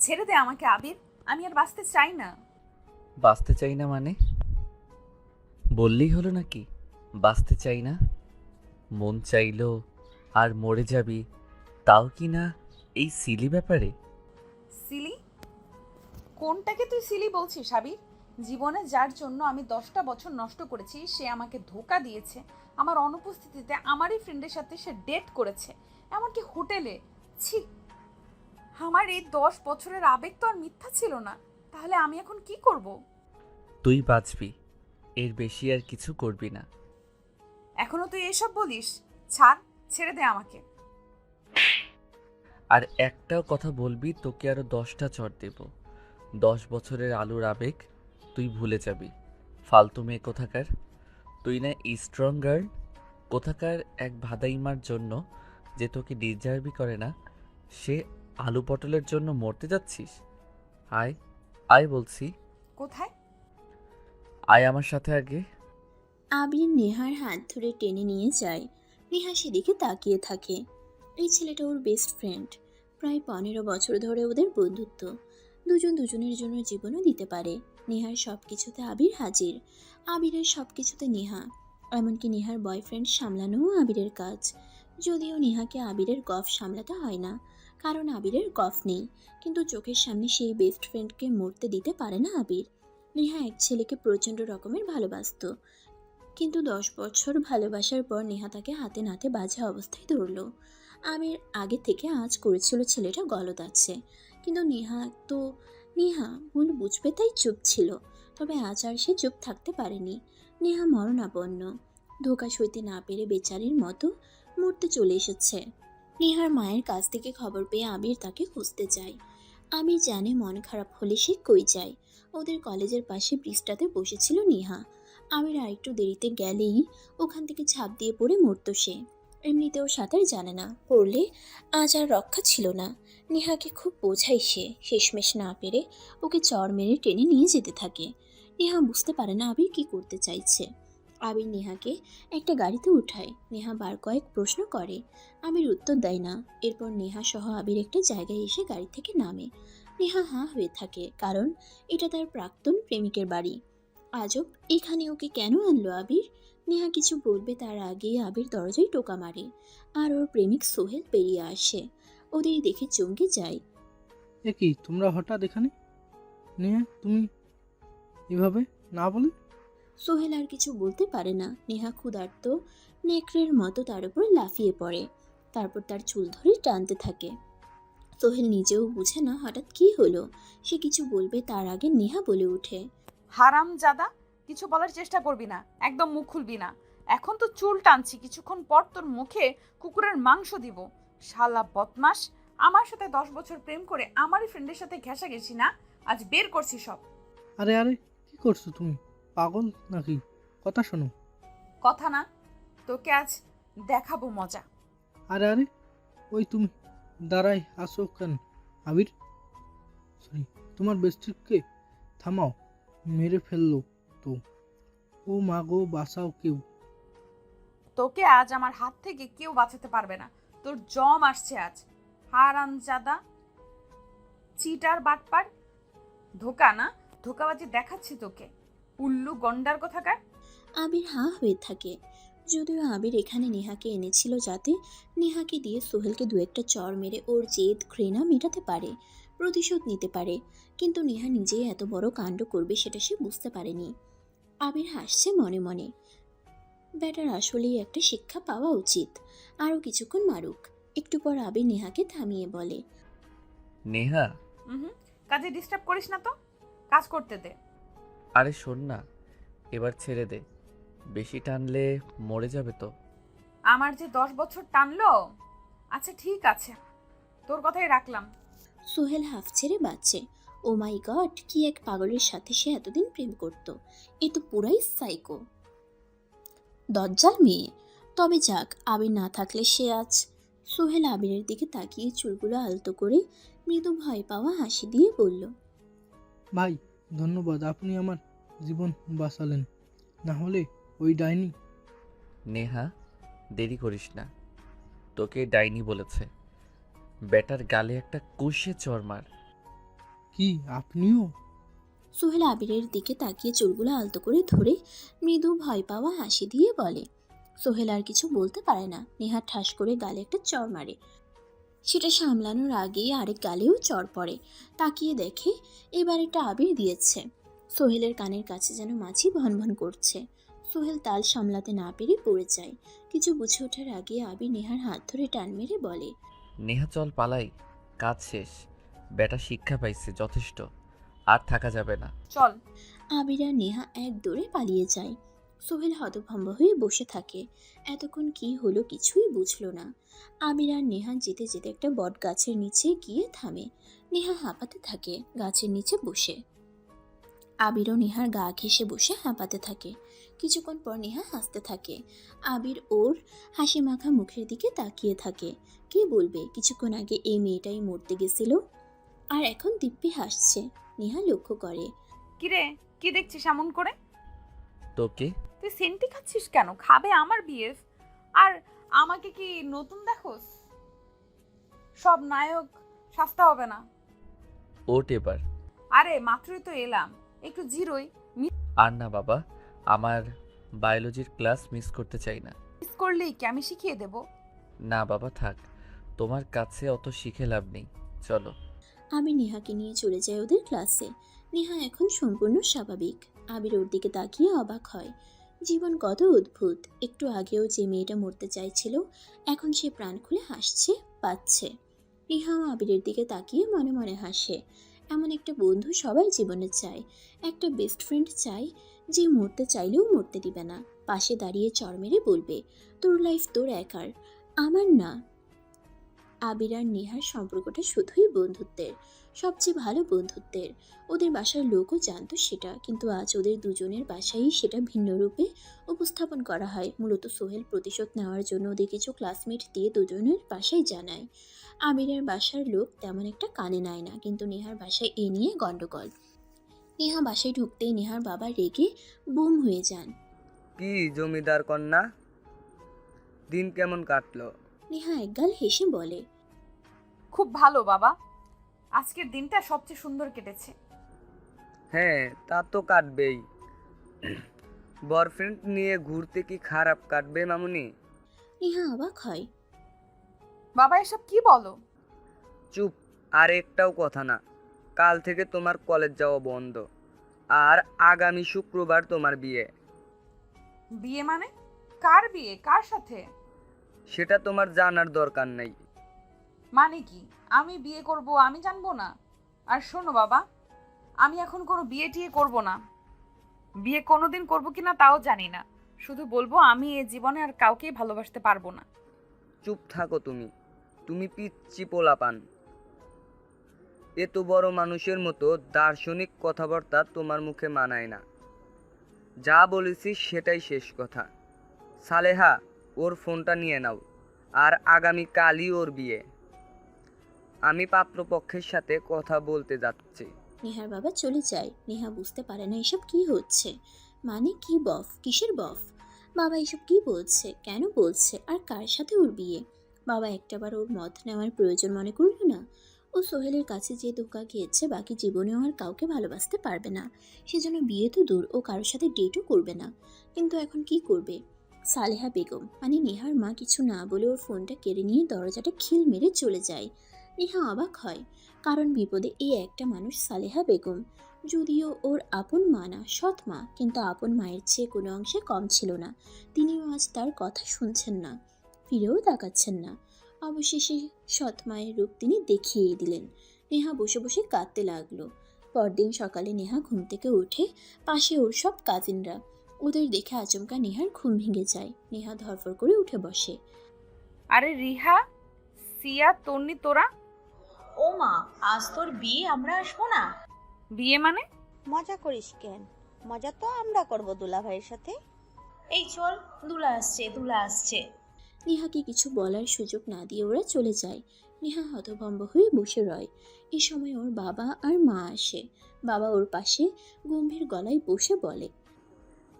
ছেড়ে দে আমাকে আবির, আমি আর বাঁচতে চাই না। বাঁচতে চাই না মানে? বললেই হলো নাকি বাঁচতে চাই না? মন চাইলো আর মরে যাবি, তাও কি না এই সিলি ব্যাপারে? সিলি? কোনটাকে তুই সিলি বলছিস আবির? জীবনে যার জন্য আমি 10টা বছর নষ্ট করেছি সে আমাকে ধোকা দিয়েছে। আমার অনুপস্থিতিতে আমারই ফ্রেন্ডের সাথে সে ডেট করেছে, এমনকি হোটেলে। ছি! আমার এই 10 বছরের আবেগ তো আর মিথ্যা ছিল না। তাহলে আমি এখন কি করব? তুই বাঁচবি, এর বেশি আর কিছু করবি না। এখনো তুই এসব বলিস? ছাড়, ছেড়ে দে আমাকে। আর একটাও কথা বলবি তোকে আরো 10টা চড় দেব। 10 বছরের আলুর আবেগ তুই ভুলে যাবি। ফালতু মেয়ে কোথাকার। তুই না স্ট্রং গার্ল কোথাকার এক ভাদাইমার জন্য, যে তোকে ডিজার্ভই করে না, সে আলু পটলের জন্য মরতে যাচ্ছিস? আয়, আয় বলছি। কোথায়? আয় আমার সাথে আগে। আবির নেহার হাত ধরে টেনে নিয়ে যায়। নেহা সেদিকে তাকিয়ে থাকে। এই ছেলেটা ওর বেস্ট ফ্রেন্ড। প্রায় 15 বছর ধরে ওদের বন্ধুত্ব। দুজন দুজনের জন্য জীবনও দিতে পারে। নেহার সব কিছুতে আবির হাজির, আবিরের সব কিছুতে নেহা। এমনকি নেহার বয়ফ্রেন্ড সামলানোও আবিরের কাজ। যদিও নেহাকে আবিরের গফ সামলাতে হয় না, কারণ আবিরের গফ নেই। কিন্তু চোখের সামনে সেই বেস্ট ফ্রেন্ডকে মরতে দিতে পারে না আবির। নেহা এক ছেলেকে প্রচণ্ড রকমের ভালোবাসতো, কিন্তু 10 বছর ভালোবাসার পর নেহা তাকে হাতে নাতে বাজে অবস্থায় ধরল। আমির আগে থেকে আঁচ করেছিল ছেলেটা গলদ আছে, কিন্তু নেহা ভুল বুঝবে তাই চুপ ছিল। তবে আজ আর সে চুপ থাকতে পারেনি। নেহা মরণাপন্ন, ধোকা সইতে না পেরে বেচারির মতো মরতে চলে এসেছে। নেহার মায়ের কাছ থেকে খবর পেয়ে আবির তাকে খুঁজতে যায়। আমির জানে মন খারাপ হলে সে কই যায়। ওদের কলেজের পাশে ব্রিজটাতে বসেছিল নেহা। আমির আরেকটু দেরিতে গেলেই ওখান থেকে ঝাঁপ দিয়ে পড়ে মরতো সে। এমনিতেও সাঁতার জানে না, পড়লে আজ আর রক্ষা ছিল না। নেহাকে খুব বোঝাই সে, শেষমেশ না পেরে ওকে চড় মেরে টেনে নিয়ে যেতে থাকে। নেহা বুঝতে পারে না আবির কি করতে চাইছে। আবির নেহাকে একটা গাড়িতে উঠায়। নেহা বার কয়েক প্রশ্ন করে, আবির উত্তর দেয় না। এরপর নেহা সহ আবির একটা জায়গায় এসে গাড়ি থেকে নামে। নেহা হাঁ হয়ে থাকে, কারণ এটা তার প্রাক্তন প্রেমিকের বাড়ি। আজব, এখানে ওকে কেন আনলো আবির? নেহা কিছু বলবে তার আগেই আবির দরজায় টোকা মারে, আর ওর প্রেমিক সোহেল বেরিয়ে আসে। ওদের দেখে চমকে যায়। এ কি তোমরা হঠাৎ এখানে? নিয়ে তুমি এভাবে না বলে? সোহেল আর কিছু বলতে পারে না। নেহা ক্ষুধার্ত নেকড়ের মতো তার উপর লাফিয়ে পড়ে, তারপর তার চুল ধরে টানতে থাকে। সোহেল নিজেও বুঝে না হঠাৎ কি হলো। সে কিছু বলবে তার আগে নেহা বলে ওঠে, হারাম জাদা, কিছু বলার চেষ্টা করবি না, একদম মুখ খুলবি না। এখন তো চুল টানছি, কিছুক্ষণ পর তোর মুখে কুকুরের মাংস দিব। শালা বদমাস, আমার সাথে 10 বছর প্রেম করে আমারই ফ্রেন্ডের সাথে ঘেঁষা গেছি না? আজ বের করছি সব। আরে আরে, কি করছো তুমি? পাগল নাকি? কথা শোনো। কথা না, তোকে আজ দেখাবো মজা। আরে আরে, ওই তুমি দাঁড়াই আসো কেন? আবির, সরি, তোমার বেস্টিকে থামাও, মেরে ফেললো তো। ও মা গো, বাঁচাও কেউ। তোকে আজ আমার হাত থেকে কেউ বাঁচাতে পারবে না। তোর জম আসছে আজ। হারাম জাদা, চিটার বাটপার, ধোকা না, ধোকাবাজি দেখাচ্ছি তোকে। উল্লু গন্ডার কোথাকার। আবির হাঁ হয়ে থাকে। যদিও আবির এখানে নেহাকে এনেছিল যাতে নেহাকে দিয়ে সোহেলকে দু একটা চড় মেরে ওর জেদ ঘৃণা মেটাতে পারে, প্রতিশোধ নিতে পারে। কিন্তু নেহা নিজেই এত বড় কাণ্ড করবে সেটা সে বুঝতে পারেনি। আবির হাসছে মনে মনে। ব্যাটার আসলেই একটা শিক্ষা পাওয়া উচিত। আরও কিছুক্ষণ মারুক। একটু পর আবির নেহাকে থামিয়ে বলে, নেহা, হুম, কাজে ডিস্টার্ব করিস না তো, কাজ করতে দে। আরে শোন না, এবার ছেড়ে দে, বেশি টানলে মরে যাবে তো। আমার যে 10 বছর টানলো। আচ্ছা ঠিক আছে, তোর কথাই রাখলাম। সোহেল হাফ ছেড়ে বাঁচছে। ও মাই গড, কি এক পাগলের সাথে সে এতদিন প্রেম করত! এ তো পুরাই সাইকো, দজ্জাল মেয়ে। তবে যাক, আবির না থাকলে সে আজ। সোহেল আবিরের দিকে তাকিয়ে চুলগুলো আলতো করে মৃদু ভয় পাওয়া হাসি দিয়ে বলল, ভাই, ধন্যবাদ, আপনি আমার জীবন বাঁচালেন। না হলে ওই ডাইনি। নেহা, দেরি করিস না, তোকে ডাইনি বলেছে। বেটার গালে একটা কষে চড় মার। কি আপনিও? সোহেল আবিরের দিকে তাকিয়ে চুলগুলো আলতো করে ধরে মৃদু ভয় পাওয়া হাসি দিয়ে বলে। সোহেল আর কিছু বলতে পারে না। নেহা ঠাস করে গালে একটা চড় মারে। সেটা সামলানোর আগেই আরেক গালেও চড় পড়ে। তাকিয়ে দেখে এবার একটা আবির দিয়েছে। সোহেলের কানের কাছে যেন মাছি ভনভন করছে। সোহেল তাল সামলাতে না পেরে পড়ে যায়। কিছু বুঝে ওঠার আগে আবির নেহার হাত ধরে টান মেরে বলে। নেহা চল পালাই, কাজ শেষ। বেটা শিক্ষা পাইছে যথেষ্ট, আর থাকা যাবে না। চল। আবির আর নেহা এক দৌড়ে পালিয়ে যায়। সোহেল হতভম্ব হয়ে বসে থাকে। এতক্ষণ কি হলো কিছুই বুঝলো না। আবির আর নেহা যেতে যেতে একটা বট গাছের নিচে গিয়ে থামে। নেহা হাঁপাতে থাকে গাছের নিচে বসে। আবিরও নেহার গা ঘেঁষে বসে হাঁপাতে থাকে। কিছুক্ষণ পর নেহা হাসতে থাকে। আবির ওর হাসি মাখা মুখের দিকে তাকিয়ে থাকে। কে বলবে কিছুক্ষণ আগে এই মেয়েটাই মরতে গেছিল, আর এখন দিব্যি হাসছে। নেহা লক্ষ্য করে। কিরে, কি দেখছিস এমন করে? তোকে? তুই সেন্টি খাচ্ছিস কেন? খাবে আমার বিএফ, আর আমাকে কি নতুন দেখোস? সব নায়ক সাজতে হবে না। ওট এবার। আরে মাত্রই তো এলাম, একটু জিরোই। আর না বাবা, আমার বায়োলজির ক্লাস মিস করতে চাই না। মিস করলেই কি আমি শিখিয়ে দেব? না বাবা থাক, তোমার কাছে অত শিখে লাভ নেই, চলো। আমি নেহাকে নিয়ে চলে যাই ওদের ক্লাসে। নেহা এখন সম্পূর্ণ স্বাভাবিক। আবির ওর দিকে তাকিয়ে অবাক হয়। জীবন কত অদ্ভুত। একটু আগেও যে মেয়েটা মরতে চাইছিল, এখন সে প্রাণ খুলে হাসছে, পাচ্ছে। নেহাও আবিরের দিকে তাকিয়ে মনে মনে হাসে। এমন একটা বন্ধু সবাই জীবনে চায়। একটা বেস্ট ফ্রেন্ড চাই, যে মরতে চাইলেও মরতে দিবে না। পাশে দাঁড়িয়ে চড় মেরে বলবে, তোর লাইফ তোর একার, আমার না। আবির আর নেহার সম্পর্কটা শুধুই বন্ধুত্বের, সবচেয়ে ভালো বন্ধুত্বের। ওদের বাসার লোকও জানতো সেটা, কিন্তু আজ ওদের দুজনের বাসায়ই সেটা ভিন্ন রূপে উপস্থাপন করা হয়। মূলত সোহেল প্রতিশোধ নেওয়ার জন্য ওদের কিছু ক্লাসমেট দিয়ে দুজনের বাসায় জানায়। আবিরের বাসার লোক তেমন একটা কানে নেয় না, কিন্তু নেহার বাসায় এ নিয়ে গন্ডগোল। নেহা বাসায় ঢুকতেই নেহার বাবা রেগে বুম হয়ে যান। কি জমিদার কন্যা, দিন কেমন কাটলো? নেহা একগাল হেসে বলে। খুব ভালো বাবা, আজকের দিনটা সবচেয়ে সুন্দর কেটেছে। হ্যাঁ তা তো কাটবেই, বয়ফ্রেন্ড নিয়ে ঘুরতে কি খারাপ কাটবে মামুনি? নেহা অবাক হয়। বাবা এসব কি বলো? চুপ, আর একটাও কথা না। কাল থেকে তোমার কলেজ যাওয়া বন্ধ, আর আগামী শুক্রবার তোমার বিয়ে। বিয়ে মানে? কার বিয়ে, কার সাথে? সেটা তোমার জানার দরকার নেই। মানে কি, আমি বিয়ে করব আমি জানবো না? আর শোনো বাবা, আমি এখন কোনো বিয়ে টিয়ে করবো না। বিয়ে কোনোদিন করবো কিনা তাও জানি না। শুধু বলবো আমি এ জীবনে আর কাউকেই ভালোবাসতে পারবো না। চুপ থাকো তুমি, তুমি পিচ্চি পোলাপান। এত বড় মানুষের মতো দার্শনিক কথাবার্তা তোমার মুখে মানায় না। যা বলেছি সেটাই শেষ কথা। সালেহা, ওর ফোনটা নিয়ে নাও, আর আগামী কালই ওর বিয়ে। আমি পাত্রপক্ষের সাথে কথা বলতে যাচ্ছি। নেহার বাবা চলে যায়। নেহা বুঝতে পারে না এসব কি হচ্ছে। মানে কি বফ, কিসের বফ? বাবা এসব কি বলছে, কেন বলছে, আর কার সাথে ওর বিয়ে? বাবা একটাবার ওর মত নেওয়ার প্রয়োজন মনে করল না? ও সোহেলের কাছে যে ধোঁকা খেয়েছে, বাকি জীবনেও আর কাউকে ভালোবাসতে পারবে না। সেজন্য বিয়ে তো দূর, ও কারোর সাথে ডেটও করবে না। কিন্তু এখন কি করবে? সালেহা বেগম মানে নেহার মা কিছু না বলে ওর ফোনটা কেড়ে নিয়ে দরজাটা খিল মেরে চলে যায়। নেহা অবাক হয়, কারণ বিপদে এই একটা মানুষ সালেহা বেগম। যদিও ওর আপন মা না, সৎ মা, কিন্তু আপন মায়ের চেয়ে কোনো অংশে কম ছিল না। তিনিও আজ তার কথা শুনছেন না, ফিরেও তাকাচ্ছেন না। অবশেষে সৎ মায়ের রূপ তিনি দেখিয়েই দিলেন। নেহা বসে বসে কাঁদতে লাগলো। পরদিন সকালে নেহা ঘুম থেকে উঠে, পাশে ওর সব কাজিনরা। ওদের দেখে আচমকা নেহার ঘুম ভেঙে যায়। নেহা ধরফর করে উঠে বসে। আরে রিহা, সিয়া, তন্নি, তোরা? ও মা, আজ তোর বিয়ে, আমরা আসবো না? বিয়ে মানে? মজা করিস কেন? মজা তো আমরা করব দুলা ভাইয়ের সাথে। এই চল, দুলা আসছে, দুলা আসছে। নেহাকে কিছু বলার সুযোগ না দিয়ে ওরা চলে যায়। নেহা হতভম্ব হয়ে বসে রয়। এই সময় ওর বাবা আর মা আসে। বাবা ওর পাশে গম্ভীর গলায় বসে বলে।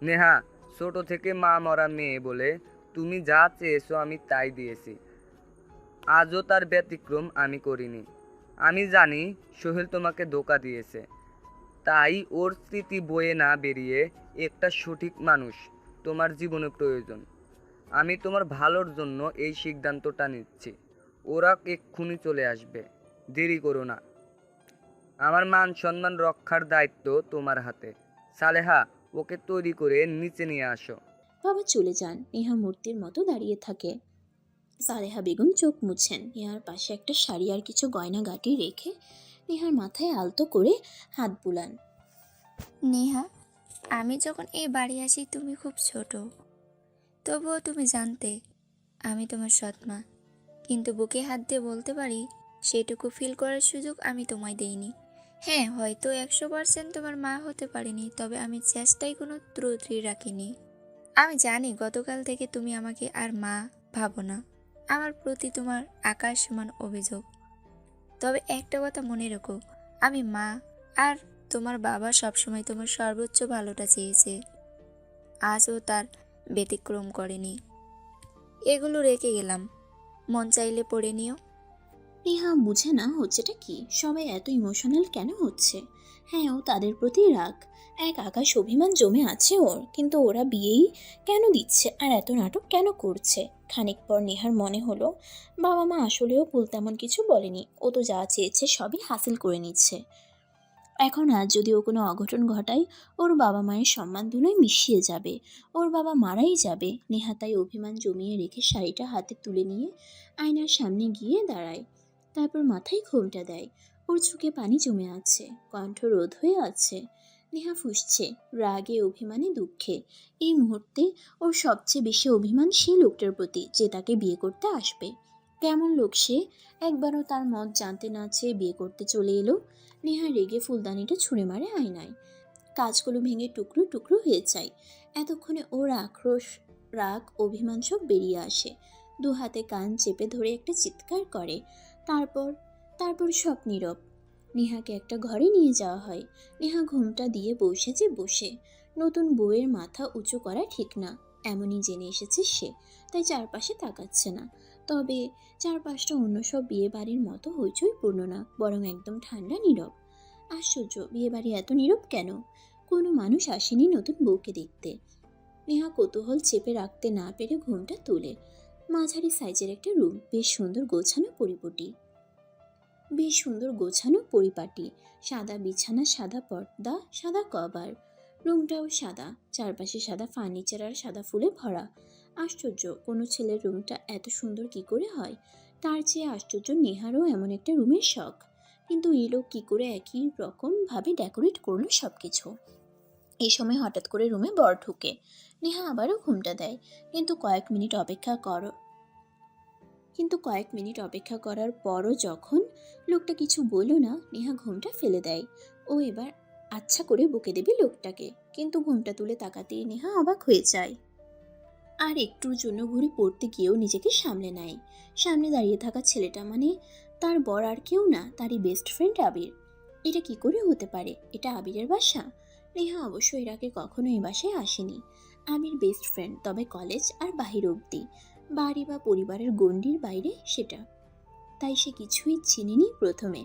নেহা, ছোট থেকে মা মরা মেয়ে বলে তুমি যা চেয়েছো আমি তাই দিয়েছি। আজও তার ব্যতিক্রম আমি করিনি। আমি জানি সোহেল তোমাকে ধোঁকা দিয়েছে, তাই ওর স্মৃতি বয়ে না বেরিয়ে একটা সঠিক মানুষ তোমার জীবনে প্রয়োজন। আমি তোমার ভালোর জন্য এই সিদ্ধান্তটা নিচ্ছি। ওরা এক্ষুনি চলে আসবে, দেরি করো না। আমার মান সম্মান রক্ষার দায়িত্ব তোমার হাতে। সালেহা, ওকে তৈরি করে নিচে নিয়ে আসো। বাবা চলে যান। নেহা মূর্তির মতো দাঁড়িয়ে থাকে। সালেহা বেগম চোখ মুছছেন। নেহার পাশে একটা শাড়ি আর কিছু গয়নাগাটি রেখে নেহার মাথায় আলতো করে হাত বুলান। নেহা, আমি যখন এই বাড়ি আসি তুমি খুব ছোট, তবুও তুমি জানতে আমি তোমার সৎমা। কিন্তু বুকে হাত দিয়ে বলতে পারি সেটুকু ফিল করার সুযোগ আমি তোমায় দেইনি। হ্যাঁ, হয়তো 100% তোমার মা হতে পারিনি, তবে আমি চেষ্টায় কোনো ত্রুটি রাখিনি। আমি জানি গতকাল থেকে তুমি আমাকে আর মা ভাবো না। আমার প্রতি তোমার আকাশ সমান অভিযোগ। তবে একটা কথা মনে রেখো, আমি মা আর তোমার বাবা সবসময় তোমার সর্বোচ্চ ভালোটা চেয়েছে। আজও তার ব্যতিক্রম করেনি। এগুলো রেখে গেলাম, মন চাইলে পড়ে নিও। নেহা বুঝে না হচ্ছেটা কি, সবাই এত ইমোশনাল কেন হচ্ছে। হ্যাঁ, ও তাদের প্রতি রাগ, এক আকাশ অভিমান জমে আছে ওর, কিন্তু ওরা বিয়েই কেন দিচ্ছে আর এত নাটক কেন করছে। খানিক পর নেহার মনে হলো বাবা মা আসলেও ভুল তেমন কিছু বলেনি, ও তো যা চেয়েছে সবই হাসিল করে নিচ্ছে। এখন আজ যদি ও কোনো অঘটন ঘটায়, ওর বাবা মায়ের সম্মান ধুলোয় মিশিয়ে যাবে, ওর বাবা মারাই যাবে। নেহা তাই অভিমান জমিয়ে রেখে শাড়িটা হাতে তুলে নিয়ে আয়নার সামনে গিয়ে দাঁড়ায়। তারপর মাথায় ঘোমটা দেয়। ওর চোখে পানি জমে আছে, কণ্ঠ রোধ হয়ে আছে। নেহা ফুঁসছে, রাগে অভিমানে দুঃখে। এই মুহূর্তে ওর সবচেয়ে বেশি অভিমান সেই লোকটার প্রতি যে তাকে বিয়ে করতে আসবে। কেমন লোক সে, একবারও তার মত জানতে না চেয়ে বিয়ে করতে চলে এলো। নেহা রেগে ফুলদানিটা ছুঁড়ে মারে আয়নায়। কাজগুলো ভেঙে টুকরো টুকরো হয়ে যায়। এতক্ষণে ওর আক্রোশ, রাগ, অভিমান সব বেরিয়ে আসে। দু হাতে কান চেপে ধরে একটা চিৎকার করে। তারপর তারপর সব নীরব। নেহাকে একটা ঘরে নিয়ে যাওয়া হয়। নেহা ঘুমটা দিয়ে বসে। নতুন বউয়ের মাথা উঁচু করা ঠিক না, এমনই জেনে এসেছে সে, তাই চারপাশে তাকাচ্ছে না। তবে চারপাশটা অন্য সব বিয়ে বাড়ির মতো হইচইপূর্ণ না, বরং একদম ঠান্ডা নীরব। আশ্চর্য, বিয়ে বাড়ি এত নীরব কেন? কোনো মানুষ আসেনি নতুন বউকে দেখতে। নেহা কৌতূহল চেপে রাখতে না পেরে ঘুমটা তোলে। মাঝারি সাইজের একটা রুম, বেশ সুন্দর পরিপাটি। সাদা বিছানা, সাদা পর্দা, সাদা কভার। রুমটাও সাদা, চারপাশে সাদা ফার্নিচার আর সাদা ফুলে ভরা। আশ্চর্য, কোনো ছেলের রুমটা এত সুন্দর কি করে হয়? তার চেয়ে আশ্চর্য নেহারও এমন একটা রুমের শখ। কিন্তু এই লোক কি করে একই রকম ভাবে ডেকোরেট করলো সবকিছু। এই সময় হঠাৎ করে রুমে বর ঢুকে। নেহা আবারও ঘুমটা দেয়, কিন্তু কয়েক মিনিট অপেক্ষা করার পরও যখন লোকটা কিছু বলল না, নেহা ঘুমটা ফেলে দেয়। ও এবার আচ্ছা করে বকে দেবে লোকটাকে, কিন্তু ঘুমটা তুলে তাকাতেই নেহা অবাক হয়ে যায়। আর একটুর জন্য ঘুরে পড়তে গিয়েও নিজেকে সামলে নেয়। সামনে দাঁড়িয়ে থাকা ছেলেটা মানে তার বর আর কেউ না, তারই বেস্ট ফ্রেন্ড আবির। এটা কি করে হতে পারে? এটা আবিরের বাসা? নেহা অবশ্য এর আগে কখনো এই বাসায় আসেনি। আবির বেস্ট ফ্রেন্ড, তবে কলেজ আর বাহির অবধি, বাড়ি বা পরিবারের গণ্ডির বাইরে সেটা। তাই সে কিছুই চিনেনি প্রথমে।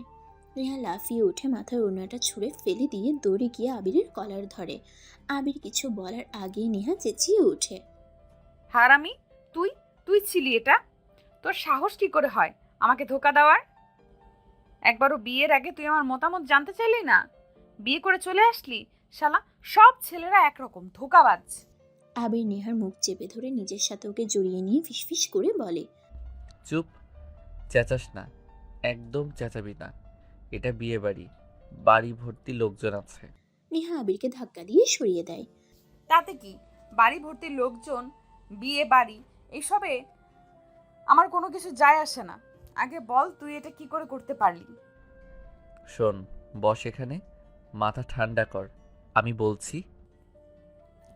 নেহা লাফিয়ে উঠে মাথায় ওড়নাটা ছুঁড়ে ফেলে দিয়ে দৌড়ে গিয়ে আবিরের কলার ধরে। আবির কিছু বলার আগেই নেহা চেঁচিয়ে ওঠে, হারামি, তুই তুই ছিলি এটা? তোর সাহস কি করে হয় আমাকে ধোকা দেওয়ার? একবারও বিয়ের আগে তুই আমার মতামত জানতে চাইলি না, বিয়ে করে চলে আসলি। শালা, সব ছেলেরা একরকম ধোকাবাজ। আবির নেহার মুখ চেপে ধরে নিজের সাথে ওকে জড়িয়ে নিয়ে ফিসফিস করে বলে, চুপ, চেঁচাস না, একদম চেঁচাবি না। এটা বিয়ে বাড়ি, বাড়ি ভর্তি লোকজন আছে। নেহা আবিরকে ধাক্কা দিয়ে সরিয়ে দেয়। তাতে কি, বাড়ি ভর্তি লোকজন, বিয়ে বাড়ি, এইসবে আমার কোনো কিছু যায় আসে না। আগে বল, তুই এটা কি করে করতে পারলি? শোন, বস এখানে, মাথা ঠান্ডা কর, আমি বলছি।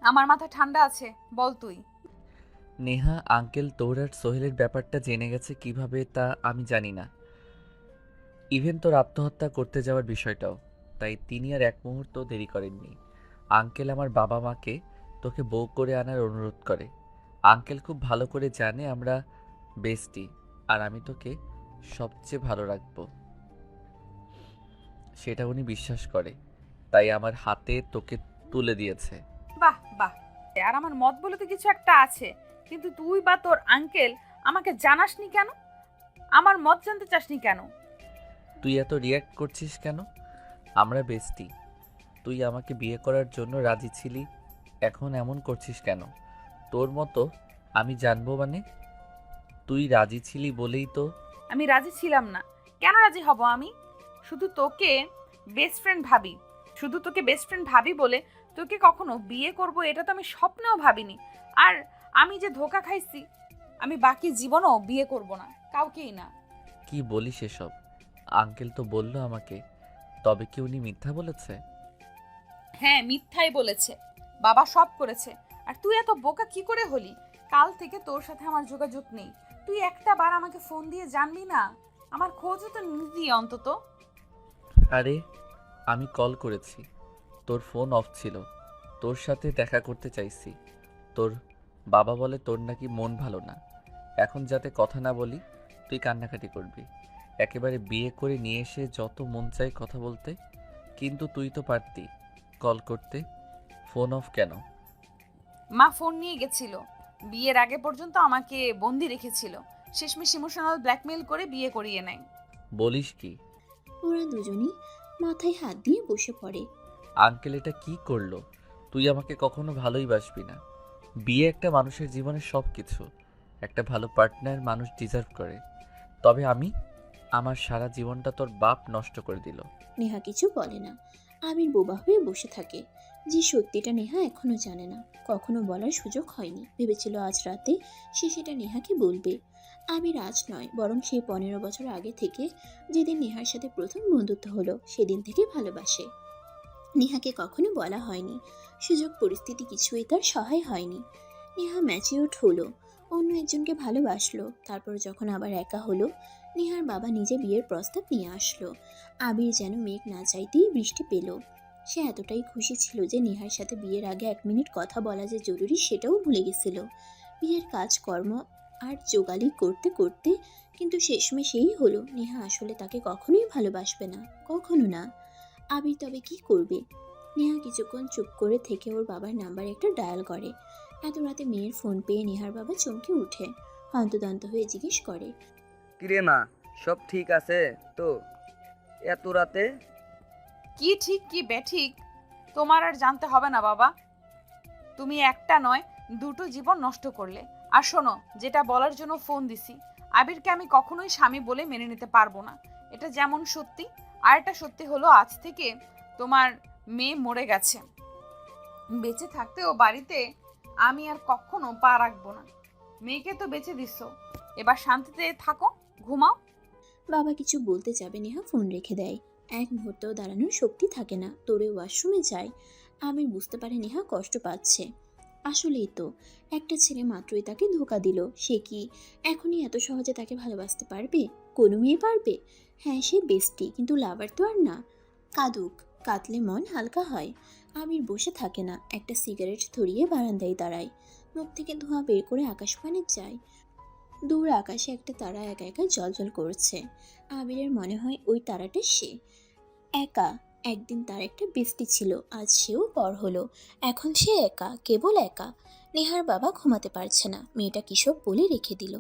আমার মাথা ঠান্ডা আছে, বল তুই। নেহা আঙ্কেল তোর আর সোহেলের ব্যাপারটা জেনে গেছে কিভাবে তা আমি জানি না। ইভেন তোর আত্মহত্যা করতে যাওয়ার বিষয়টাও। তাই তিনি আর এক মুহূর্ত দেরি করেননি। আঙ্কেল আমার বাবা মাকে তোকে বউ করে আনার অনুরোধ করে। আঙ্কেল খুব ভালো করে জানে আমরা বেস্টি, আর আমি তোকে সবচেয়ে ভালো রাখবো। সেটা উনি বিশ্বাস করে, তাই আমার হাতে তোকে তুলে দিয়েছে। বাহ বাহ, আর আমার মত বলে তো কিছু একটা আছে, কিন্তু তুই বা তোর আঙ্কেল আমাকে জানাসনি কেন? আমার মত জানতে চাসনি কেন? তুই এত রিয়্যাক্ট করছিস কেন? আমরা বেস্টি, তুই আমাকে বিয়ে করার জন্য রাজি ছিলি, এখন এমন করছিস কেন? তোর মতো আমি জানবো মানে? তুই রাজি ছিলি বলেই তো। আমি রাজি ছিলাম না। কেন রাজি হব আমি? শুধু তোকে বেস্ট ফ্রেন্ড ভাবি, শুধু তোকে বেস্ট ফ্রেন্ড ভাবি বলে তোকে কখনো বিয়ে করব এটা তো আমি স্বপ্নেও ভাবিনি। আর আমি যে ধোকা খাইছি, আমি বাকি জীবনও বিয়ে করব না, কাউকেই না। কি বলিস এসব? আঙ্কেল তো বললো আমাকে, তবে কি উনি মিথ্যা বলেছে? হ্যাঁ, মিথ্যাই বলেছে, বাবা সব করেছে। আর তুই এত বোকা কি করে হলি? কাল থেকে তোর সাথে আমার যোগাযোগ নেই। তুই একটা বার আমাকে ফোন দিয়ে জানবি না? আমার খোঁজও তো নিবি অন্তত। আরে আমি কল করেছি, তোর ফোন অফ ছিল, তোর সাথে দেখা করতে চাইছি। তোর বাবা বলে তোর নাকি মন ভালো না, এখন যাতে কথা না বলি তুই কান্নাকাটি করবি। একেবারে বিয়ে করে নিয়ে এসে যত মন চায় কথা বলতে, কিন্তু তুই তো পারতি কল করতে, ফোন অফ কেন? মা ফোন নিয়ে গেছিল, বিয়ের আগে পর্যন্ত আমাকে বন্দি রেখেছিল, শেষমেশ ইমোশনাল ব্ল্যাকমেল করে বিয়ে করিয়ে নেয়। বলিস কি? ওরা দুজনই মাথায় হাত দিয়ে বসে পড়ে। আঙ্কেল এটা কি করলো? তুই আমাকে কখনো ভালোই বাসবি না। বিয়ে একটা মানুষের জীবনের সব কিছু, একটা ভালো পার্টনার মানুষ ডিজার্ভ করে। তবে আমার সারা জীবনটা তোর বাপ নষ্ট করে দিল। নেহা কিছু বলে না। আবির বোবা হয়ে বসে থাকে। যে সত্যিটা নেহা এখনো জানে না, কখনো বলার সুযোগ হয়নি। ভেবেছিল আজ রাতে সে সেটা নেহাকে বলবে। আবির আজ নয়, বরং সেই 15 বছর আগে থেকে, যেদিন নেহার সাথে প্রথম বন্ধুত্ব হলো, সেদিন থেকে ভালোবাসে। নেহাকে কখনো বলা হয়নি, সুযোগ পরিস্থিতি কিছুই তার সহায় হয়নি। নেহা ম্যাচিউরড হলো, অন্য একজনকে ভালোবাসলো। তারপর যখন আবার একা হলো, নেহার বাবা নিজে বিয়ের প্রস্তাব নিয়ে আসলো। আবির যেন মেঘ না চাইতেই বৃষ্টি পেল। সে এতটাই খুশি ছিল যে নেহার সাথে বিয়ের আগে 1 মিনিট কথা বলা যে জরুরি সেটাও ভুলে গেছিল। বিয়ের কাজকর্ম আর জোগালি করতে করতে কিন্তু শেষমেশ এই হলো, নেহা আসলে তাকে কখনোই ভালোবাসবে না, কখনো না। আবির তবে কি করবে? নেহা কিছুক্ষণ চুপ করে থেকে ওর বাবার নাম্বার একটা ডায়াল করে। এত রাতে মেয়ের ফোন পেয়ে নেহার বাবা চমকে উঠে, হন্তদন্ত হয়ে জিজ্ঞেস করে, কিরে মা, সব ঠিক আছে তো? এত রাতে? কি ঠিক কি বেঠিক তোমার আর জানতে হবে না বাবা। তুমি একটা নয়, দুটো জীবন নষ্ট করলে। আর শোনো, যেটা বলার জন্য ফোন দিছি, আবিরকে আমি কখনোই স্বামী বলে মেনে নিতে পারবো না। এটা যেমন সত্যি, আর একটা সত্যি হলো আজ থেকে তোমার মেয়ে মরে গেছে। বেঁচে থাকতেও বাড়িতে আমি আর কখনো পা রাখবো না। মেয়েকে তো বেঁচে দিচ্ছ, এবার শান্তিতে থাকো, ঘুমাও। বাবা কিছু বলতে যাবে, নেহা ফোন রেখে দেয়। এক মুহূর্তেও দাঁড়ানোর শক্তি থাকে না, তোরে ওয়াশরুমে যায়। আবির বুঝতে পারে নেহা কষ্ট পাচ্ছে। আসলেই তো, একটা ছেলে মাত্রই তাকে ধোকা দিল, সে কি এখনই এত সহজে তাকে ভালোবাসতে পারবে? কোনো মেয়ে পারবে? হ্যাঁ, সে বেস্টি, কিন্তু লাভার তো আর না। কাঁদুক, কাঁদলে মন হালকা হয়। আবির বসে থাকে না, একটা সিগারেট ধরিয়ে বারান্দায় দাঁড়ায়। মুখ থেকে ধোঁয়া বের করে আকাশপানে যায়। দূর আকাশে একটা তারা একা একা জ্বলজ্বল করছে। আবিরের মনে হয় ওই তারাটা সে। একা। একদিন তার একটা বেস্টি ছিল, আজ সেও পর হলো। এখন সে একা, কেবল একা। নেহার বাবা ঘুমাতে পারছে না, মেয়েটা কিসব বলে রেখে দিল।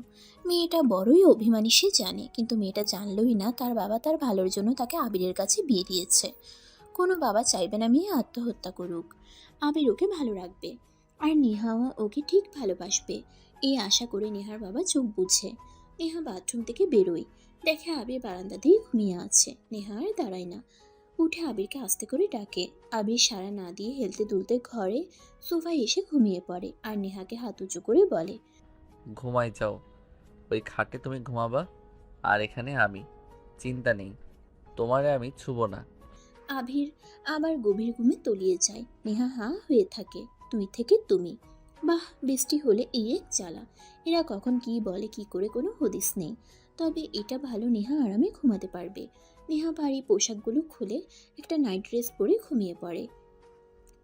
মেয়েটা বড়ই অভিমানী সে জানে, কিন্তু মেয়েটা জানলই না তার বাবা তার ভালোর জন্য তাকে আবিরের কাছে বিয়ে দিয়েছে। কোনো বাবা চাইবে না মেয়ে আত্মহত্যা করুক। আবির ওকে ভালো রাখবে, আর নেহাও ওকে ঠিক ভালোবাসবে। এই আশা করে নেহার বাবা চোখ বুঝে। নেহা বাথরুম থেকে বেরোয়, দেখে আবির বারান্দা দিয়ে ঘুমিয়ে আছে। নেহা আর দাঁড়ায় না, উঠে আবিরকে আস্তে করে ডাকে। আবির সাড়া না দিয়ে হেলতে দুলতে ঘরে সোফায় এসে ঘুমিয়ে পড়ে, আর নেহাকে হাত উঁচু করে বলে, ঘুমাই যাও, ওই খাটে তুমি ঘুমাবা, আর এখানে আমি। চিন্তা নেই, তোমারে আমি ছুবো না। আবির আবার গভীর ঘুমে তলিয়ে যায়। নেহা হাঁ হয়ে থাকে, তুই থেকে তুমি। বাহ, বৃষ্টি হলে এই এক জ্বালা। এরা কখন কি বলে কি করে কোনো হদিস নেই। তবে এটা ভালো, নেহা আরামে ঘুমাতে পারবে। নেহা ভারী পোশাকগুলো খুলে একটা নাইট ড্রেস পরে ঘুমিয়ে পড়ে।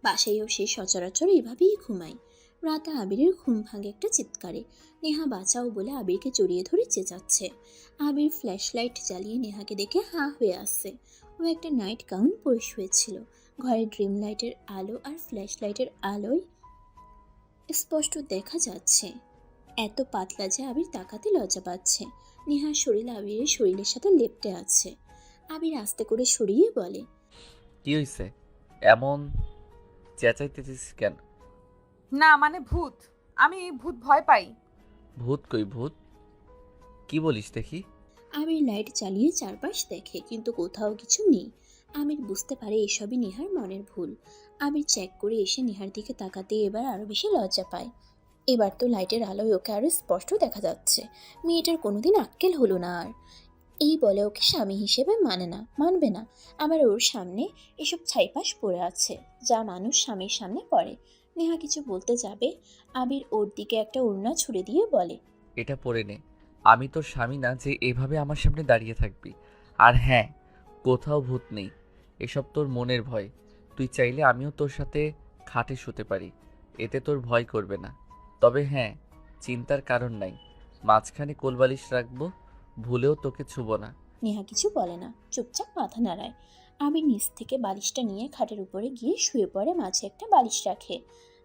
বাসায়ও সে সচরাচর এভাবেই ঘুমায়। রাতে আবিরের ঘুম ভাঙে একটা চিৎকারে। নেহা বাঁচাও বলে আবিরকে জড়িয়ে ধরে চেঁচাচ্ছে। আবির ফ্ল্যাশ লাইট জ্বালিয়ে নেহাকে দেখে হাঁ হয়ে আসছে। ও একটা নাইট গাউন পরে শুয়েছিল। ঘরের ড্রিম লাইটের আলো আর ফ্ল্যাশ লাইটের আলোয় স্পষ্ট দেখা যাচ্ছে। এত পাতলা যে আবির তাকাতে লজ্জা পাচ্ছে। নেহার শরীর আবিরের শরীরের সাথে লেপ্টে আছে। আবির আস্তে করে সরিয়ে বলে, কি হইছে? এমন চেঁচাইতেছিস কেন? না মানে ভূত, আমি ভূত ভয় পাই। ভূত কই ভূত? কি বলিস দেখি? আবির লাইট চালিয়ে চারপাশ দেখে, কিন্তু কোথাও কিছু নেই। আবির বুঝতে পারে এসবই নেহার মনের ভুল। আবির চেক করে এসে নেহার দিকে তাকাতে এবার আরো বেশি লজ্জা পায়। এবার তো লাইটের আলোয় ওকে আরো স্পষ্ট দেখা যাচ্ছে। মেয়েটার কোনোদিন আক্কেল হলো না আর। এই বলে ওকে স্বামী হিসেবে মানবে না। আবার ওর সামনে এসব ছাইপাশ পড়ে আছে, যা মানুষ স্বামীর সামনে পড়ে। নেহা কিছু বলতে যাবে, আবির ওর দিকে একটা ওড়না ছুড়ে দিয়ে বলে, এটা পরে নে। আমি তোর স্বামী না যে এভাবে আমার সামনে দাঁড়িয়ে থাকবি। আর হ্যাঁ, কোথাও ভূত নেই, এসব তোর মনের ভয়। তুই চাইলে আমিও তোর সাথে খাটে শুতে পারি, এতে তোর ভয় করবে না। তবে হ্যাঁ, চিন্তার কারণ নাই, মাঝখানে কোলবালিশ রাখবো, ভুলেও তোকে ছুবো না। নেহা কিছু বলে না, চুপচাপ মাথা নাড়ায়। আবির নিচ থেকে বালিশটা নিয়ে খাটের উপরে গিয়ে শুয়ে পড়ে, মাঝে একটা বালিশ রাখে।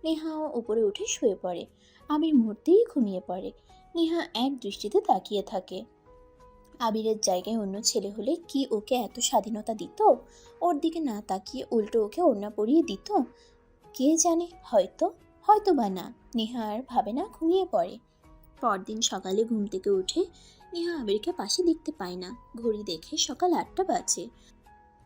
নেহাও উপরে উঠে শুয়ে পড়ে। আবির মুহূর্তেই ঘুমিয়ে পড়ে। নেহা এক দৃষ্টিতে তাকিয়ে থাকে। আবিরের জায়গায় অন্য ছেলে হলে কি ওকে এত স্বাধীনতা দিত? ওর দিকে না তাকিয়ে উল্টো ওকে ওড়না পরিয়ে দিত? কে জানে, হয়তো, হয়তো বা না। নেহা আর ভাবে না, ঘুমিয়ে পড়ে। পরদিন সকালে ঘুম থেকে উঠে নেহা আবিরকে পাশে দেখতে পায় না। ঘড়ি দেখে সকাল 8টা বাজে।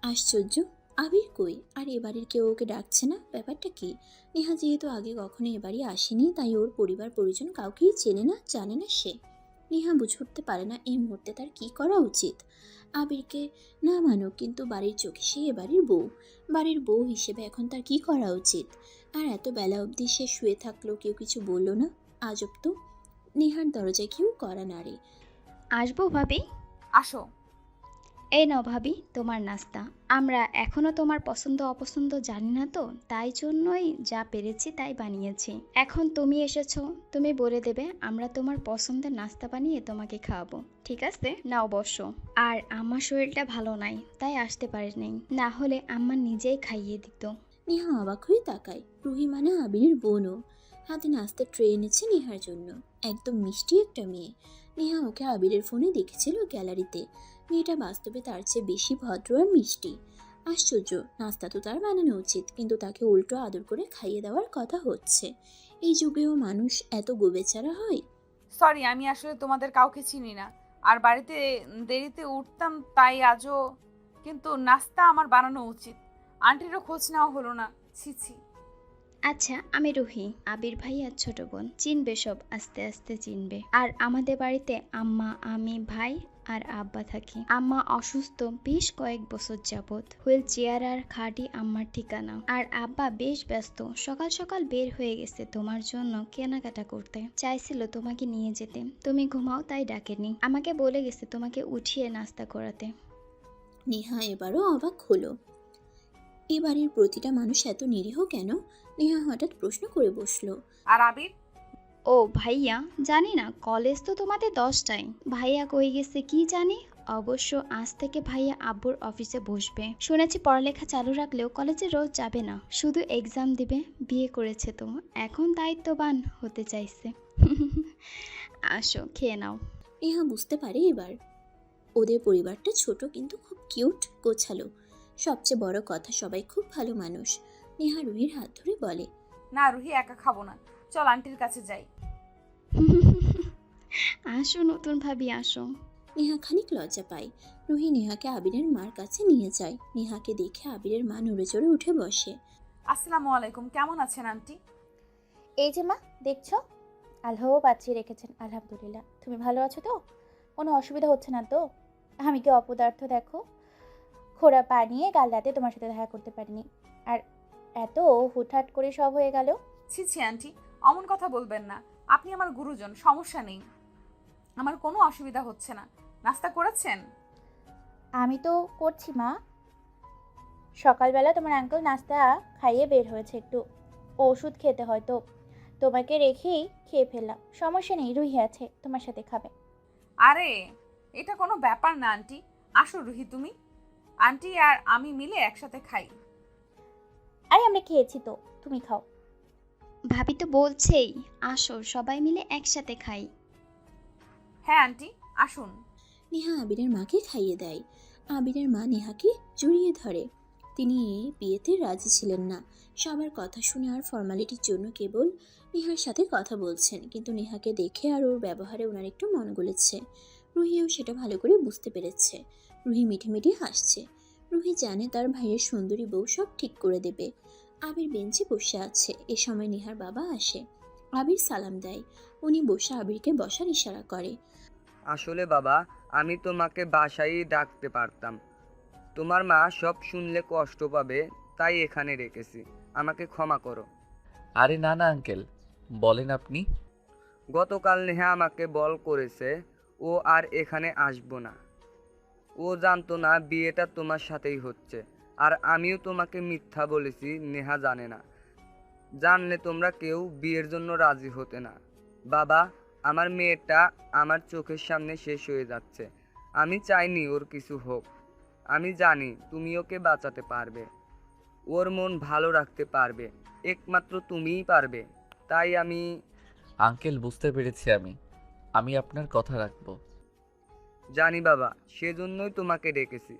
আশ্চর্য, আবির কই? আর এবাড়ির কেউ ওকে ডাকছে না, ব্যাপারটা কি? নেহা যেহেতু আগে কখনো এবাড়ি আসেনি, তাই ওর পরিবার পরিজন কাউকেই চেনে না, জানে না সে। নেহা বুঝে উঠতে পারে না এই মুহূর্তে তার কি করা উচিত। আবিরকে না মানুক, কিন্তু বাড়ির চোখে সে এবাড়ির বউ। বাড়ির বউ হিসেবে এখন তার কি করা উচিত? আর এত বেলা অবধি সে শুয়ে থাকলো, কেউ কিছু বললো না। আজব তো। নেহার দরজায় কেউ কড়া নাড়ে। আসবো ভাবি? আসো। এই নাও ভাবি তোমার নাস্তা। আমরা এখনো তোমার পছন্দ অপছন্দ জানি না তো, তাই জন্যই যা পেরেছি তাই বানিয়েছি। এখন তুমি এসেছো, তুমি বলে দেবে, আমরা তোমার পছন্দের নাস্তা বানিয়ে তোমাকে খাওয়াবো। ঠিক আছে, নাও বসো। আর আমার শরীরটা ভালো নাই, তাই আসতে পারিনি, না হলে আম্মা নিজেই খাইয়ে দিত। নেহা অবাক হয়ে তাকায়। রুহি মানে আবিরের বোনও। হাতে নাস্তার ট্রে এনেছে নেহার জন্য। একদম মিষ্টি একটা মেয়ে। নেহা ওকে আবিরের ফোনে দেখেছিল গ্যালারিতে। মেয়েটা বাস্তবে তার চেয়ে বেশি ভদ্র আর মিষ্টি। আশ্চর্য, নাস্তা তো তার বানানো উচিত, কিন্তু তাকে উল্টো আদর করে খাইয়ে দেওয়ার কথা হচ্ছে। এই যুগেও মানুষ এত গোবেচারা হয়? সরি, আমি আসলে তোমাদের কাউকে চিনি না। আর বাড়িতে দেরিতে উঠতাম, তাই আজও। কিন্তু নাস্তা আমার বানানো উচিত। আন্টিরও খোঁজ নেওয়া হলো না। ছি ছি। আচ্ছা, আমি রুহি, আবির ভাইয়ার ছোট বোন। চিনবে সব, আস্তে আস্তে চিনবে। আর আমাদের বাড়িতে আম্মা, আমি, ভাই আর আব্বা থাকি। আম্মা অসুস্থ বেশ কয়েক বছর যাবত। হুইল চেয়ার আর খাটই আম্মার ঠিকানা। আর আব্বা বেশ ব্যস্ত, সকাল সকাল বের হয়ে গেছে তোমার জন্য কেনাকাটা করতে। চাইছিল তোমাকে নিয়ে যেতে, তুমি ঘুমাও তাই ডাকেনি। আমাকে বলে গেছে তোমাকে উঠিয়ে নাস্তা করাতে। নেহা এবারও অবাক হলো। এ বাড়ির প্রতিটা মানুষ এত নিরীহ কেন? নেহা হঠাৎ প্রশ্ন করে বসলো। আর আবির? ও ভাইয়া, জানি না, কলেজ তো তোমাদের 10টায়। ভাইয়া কই গেছে কি জানি। অবশ্য আজ থেকে ভাইয়া আব্বুর অফিসে বসবে। শুনেছি পড়ালেখা চালু রাখলেও কলেজে রোজ যাবে না, শুধু এক্সাম দিবে। বিয়ে করেছে তো, এখন দায়িত্ববান হতে চাইছে। আসো, খেয়ে নাও। নেহা বুঝতে পারে এবার ওদের পরিবারটা ছোট কিন্তু খুব কিউট, গোছালো। সবচেয়ে বড় কথা, সবাই খুব ভালো মানুষ। নেহা রুহির হাত ধরে বলে, না রুহি, একা খাবো না, চল আন্টির কাছে যাই। আসো নতুন ভাবি, আসো। নেহা খানিক লজ্জা পায়। রুহি নেহাকে আবিরের মার কাছে নিয়ে যায়। নেহাকে দেখে আবিরের মা নড়ে চড়ে উঠে বসে। আসসালামু আলাইকুম, কেমন আছেন আন্টি? এই যে মা, দেখছো, আল্লাহও বাঁচিয়ে রেখেছেন, আলহামদুলিল্লাহ। তুমি ভালো আছো তো? কোনো অসুবিধা হচ্ছে না তো? আমি কি অপদার্থ দেখো, খোড়া পা নিয়ে কাল রাতে তোমার সাথে দেখা করতে পারিনি, আর এত হুটহাট করে সব হয়ে গেল। ছি ছি আন্টি, অমন কথা বলবেন না। আপনি আমার গুরুজন, সমস্যা নেই। আমার কোনো অসুবিধা হচ্ছে না। নাস্তা করেছেন? আমি তো করছি মা। সকালবেলা তোমার আঙ্কেল নাস্তা খাইয়ে বের হয়েছে, একটু ওষুধ খেতে হয় তো তোমাকে রেখেই খেয়ে ফেললাম। সমস্যা নেই, রুহি আছে, তোমার সাথে খাবে। আরে এটা কোনো ব্যাপার না আন্টি। আসো রুহি তুমি। আন্টি আর আমি মিলে একসাথে খাই। আরে আমরা খেয়েছি তো, তুমি খাও। ভাবি তো বলছেই, আসো সবাই মিলে একসাথে খাই। হ্যাঁ আন্টি, আসুন। নেহা আবিরের মাকে খাইয়ে দেয়। আবিরের মা নেহাকে জড়িয়ে ধরে। তিনি এই বিয়েতে রাজি ছিলেন না। সবার কথা শুনে আর ফর্মালিটির জন্য কেবল নেহার সাথে কথা বলছেন, কিন্তু নেহাকে দেখে আর ওর ব্যবহারে ওনার একটু মন গলেছে। রুহিও সেটা ভালো করে বুঝতে পেরেছে। রুহি মিঠে মিঠে হাসছে। রুহি জানে তার ভাইয়ের সুন্দরী বউ সব ঠিক করে দেবে। আবির বেঞ্চে বসে আছে। এ সময় নেহার বাবা আসে। আবির সালাম দেয়। উনি বসে আবিরকে বসার ইশারা করে। আসলে বাবা, আমি তোমাকে বাসায় ডাকতে পারতাম। তোমার মা সব শুনলে কষ্ট পাবে, তাই এখানে রেখেছি। আমাকে ক্ষমা করো। আরে না না আঙ্কেল, বলেন আপনি। গতকাল নেহা আমাকে বল করেছে ও আর এখানে আসবো না। ও জানতো না বিয়েটা তোমার সাথেই হচ্ছে, আর আমিও তোমাকে মিথ্যা বলেছি। নেহা জানে না। জানলে তোমরা কেউ বিয়ের জন্য রাজি হতে না। বাবা, আমার মেয়েটা আমার চোখের সামনে শেষ হয়ে যাচ্ছে। আমি চাইনি ওর কিছু হোক। আমি জানি তুমি ওকে বাঁচাতে পারবে, ওর মন ভালো রাখতে পারবে, একমাত্র তুমিই পারবে। তাই আমি আঙ্কেল বুঝতে পেরেছি, আমি আপনার কথা রাখবো। জানি বাবা, সেজন্যই তোমাকে ডেকেছি।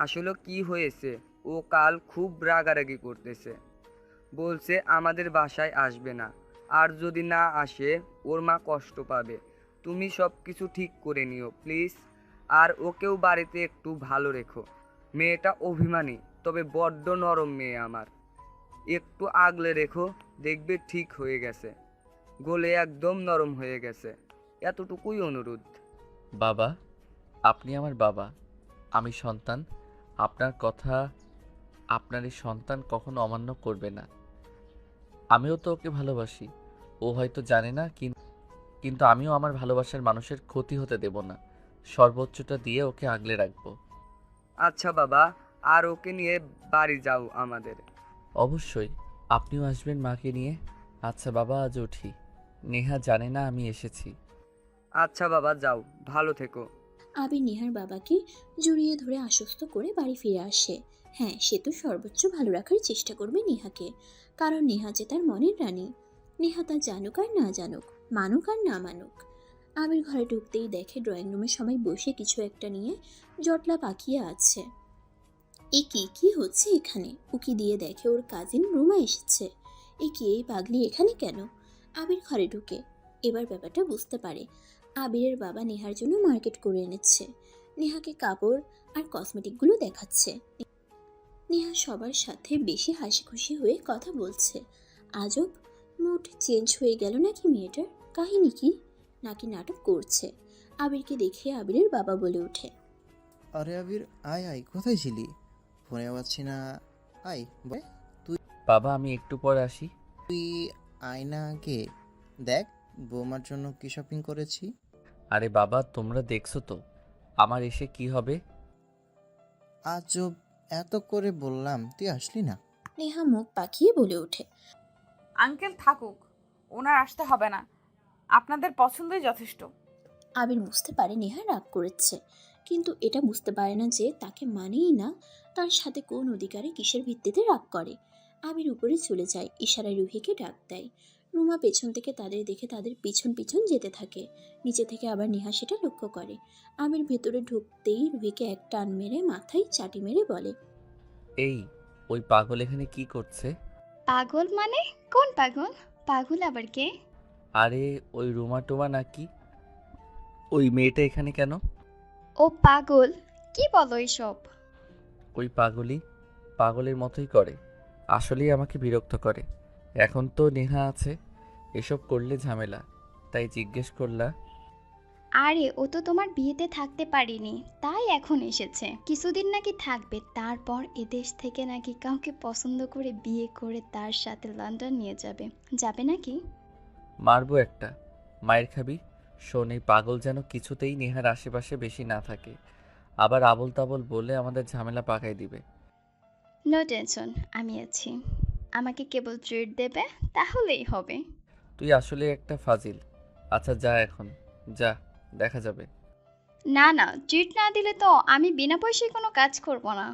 আসলে কি হয়েছে, ও কাল খুব রাগারাগি করতেছে। বলছে আমাদের বাসায় আসবে না, আর যদি না আসে ওর মা কষ্ট পাবে। তুমি সব কিছু ঠিক করে নিও প্লিজ, আর ওকেও বাড়িতে একটু ভালো রেখো। মেয়েটা অভিমানী, তবে বড্ড নরম মেয়ে আমার। একটু আগলে রেখো, দেখবে ঠিক হয়ে গেছে। গলে একদম নরম হয়ে গেছে। এতটুকুই অনুরোধ। বাবা, আপনি আমার বাবা, আমি সন্তান। আপনার কথা আপনার এই সন্তান কখনো অমান্য করবে না। আমিও তো ওকে ভালোবাসি। ও হয়তো জানে না, কিন্তু আমিও আমার ভালোবাসার মানুষের ক্ষতি হতে দেব না। সর্বোচ্চটা দিয়ে ওকে আগলে রাখবো। আচ্ছা বাবা, আর ওকে নিয়ে বাড়ি যাও আমাদের। অবশ্যই, আপনিও আসবেন মাকে নিয়ে। আচ্ছা বাবা, আজ উঠি। নেহা জানে না আমি এসেছি। আচ্ছা বাবা, যাও, ভালো থেকো। আবির নেহার বাবাকে জড়িয়ে ধরে আশ্বস্ত করে বাড়ি ফিরে আসে। হ্যাঁ, সে তো সর্বোচ্চ ভালো রাখার চেষ্টা করবে নেহাকে, কারণ নেহা যে তার মনের রানী। নেহা তা জানুক আর না জানুক, মানুক আর না মানুক। আবির ঘরে ঢুকতেই দেখে ড্রয়িং রুমে সবাই বসে কিছু একটা নিয়ে জটলা পাকিয়ে আছে। এ কি কি হচ্ছে এখানে? উকি দিয়ে দেখে ওর কাজিন রুমা এসেছে। এ কি, এই পাগলি এখানে কেন? আবির ঘরে ঢুকে এবার ব্যাপারটা বুঝতে পারে। আবিরের বাবা নেহার জন্য মার্কেট করে এনেছে। নেহাকে কাপড় আর কসমেটিকগুলো দেখাচ্ছে। নেহা সবার সাথে বেশি হাসি খুশি হয়ে কথা বলছে। আজব, মুড চেঞ্জ হয়ে গেল নাকি মেয়েটার? কাহিনী কি? নাকি নাটক করছে? আবিরকে দেখে আবিরের বাবা বলে ওঠে, আরে আবির, আয় আয়, কোথায় ছিলি? ফোনে পাচ্ছি না। আয় বয়, বাবা, আমি একটু পর আসি। তুই আয় না আগে। দেখ বৌমার জন্য কি শপিং করেছি। আরে বাবা, তোমরা দেখছো তো আমার এসে কি হবে। আজব, এত করে বললাম তুই আসলি না। নেহা মুখ পাকিয়ে বলে ওঠে, আঙ্কেল থাকুক, ওনার আসতে হবে না, আপনাদের পছন্দই যথেষ্ট। আবির বুঝতে পারে নেহা রাগ করেছে, কিন্তু এটা বুঝতে পারে না যে তাকে মানেই না, তার সাথে কোন অধিকারে কিসের ভিত্তিতে রাগ করে। আবির উপরে চলে যায়, ইশারায় রুহিকে ডাক দেয়। রুমা পেছন থেকে তাদের দেখে তাদের পিছন পিছন যেতে থাকে। নিচে থেকে আবার নেহা সেটা লক্ষ্য করে। আবির ভেতরে ঢুকতেই রুহিকে এক টান মেরে মাথায় চাটি মেরে বলে, এই, ওই পাগল এখানে কি করছে? পাগল মানে? কোন পাগল? পাগল আবার কে? আরে ওই রুমা টুমা নাকি? ওই মেয়েটা এখানে কেন? ও পাগল? কি বলো এসব? ওই পাগলই পাগলের মতোই করে। আসলেই আমাকে বিরক্ত করে। এখন তো নেহা আছে, এসব করলে ঝামেলা, তাই জিজ্ঞেস করলা। আরে ও তো তোমার বিয়েতে থাকতে পারিনি, তাই এখন এসেছে। কিছুদিন নাকি থাকবে, তারপর এদেশ থেকে নাকি কাউকে পছন্দ করে বিয়ে করে তার সাথে লন্ডন নিয়ে যাবে। যাবে নাকি? মারবো একটা, মায়ের খাবি। শোন, এই পাগল যেন কিছুতেই নেহার আশেপাশে বেশি না থাকে, আবার আবল তাবল বলে আমাদের ঝামেলা পাকাই দিবে। নো টেনশন, আমি আছি। আমাকে কেবল ট্রিট দেবে, তাহলেই হবে। তুই আসলে একটা ফাজিল। আচ্ছা যা এখন, যা, দেখা যাবে। না না, ট্রিট না দিলে তো আমি বিনা পয়সায় কোনো কাজ করব না।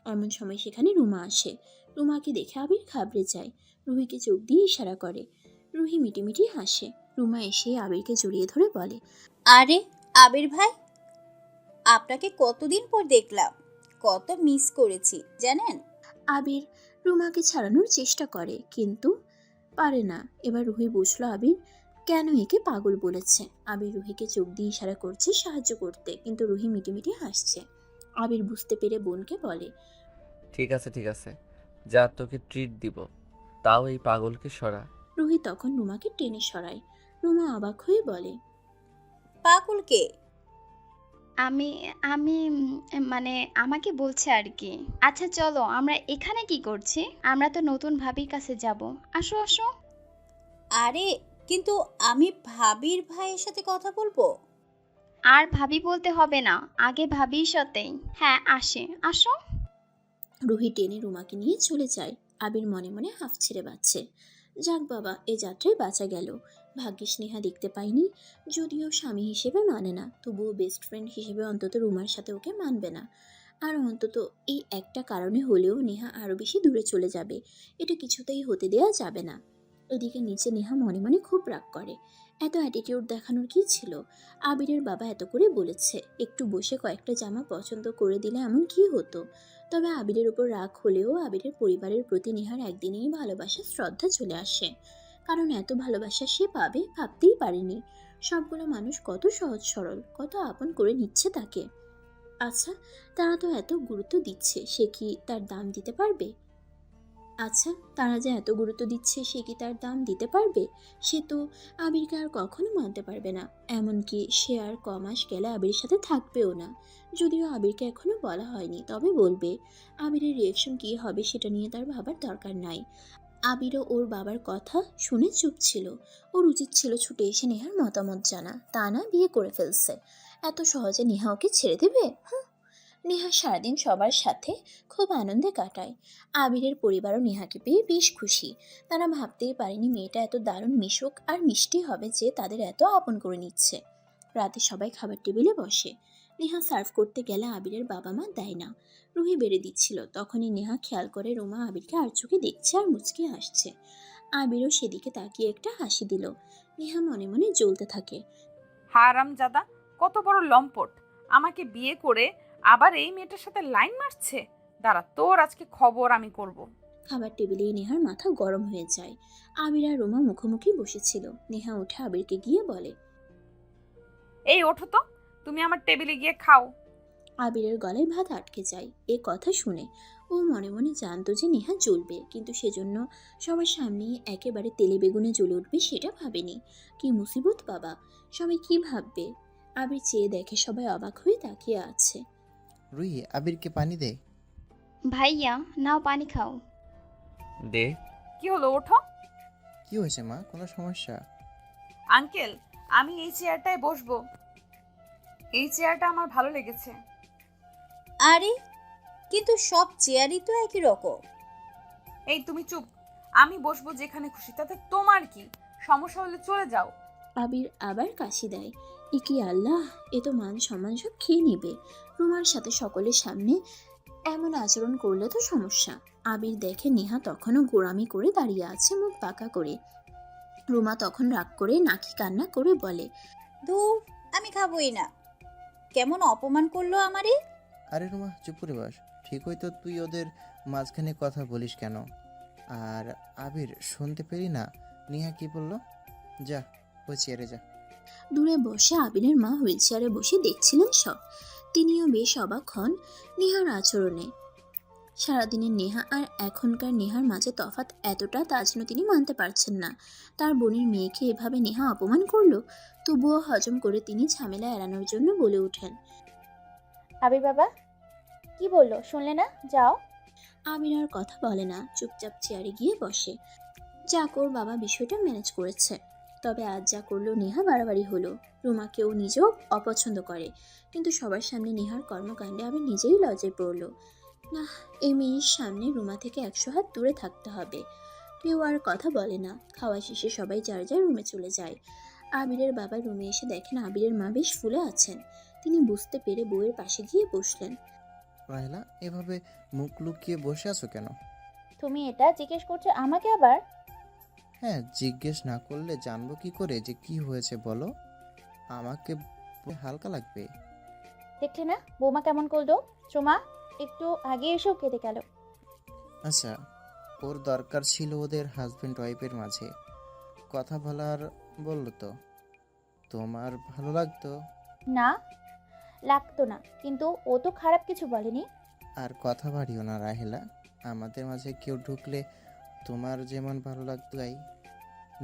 এমন সময় সেখানে রুমা আসে। রুমাকে দেখে আবির ঘাবড়ে যায়। রুহিকে চোখ দিয়ে ইশারা করে। রুহি মিটিমিটি হাসে। রুমা এসে আবিরকে জড়িয়ে ধরে বলে, আরে আবির ভাই, আপনাকে কতদিন পর দেখলাম, কত মিস করেছি জানেন। আবির রুমাকে ছাড়ানোর চেষ্টা করে কিন্তু পারে না। এবার রুহি বুঝলো আবির কেন একে পাগল বলেছে। আবির রুহিকে চোখ দিয়ে ইশারা করছে সাহায্য করতে, কিন্তু রুহি মিটিমিটি হাসছে। আবির বুঝতে পেরে বোনকে বলে, ঠিক আছে, যা তোকে ট্রিট দিব, তাও এই পাগলকে সরা। রুহি তখন রুমাকে টেনে সরায়। রুমা অবাক হয়ে বলে, পাগলকে? আমি আমি মানে আমাকে বলছে আর কি। আচ্ছা চলো, আমরা এখানে কি করছি? আমরা তো নতুন ভাবির কাছে যাব। আসো আসো। আরে কিন্তু আমি ভাবির ভাইয়ের সাথে কথা বলবো। আর ভাবি বলতে হবে না, আগে ভাবির সাথেই। হ্যাঁ আসে, আসো। রুহি টেনে রুমাকে নিয়ে চলে যায়। আবির মনে মনে হাফ ছেড়ে বাঁচছে। যাক বাবা, এ যাত্রায় বাঁচা গেল। ভাগ্যিস নেহা দেখতে পাইনি। যদিও স্বামী হিসেবে মানে না, তবুও বেস্ট ফ্রেন্ড হিসেবে অন্তত রুমার সাথে ওকে মানবে না। আর অন্তত এই একটা কারণে হলেও নেহা আরও বেশি দূরে চলে যাবে। এটা কিছুতেই হতে দেওয়া যাবে না। এদিকে নিচে নেহা মনে মনে খুব রাগ করে। এত অ্যাটিটিউড দেখানোর কি ছিল? আবিরের বাবা এত করে বলেছে, একটু বসে কয়েকটা জামা পছন্দ করে দিলে এমন কি হতো? তবে আবিরের উপর রাগ হলেও আবিরের পরিবারের প্রতি নেহার একদিনেই ভালোবাসা শ্রদ্ধা চলে আসে। কারণ এত ভালোবাসা সে পাবে ভাবতেই পারেনি। সবগুলো মানুষ কত সহজ সরল, কত আপন করে নিচ্ছে তাকে। আচ্ছা, তারা তো এত গুরুত্ব দিচ্ছে, সে কি তার দাম দিতে পারবে? তারা যে এত গুরুত্ব দিচ্ছে, সে কি তার দাম দিতে পারবে? সে তো আবিরকে আর কখনো মানতে পারবে না। এমনকি সে আর কমাস গেলে আবিরের সাথে থাকবেও না। যদিও আবিরকে এখনো বলা হয়নি, তবে বলবে। আবিরের রিয়েকশন কি হবে সেটা নিয়ে তার ভাবার দরকার নাই। আবিরও ওর বাবার কথা শুনে চুপ ছিল। ওর উচিত ছিল ছুটে এসে নেহার মতামত জানা, তা না বিয়ে করে ফেলছে। এত সহজে নেহা ওকে ছেড়ে দেবে? নেহা সারাদিন সবার সাথে খুব আনন্দে কাটায়। আবিরের পরিবারও নেহাকে পেয়ে বেশ খুশি। তারা ভাবতেই পারেনি মেয়েটা এত দারুণ মিশুক আর মিষ্টি হবে যে তাদের এত আপন করে নিচ্ছে। রাতে সবাই খাবার টেবিলে বসে। নেহা সার্ভ করতে গেলে আবিরের বাবা মা দেয় না। রুহি বেড়ে দিচ্ছিল, তখনই নেহা খেয়াল করে রুমা আবিরকে আর চোখে দেখছে আর মুচকি হাসছে। আবিরও সেদিকে তাকিয়ে একটা হাসি দিল। নেহা মনে মনে জ্বলতে থাকে। হারামজাদা, কত বড় লম্পট! আমাকে বিয়ে করে আবার এই মেয়েটার সাথে লাইন মারছে। দাঁড়া, তোর আজকে খবর আমি করব। খাবার টেবিলেই নেহার মাথা গরম হয়ে যায়। আবির আর রুমা মুখোমুখি বসেছিল। নেহা উঠে আবিরকে গিয়ে বলে, এই ওঠো তো, তুমি আমার টেবিলে গিয়ে খাও। আবিরের গলায় ভাত আটকে যায়। এ কথা শুনে ও মনে মনে জানতো যে নেহা জ্বলবে, কিন্তু সেজন্য সবার সামনেই একেবারে তেলে বেগুনে জ্বলে উঠবে সেটা ভাবেনি। কি মুসিবত বাবা, সবাই কি ভাববে? আবির চেয়ে দেখে সবাই অবাক হয়ে তাকিয়ে আছে। রুহি, আবিরকে পানি দে। ভাইয়া নাও পানি খাও। দে। কি হলো, ওঠো। কি হয়েছে মা, কোনো সমস্যা? আঙ্কেল, আমি এই চেয়ারটায় বসবো। এই চেয়ারটা আমার ভালো লেগেছে। আরে কিন্তু সব চেয়ারই তো একই রকম। এই তুমি চুপ। আমি বসবো যেখানে খুশি, তাতে তোমার কি? সমস্যা হলে চলে যাও। আবির আবার কাশি দেয়। এ কি আল্লাহ, এ তো মান সম্মান সব খেয়ে নেবে। রুমার সাথে সকলের সামনে এমন আচরণ করলে তো সমস্যা। আবির দেখে নেহা তখনও গোড়ামি করে দাঁড়িয়ে আছে মুখ বাঁকা করে। রুমা তখন রাগ করে নাকি কান্না করে বলে, দূর, আমি খাবোই না। কেমন অপমান করলো আমারে। আরে রুমা, চুপ করে বস। ঠিক হয়তো তুই ওদের মাঝখানে কথা বলিস কেন? আর আবির, শুনতে পেলি না নেহা কি বললো? যা, ওই চেয়ারে যা। দূরে বসে আবিরের মা হুইল চেয়ারে বসে দেখছিলেন সব। তিনিও বেশ অবাক হন নেহার আচরণে। সারাদিনের নেহা আর এখনকার নেহার মাঝে তফাৎ এতটা তা যেন তিনি মানতে পারছেন না। তার বোনের মেয়েকে এভাবে নেহা অপমান করলো, তবুও হজম করে তিনি ঝামেলা এড়ানোর জন্য বলে ওঠেন, আবির বাবা কি বললো শুনলে না? যাও। আবির আর কথা বলে না, চুপচাপ চেয়ারে গিয়ে বসে। যাক, ওর বাবা বিষয়টা ম্যানেজ করেছে। তবে আজ যা করলো নেহা বাড়াবাড়ি হলো। রুমাকেও নিজেও অপছন্দ করে, কিন্তু সবার সামনে নেহার কর্মকাণ্ডে আবির নিজেই লজ্জায় পড়লো। না, এই মেয়ের সামনে রুমা থেকে 100 হাত দূরে থাকতে হবে। কেউ আর কথা বলে না। খাওয়া শেষে সবাই যার যার রুমে চলে যায়। আবিরের বাবা রুমে এসে দেখেন আবিরের মা বেশ ফুলে আছেন। তিনি বুঝতে পেরে বউয়ের পাশে গিয়ে বসলেন। রাহেলা, এভাবে মুখ লুকিয়ে বসে আছো কেন? তুমি এটা জিজ্ঞেস করছো আমাকে আবার? হ্যাঁ, জিজ্ঞেস না করলে জানবো কি করে যে কি হয়েছে বলো? আমাকে হালকা লাগবে। দেখলে না বৌমা কেমন করলো? চুমা একটু আগে এসেও কেঁদে গেল। আচ্ছা, ওর দরকার ছিল ওদের হাজবেন্ড ওয়াইফের মাঝে কথা বলার, বললো তো তোমার ভালো লাগতো। না, লাগতো না, কিন্তু ও তো খারাপ কিছু বলেনি। আর কথা বাড়িও না রাহেলা, আমাদের মাঝে কেউ ঢুকলে তোমার যেমন ভালো লাগতো তাই।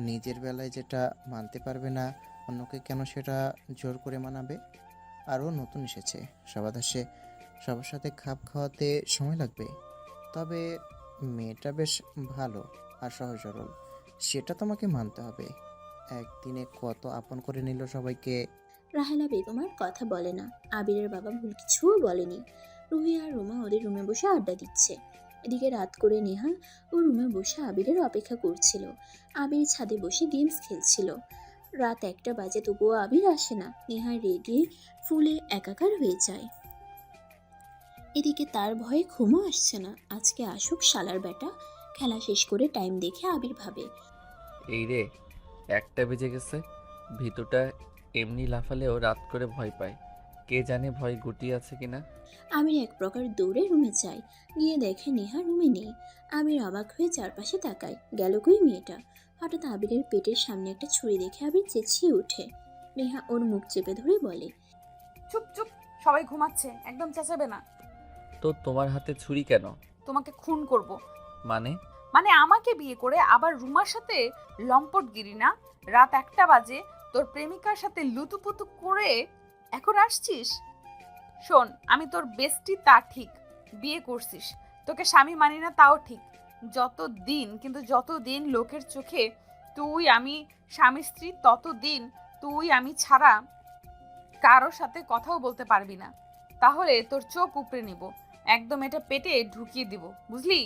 নিজের বেলায় যেটা মানতে পারবে না, অন্যকে কেন সেটা জোর করে মানাবে? আরও নতুন এসেছে, সবার দেশে সবার সাথে খাপ খাওয়াতে সময় লাগবে। তবে মেয়েটা বেশ ভালো আর সহজ সরল, সেটা তোমাকে মানতে হবে। একদিনে কত আপন করে নিল সবাইকে। রাহেলা বেগম আর কথা বলে না। আবিরের বাবা ভুল কিছুও বলেনি। রুহি আর রুমা ওদের রুমে বসে আড্ডা দিচ্ছে। এদিকে রাত করে নেহা ও রুমে বসে আবিরের অপেক্ষা করছিল। আবির ছাদে বসে গেমস খেলছিল। রাত 1টা বাজে, তবুও আবির আসে না। নেহা রেগে ফুলে একাকার হয়ে যায়। এদিকে তার ভয়ে ঘুমও আসছে না। আজকে আসুক শালার বেটা। খেলা শেষ করে টাইম দেখে আবির ভাবে, এই রে, 1টা বেজে গেছে। ভিতরটা এমনি লাফালেও রাত করে ভয় পায়। কে জানে ভয় গুটিয়ে আছে কিনা। আবির এক প্রকার দৌড়ে রুমে যায়। গিয়ে দেখে নেহা রুমে নেই। আবির অবাক হয়ে চারপাশে তাকায়, গেল কই মেয়েটা। হঠাৎ আবিরের পেটের সামনে একটা ছুরি দেখে আবির চেঁচিয়ে ওঠে। নেহা ওর মুখ চেপে ধরে বলে, চুপ চুপ, সবাই ঘুমাচ্ছে, একদম চেঁচাবে না। তো তোমার হাতে ছুরি কেন? তোমাকে খুন করব। মানে? মানে আমাকে বিয়ে করে আবার রুমার সাথে লম্পটগিরি না? রাত 1টা বাজে, তোর প্রেমিকার সাথে লুতুপুতু করে এখন আসছিস? শোন, আমি তোর বেস্টি তা ঠিক, বিয়ে করছিস, তোকে স্বামী মানি না তাও ঠিক। যতদিন লোকের চোখে তুই আমি স্বামী স্ত্রী, ততদিন তুই আমি ছাড়া কারোর সাথে কথাও বলতে পারবি না। তাহলে তোর চোখ উপড়ে নিব, একদম এটা পেটে ঢুকিয়ে দিব, বুঝলি?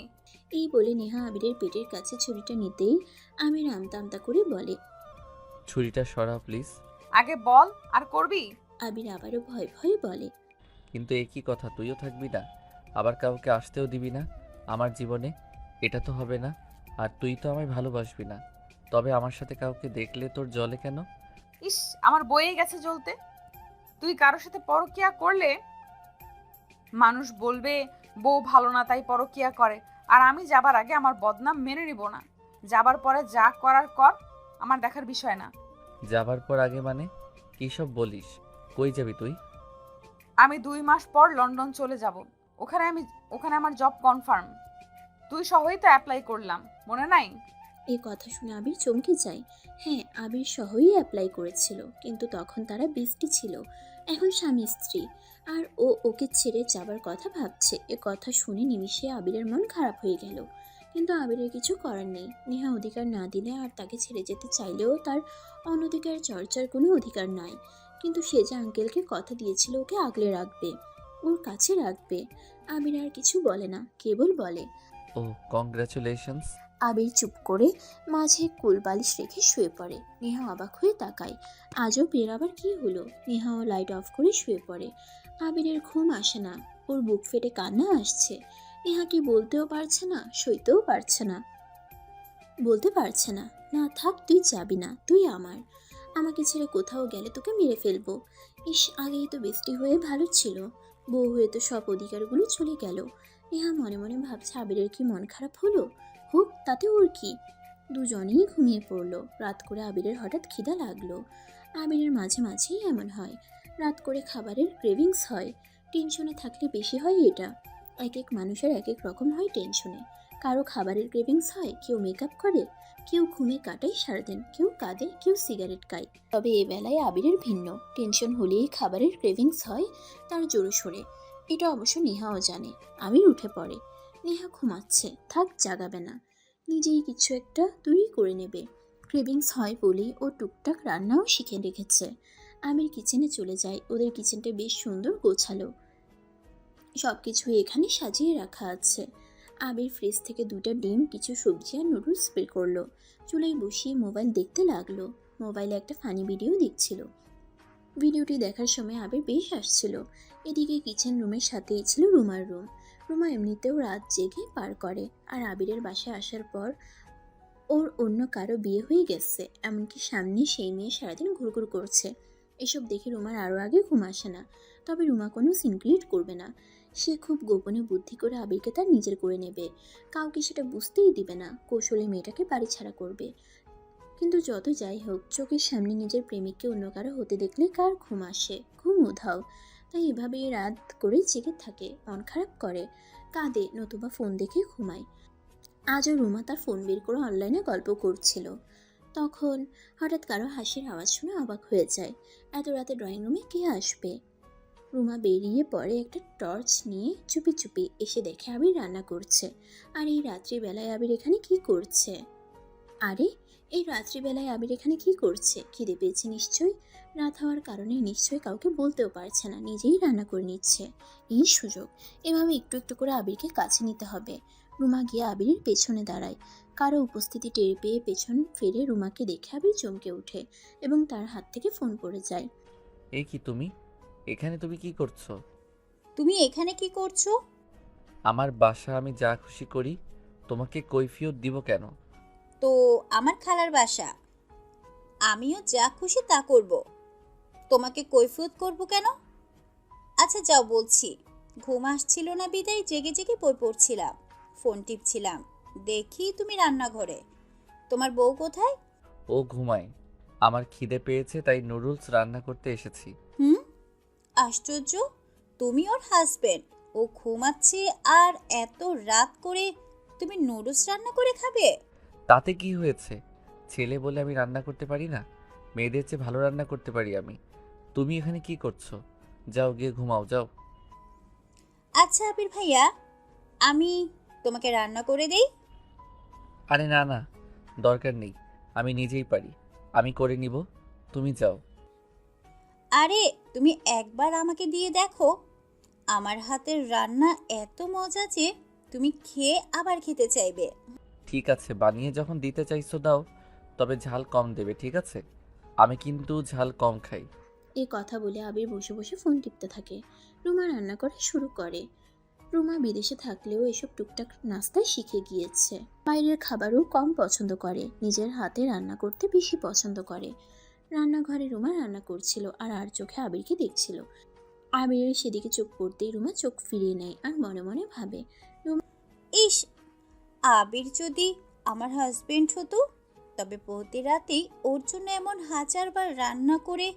এই বলে নেহা আবিরের পেটের কাছে ছুরিটা নিতেই আমির আমতা আমতা করে বলে, ছুরিটা সরা প্লিজ। আগে বল, আর করবি? আবির আবারও ভয় ভয়ে বলে, কিন্তু একই কথা, তুইও থাকবি না, আবার কাউকে আসতেও দিবি না আমার জীবনে। এটা তো হবে না। আর তুই তো আমায় ভালোবাসবি না। তবে আমার সাথে কাউকে দেখলে তোর জ্বলে কেন? ইস, আমার বয়ে গেছে জ্বলতে। তুই কারোর সাথে পরকিয়া করলে মানুষ বলবে বউ ভালো না তাই পরকিয়া করে, আর আমি যাবার আগে আমার বদনাম মেনে নিব না। যাবার পরে যা করার কর, আমার দেখার বিষয় না। যাবার পর আগে মানে? কী সব বলিস? কই যাবি তুই? আমি 2 মাস পর লন্ডন চলে যাব। ওখানে আমার জব কনফার্ম। তুই সহই তো অ্যাপ্লাই করলাম, মনে নাই? এই কথা শুনে আবির চমকে যায়। হ্যাঁ, আবির সহই অ্যাপ্লাই করেছিল, কিন্তু তখন তারা বেস্টি ছিল, এখন স্বামী স্ত্রী। আর ও ওকে ছেড়ে যাবার কথা ভাবছে। এ কথা শুনে নিমিষে আবিরের মন খারাপ হয়ে গেল। কিন্তু আবিরের কিছু করার নেই। নেহা অধিকার না দিলে আর তাকে ছেড়ে যেতে চাইলেও তার অনধিকার চর্চার কোনো অধিকার নাই। কিন্তু সে যে আঙ্কেলকে কথা দিয়েছিল ওকে আগলে রাখবে, ওর কাছে রাখবে। আবির আর কিছু বলে না, কেবল বলে, ও কংগ্রাচুলেশনস। আবির চুপ করে মাঝে কোল বালিশ রেখে শুয়ে পড়ে। নেহা অবাক হয়ে তাকায়, আজও বের আবার কি হলো। নেহাও লাইট অফ করে শুয়ে পড়ে। আবিরের ঘুম আসে না, ওর বুক ফেটে কান্না আসছে। নেহা কি বলতেও পারছে না, সইতেও পারছে না, বলতে পারছে না, না থাক, তুই যাবি না, তুই আমার। আমাকে ছেড়ে কোথাও গেলে তোকে মেরে ফেলবো। ইস, আগেই তো বেস্টি হয়ে ভালো ছিল, বউ হয়ে তো সব অধিকারগুলো চলে গেল। নেহা মনে মনে ভাবছে আবিরের কি মন খারাপ হলো, হোক, তাতে ওর কি। দুজনেই ঘুমিয়ে পড়লো। রাত করে আবিরের হঠাৎ খিদা লাগলো। আবিরের মাঝে মাঝেই এমন হয়, রাত করে খাবারের ক্রেভিংস হয়। টেনশনে থাকলে বেশি হয় এটা। এক এক মানুষের এক এক রকম হয় টেনশনে। কারো খাবারের ক্রেভিংস হয়, কেউ মেকআপ করে, কেউ ঘুমে কাটায় সারাদিন, কেউ কাঁদে, কেউ সিগারেট খায়। তবে এ বেলায় আবিরের ভিন্ন। টেনশন হলেই খাবারের ক্রেভিংস হয় তার জোরে সোরে। এটা অবশ্য নেহাও জানে। আবির উঠে পড়ে। নেহা ঘুমাচ্ছে, থাক, জাগাবে না, নিজেই কিছু একটা তৈরি করে নেবে। ক্রেভিংস হয় বলেই ও টুকটাক রান্নাও শিখে রেখেছে। আমির কিচেনে চলে যায়। ওদের কিচেনটা বেশ সুন্দর গোছালো, সব কিছু এখানে সাজিয়ে রাখা আছে। আবির ফ্রিজ থেকে 2টা ডিম, কিছু সবজি আর নুডলস বের করলো। চুলায় বসিয়ে মোবাইল দেখতে লাগলো। মোবাইলে একটা ফানি ভিডিও দেখছিল। ভিডিওটি দেখার সময় আবির বেশ আসছিল। এদিকে কিচেন রুমের সাথেই ছিল রুমার রুম। রুমা এমনিতেও রাত জেগে পার করে, আর আবিরের বাসায় আসার পর ওর অন্য কারো বিয়ে হয়ে গেছে, এমনকি সামনে সেই মেয়ে সারাদিন ঘুরঘুর করছে। এসব দেখে রুমার আরও আগে ঘুম আসে না। তবে রুমা কোনো সিন ক্রিয়েট করবে না। সে খুব গোপনে বুদ্ধি করে আবিরকে তার নিজের করে নেবে। কাউকে সেটা বুঝতেই দিবে না। কৌশলে মেয়েটাকে বাড়ি ছাড়া করবে। কিন্তু যত যাই হোক, চোখের সামনে নিজের প্রেমিককে অন্য কারো হতে দেখলে কার ঘুম আসে? ঘুম উধাও। তাই এভাবেই রাত করে জেগে থাকে, মন খারাপ করে, কাঁদে, নতুবা ফোন দেখে ঘুমায়। আজও রুমা তার ফোন বের করে অনলাইনে গল্প করছিল। তখন হঠাৎ কারো হাসির আওয়াজ শুনে অবাক হয়ে যায়। এত রাতে ড্রয়িং রুমে কে আসবে? রুমা বেরিয়ে পড়ে একটা টর্চ নিয়ে, চুপি চুপি এসে দেখে আবির রান্না করছে। আর এই রাত্রিবেলায় আবির এখানে কি করছে? খিদে পেয়েছে নিশ্চয়ই। রাত হওয়ার কারণে নিশ্চয়ই কাউকে বলতেও পারছে না, নিজেই রান্না করে নিচ্ছে। এই সুযোগ, এভাবে একটু একটু করে আবিরকে কাছে নিতে হবে। রুমা গিয়ে আবিরের পেছনে দাঁড়ায়। কারো উপস্থিতি টের পেয়ে পেছন ফিরে রুমাকে দেখে আবির চমকে ওঠে এবং তার হাত থেকে ফোন পড়ে যায়। এই কি তুমি? এখানে তুমি কি করছো? তুমি এখানে কি করছো? আমার বাসা, আমি যা খুশি করি। তোমাকে কৈফিয়ত দিব কেন? তো আমার খালার বাসা, আমিও যা খুশি তা করব। তোমাকে কৈফিয়ত করব কেন? আচ্ছা যাও বলছি। ঘুম আসছিল না বিদায় জেগে জেগে বই পড়ছিলাম, ফোন টিপছিলাম, দেখি তুমি রান্নাঘরে। তোমার বউ কোথায়? ও ঘুমায়। আমার খিদে পেয়েছে তাই নুডলস রান্না করতে এসেছি। হুম, আশ্চর্য, তুমি ওর হাজবেন্ড, ও ঘুমাচ্ছে আর এত রাত করে তুমি নুডলস রান্না করে খাবে? তাতে কি হয়েছে? ছেলে বলে আমি রান্না করতে পারি না? মেয়েদের চেয়ে ভালো রান্না করতে পারি আমি। তুমি এখানে কি করছো? যাও গিয়ে ঘুমাও, যাও। আচ্ছা আবির ভাইয়া, আমি তোমাকে রান্না করে দেই। আরে না না, দরকার নেই, আমি নিজেই পারি। আমি করে নিব, তুমি যাও। আরে তুমি একবার আমাকে দিয়ে দেখো, আমার হাতের রান্না এত মজা যে তুমি খেয়ে আবার খেতে চাইবে। ঠিক আছে, বানিয়ে যখন দিতে চাইছো দাও, তবে ঝাল কম দেবে, ঠিক আছে? আমি কিন্তু ঝাল কম খাই। এই কথা বলে আবির বসে বসে ফোন টিপতে থাকে। রুমা রান্না করা শুরু করে। রুমা বিদেশে থাকলেও এসব টুকটাক নাস্তায় শিখে গিয়েছে। বাইরের খাবারও কম পছন্দ করে, নিজের হাতে রান্না করতে বেশি পছন্দ করে। রান্নাঘরে রুমা রান্না করছিল আর চোখে আবিরকে দেখছিল। আবিরের সেদিকে চোখ পড়তেই রুমা চোখ ফিরিয়ে নেয় আর মনে মনে ভাবে, ইস, আবির যদি আমার হাজবেন্ড হতো, তবে প্রতি রাতেই ওর জন্য এমন হাজারবার রান্না করে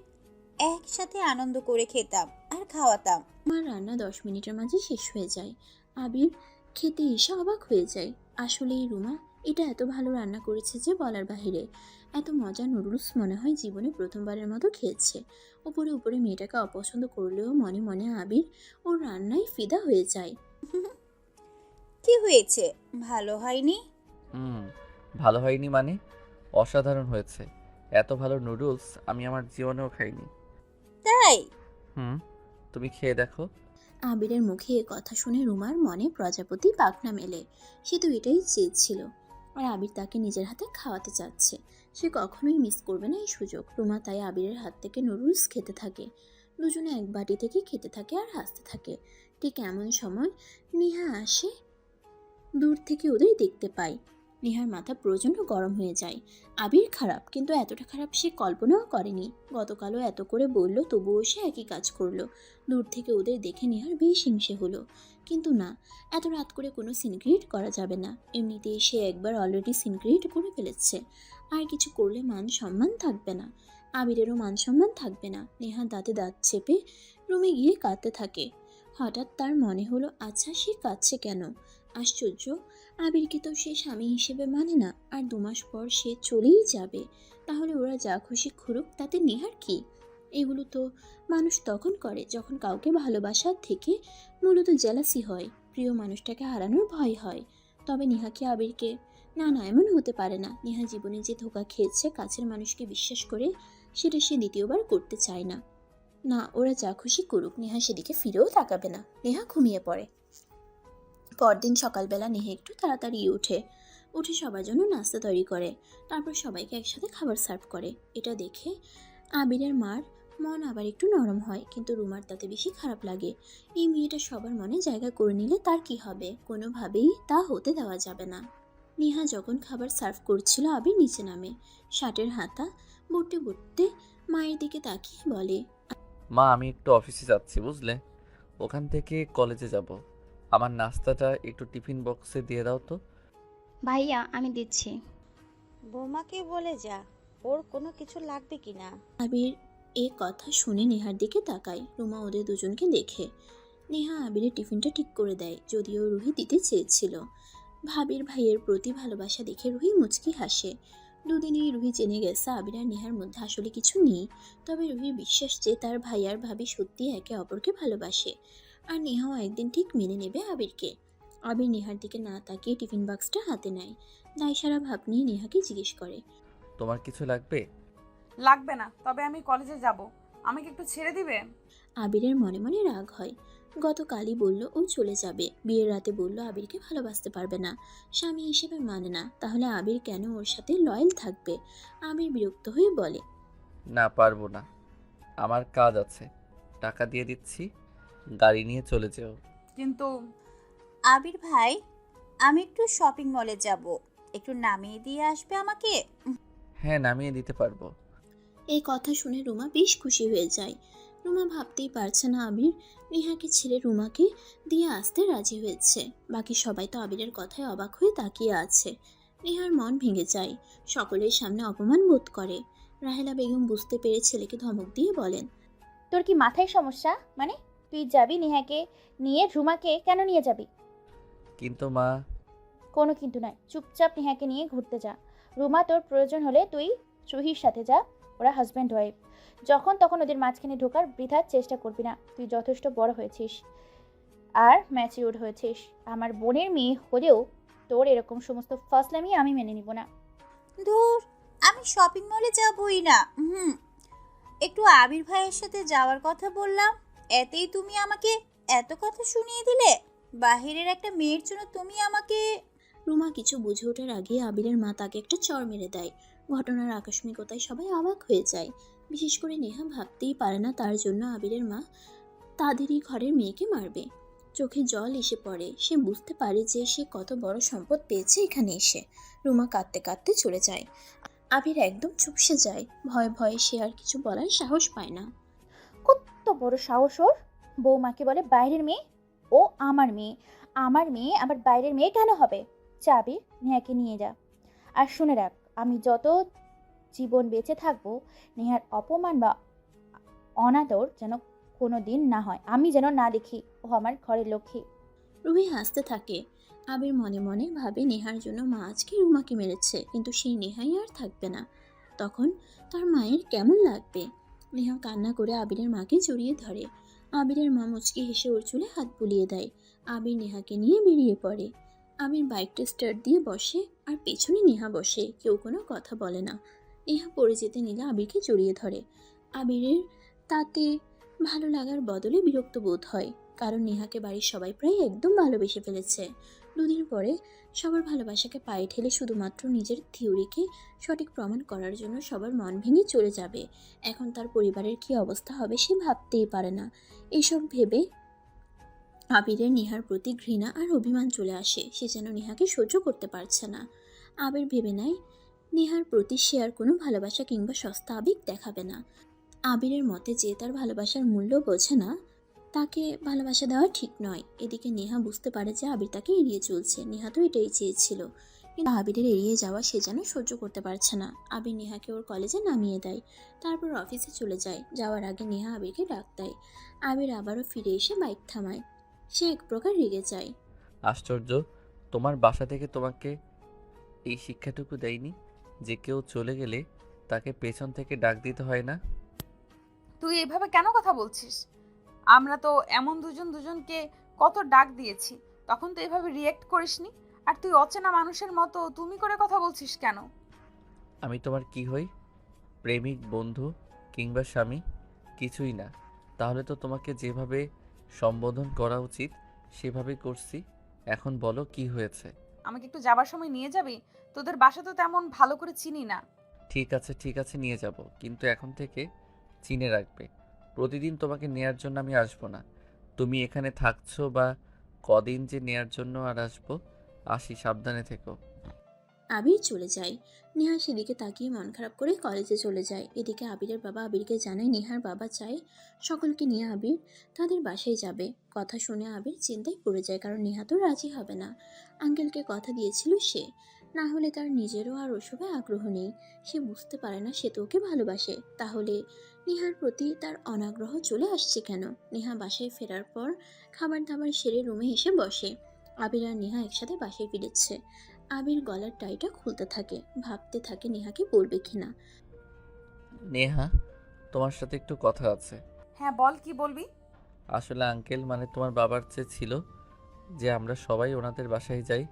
একসাথে আনন্দ করে খেতাম আর খাওয়াতাম। আমার রান্না 10 মিনিটের মাঝে শেষ হয়ে যায়। আবির খেতে এসে অবাক হয়ে যায়। আসলেই রুমা এটা এত ভালো রান্না করেছে যে বলার বাহিরে। এত মজা নুডলস মনে হয় জীবনে প্রথমবারের মতো খেয়েছে। উপরে উপরে মেয়েটাকে অপছন্দ করলেও মনে মনে আবির ওর রান্নায় ফিদা হয়ে যায়। কি হয়েছে, ভালো হয়নি? হুম, ভালো হয়নি মানে? অসাধারণ হয়েছে। এত ভালো নুডলস আমি আমার জীবনেও খাইনি। তাই? হুম, তুমি খেয়ে দেখো। আবিরের মুখে এ কথা শুনে রুমার মনে প্রজাপতি পাখনা মেলে। সে তো এটাই চেয়েছিল, আর আবির তাকে নিজের হাতে খাওয়াতে চাচ্ছে। সে কখনোই মিস করবে না এই সুযোগ। রুমা তাই আবিরের হাত থেকে নুডলস খেতে থাকে। দুজনে এক বাটি থেকে খেতে থাকে আর হাসতে থাকে। ঠিক এমন সময় নেহা আসে। দূর থেকে ওদের দেখতে পায়। নেহার মাথা প্রচণ্ড গরম হয়ে যায়। আবির খারাপ, কিন্তু এতটা খারাপ সে কল্পনাও করেনি। গতকালও এত করে বলল, তবুও সে একই কাজ করলো। দূর থেকে ওদের দেখে নেহার বেশ হিংসে হলো। কিন্তু না, এত রাত করে কোনো সিন ক্রিয়েট করা যাবে না। এমনিতেই সে একবার অলরেডি সিন ক্রিয়েট করে ফেলেছে। আর কিছু করলে মান সম্মান থাকবে না। আবিরেরও মান সম্মান থাকবে না। নেহা দাঁতে দাঁত চেপে রুমে গিয়ে কাঁদতে থাকে। হঠাৎ তার মনে হলো, আচ্ছা সে কাঁদছে কেন? আশ্চর্য, আবিরকে তো সে স্বামী হিসেবে মানে না, আর 2 মাস পর সে চলেই যাবে। তাহলে ওরা যা খুশি করুক, তাতে নেহার কি? এগুলো তো মানুষ তখন করে যখন কাউকে ভালোবাসার থেকে মূলত জেলাসি হয়, প্রিয় মানুষটাকে হারানোর ভয় হয়। তবে নেহা কি আবিরকে? না না, এমন হতে পারে না। নেহা জীবনে যে ধোঁকা খেয়েছে কাছের মানুষকে বিশ্বাস করে, সেটা সে দ্বিতীয়বার করতে চায় না। না, ওরা যা খুশি করুক, নেহা সেদিকে ফিরেও তাকাবে না। নেহা ঘুমিয়ে পড়ে। পরদিন সকালবেলা নেহা একটু তাড়াতাড়ি উঠে সবার জন্য নাস্তা তৈরি করে। তারপর সবাইকে একসাথে খাবার সার্ভ করে। এটা দেখে আবিরের মার মন আবার একটু নরম হয়, কিন্তু রুমার তাতে বেশি খারাপ লাগে। এই মেয়েটা সবার মনে জায়গা করে নিলে তার কি হবে? কোনোভাবেই তা হতে দেওয়া যাবে না। নেহা যখন খাবার সার্ভ করছিল আবির নিচে নামে, শার্টের হাতা বুটতে বুটতে মায়ের দিকে তাকিয়ে বলে, মা আমি একটু অফিসে যাচ্ছি বুঝলে, ওখান থেকে কলেজে যাব। আমার নাস্তাটা একটু টিফিন বক্সে দিয়ে দাও তো। ভাইয়া আমি দিচ্ছি। বৌমাকে বলে যা ওর কোনো কিছু লাগবে কি না। আবির এ কথা শুনে নেহার দিকে তাকায়। রুমা ওদের দুজনকে দেখে নেহা আবিরের টিফিনটা ঠিক করে দেয়, যদিও রুহি দিতে চেয়েছিল। ভাবির ভাইয়ের প্রতি ভালোবাসা দেখে রুহি মুচকি হাসে। দুদিনেই রুহি জেনে গেছে আবির আর নেহার মধ্যে আসলে কিছু নেই। তবে রুহির বিশ্বাস যে তার ভাই আর ভাবি সত্যি একে অপরকে ভালোবাসে, আর নেহাও একদিন ঠিক মেনে নেবে আবিরকে। আবির নেহার দিকে না তাকিয়ে টিফিন বক্সটা হাতে নেয়। দায়সারা ভাব নিয়ে নেহাকে জিজ্ঞেস করে, তোমার কিছু লাগবে? লাগবে না, তবে আমি কলেজে যাব, আমাকে একটু ছেড়ে দিবে? আবিরের মনে মনে রাগ হয়। গতকালই বলল ও চলে যাবে, বিয়ের রাতে বলল আবিরকে ভালোবাসতে পারবে না, স্বামী হিসেবে মানে না, তাহলে আবির কেন ওর সাথে লয়াল থাকবে? আবির বিরক্ত হয়ে বলে, না পারবো না, আমার কাজ আছে, টাকা দিয়ে দিচ্ছি, গাড়ি নিয়ে চলে যেও। কিন্তু আবির ভাই, আমি একটু শপিং মলে যাব, একটু নামিয়ে দিয়ে আসবে আমাকে? হ্যাঁ নামিয়ে দিতে পারবো। এই কথা শুনে রুমা বেশ খুশি হয়ে যায়। রুমা ভাবতেই পারছে না আবির নেহাকে ছেড়ে রুমাকে দিয়ে আসতে রাজি হয়েছে। বাকি সবাই তো আবিরের কথায় অবাক হয়ে তাকিয়ে আছে। নেহার মন ভেঙে যায়, সকলের সামনে অপমান বোধ করে। রাহেলা বেগম বুঝতে পেরে ছেলেকে ধমক দিয়ে বলেন, তোর কি মাথায় সমস্যা? মানে তুই যাবি নেহাকে নিয়ে, রুমাকে কেন নিয়ে যাবি? কিন্তু মা। কোনো কিন্তু নয়, চুপচাপ নেহাকে নিয়ে ঘুরতে যা। রুমা তোর প্রয়োজন হলে তুই রুহির সাথে যা, ওরা হাজব্যান্ড ওয়াইফ। যখন তখন ওদের মাঝখানে ঢোকার বৃথা চেষ্টা করবি না। তুই যথেষ্ট বড় হয়েছিস আর ম্যাচিউর হয়েছিস। আমার বোনের মেয়ে হলেও তোর এরকম সমস্ত ফাসলামি আমি মেনে নিব না। ধুর, আমি শপিং মলে যাবই না। একটু আবির ভাইয়ের সাথে যাওয়ার কথা বললাম, এতেই তুমি আমাকে এত কথা শুনিয়ে দিলে। বাহিরের একটা মেয়ের জন্য তুমি আমাকে। রুমা কিছু বুঝে ওঠার আগে আবিরের মা তাকে একটা চড় মেরে দেয়। ঘটনার আকস্মিকতায় সবাই অবাক হয়ে যায়। বিশেষ করে নেহা ভাবতেই পারে না তার জন্য আবিরের মা তাদেরই ঘরের মেয়েকে মারবে। চোখে জল এসে পড়ে, সে বুঝতে পারে যে সে কত বড় সম্পদ পেয়েছে এখানে এসে। রুমা কাঁদতে কাঁদতে চলে যায়। আবির একদম চুপসে যায়, ভয়ে ভয়ে সে আর কিছু বলার সাহস পায় না। কত বড় সাহস ওর! বৌমাকে বলে বাইরের মেয়ে। ও আমার মেয়ে, আমার মেয়ে আবার বাইরের মেয়ে কেন হবে? চাবি নেহাকে নিয়ে যা। আর শুনে রাখ, আমি যত জীবন বেঁচে থাকবো, নেহার অপমান বা অনাদর যেন কোনো দিন না হয়, আমি যেন না দেখি। ও আমার ঘরের লক্ষ্মী। রুহি হাসতে থাকে। আবির মনে মনে ভাবে নেহার জন্য মা আজকে রুমাকে মেরেছে, কিন্তু সেই নেহাই আর থাকবে না। তখন তার মায়ের কেমন লাগবে? নেহা কান্না করে আবিরের মাকে জড়িয়ে ধরে। আবিরের মা মুচকি হেসে ওর চুলে হাত বুলিয়ে দেয়। আবির নেহাকে নিয়ে বেরিয়ে পড়ে। আবির বাইকটা স্টার্ট দিয়ে বসে, আর পেছনে নেহা বসে। কেউ কোনো কথা বলে না। নেহা পড়ে যেতে নিলে আবিরকে জড়িয়ে ধরে। আবিরের তাতে ভালো লাগার বদলে বিরক্ত বোধ হয়, কারণ নেহাকে বাড়ির সবাই প্রায় একদম ভালোবেসে ফেলেছে। দুদিন পরে সবার ভালোবাসাকে পায়ে ঠেলে শুধুমাত্র নিজের থিওরিকে সঠিক প্রমাণ করার জন্য সবার মন ভেঙে চলে যাবে। এখন তার পরিবারের কি অবস্থা হবে সে ভাবতেই পারে না। এইসব ভেবে আবিরের নেহার প্রতি ঘৃণা আর অভিমান চলে আসে। সে যেন নেহাকে সহ্য করতে পারছে না। আবির ভেবে নেয় নেহার প্রতি সে আর কোনো ভালোবাসা কিংবা সস্তা আবেগ দেখাবে না। আবিরের মতে যে তার ভালোবাসার মূল্য বোঝে না, তাকে ভালোবাসা দেওয়া ঠিক নয়। এদিকে নেহা বুঝতে পারে যে আবির তাকে এড়িয়ে চলছে। নেহা তো এটাই চেয়েছিল, কিন্তু আবিরের এড়িয়ে যাওয়া সে যেন সহ্য করতে পারছে না। আবির নেহাকে ওর কলেজে নামিয়ে দেয়, তারপর অফিসে চলে যায়। যাওয়ার আগে নেহা আবিরকে ডাক দেয়। আবির আবারও ফিরে এসে বাইক থামায়। সে এক প্রকার রেগে যায়। আশ্চর্য, তোমার বাসা থেকে তোমাকে এই শিক্ষাটুকু দেয়নি যে কেউ চলে গেলে তাকে পেছন থেকে ডাক দিতে হয় না? তুই এভাবে কেন কথা বলছিস? আমরা তো এমন দুজন দুজনকে কত ডাক দিয়েছি, তখন তো এভাবে রিয়েক্ট করিসনি। আর তুই অচেনা মানুষের মতো তুমি করে কথা বলছিস কেন? আমি তোমার কি হই? প্রেমিক, বন্ধু কিংবা স্বামী? কিছুই না। তাহলে তো তোমাকে যেভাবে সম্বোধন করা উচিত সেভাবেই করছি। এখন বলো কি হয়েছে? আমাকে একটু যাবার সময় নিয়ে যাবি? তোদের বাসা তো তেমন ভালো করে চিনি না। ঠিক আছে ঠিক আছে, নিয়ে যাব, কিন্তু এখন থেকে চিনে রাখবে। প্রতিদিন তোমাকে নেয়ার জন্য আমি আসবো না। তুমি এখানে থাকছো বা কদিন যে নেয়ার জন্য আর আসবো। আসি, সাবধানে থেকো। আবির চলে যায়। নেহা সেদিকে তাকিয়ে মন খারাপ করে কলেজে চলে যায়। এদিকে আবিরের বাবা আবিরকে জানায় নেহার বাবা চায় সকলকে নিয়ে আবির তাদের বাসায় যাবে। কথা শুনে আবির চিন্তায় পড়ে যায়, কারণ নেহা তো রাজি হবে না। আঙ্কেলকে কথা দিয়েছিল সে, না হলে তার নিজেরও আর ওসবে আগ্রহ নেই। সে বুঝতে পারে না সে তো ওকে ভালোবাসে, তাহলে নেহার প্রতি তার অনাগ্রহ চলে আসছে কেন। নেহা বাসায় ফেরার পর খাবার দাবার সেরে রুমে এসে বসে। আবির আর নেহা একসাথে বাসায় ফিরেছে। আবির গলার টাইটা খুলতে থাকে, ভাবতে থাকে নেহাকে বলবে কিনা। নেহা, তোমার সাথে একটু কথা আছে। হ্যাঁ বল, কি বলবি? আসলে আঙ্কেল মানে তোমার বাবার চেয়ে ছিল যে আমরা সবাই ওনাদের বাসায় যাই,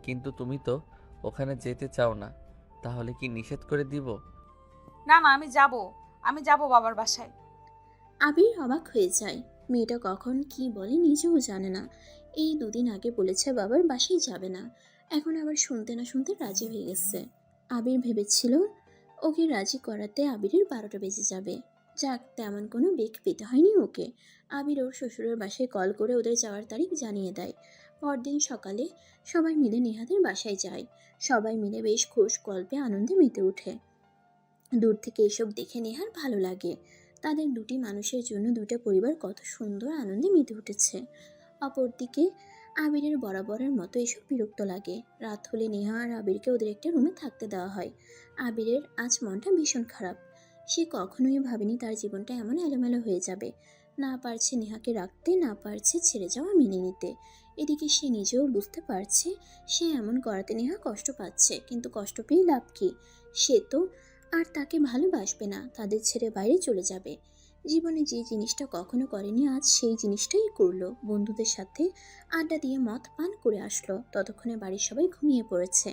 কিন্তু তুমি তো ওখানে যেতে চাও না। তাহলে কি নিষেধ করে দিব? না না, আমি যাব বাবার বাসায়। আবির অবাক হয়ে যায়। মেয়েটা কখন কি বলে নিজেও জানে না। এই দুদিন আগে বলেছে বাবার বাসায় যাবে না, এখন আবার শুনতে না শুনতে রাজি হয়ে গেছে। আবির ভেবেছিল ওকে রাজি করাতে আবিরের 12টা বেজে যাবে। যাক, তেমন কোনো বেগ পেতে হয়নি ওকে। আবির ওর শ্বশুরের বাসায় কল করে ওদের যাওয়ার তারিখ জানিয়ে দেয়। পরদিন সকালে সবাই মিলে নেহাদের বাসায় যায়। সবাই মিলে বেশ খোশ গল্পে আনন্দে মেতে ওঠে। দূর থেকে এসব দেখে নেহার ভালো লাগে। তাদের দুটি মানুষের জন্য দুটো পরিবার কত সুন্দর আনন্দে মেতে উঠেছে। অপরদিকে আবিরের বরাবরের মতো এসব বিরক্ত লাগে। রাত হলে নেহা আর আবিরকে ওদের একটা রুমে থাকতে দেওয়া হয়। আবিরের আজ মনটা ভীষণ খারাপ। সে কখনোই ভাবেনি তার জীবনটা এমন এলোমেলো হয়ে যাবে। না পারছে নেহাকে রাখতে, না পারছে ছেড়ে যাওয়া মেনে নিতে। এদিকে সে নিজেও বুঝতে পারছে সে এমন করাতে নেহা কষ্ট পাচ্ছে, কিন্তু কষ্ট পেয়ে লাভ কি? সে তো আর তাকে ভালোবাসবে না, তাদের ছেড়ে বাইরে চলে যাবে। জীবনে যে জিনিসটা কখনো করেনি আজ সেই জিনিসটাই করলো। বন্ধুদের সাথে আড্ডা দিয়ে মদ পান করে আসলো। ততক্ষণে বাড়ির সবাই ঘুমিয়ে পড়েছে।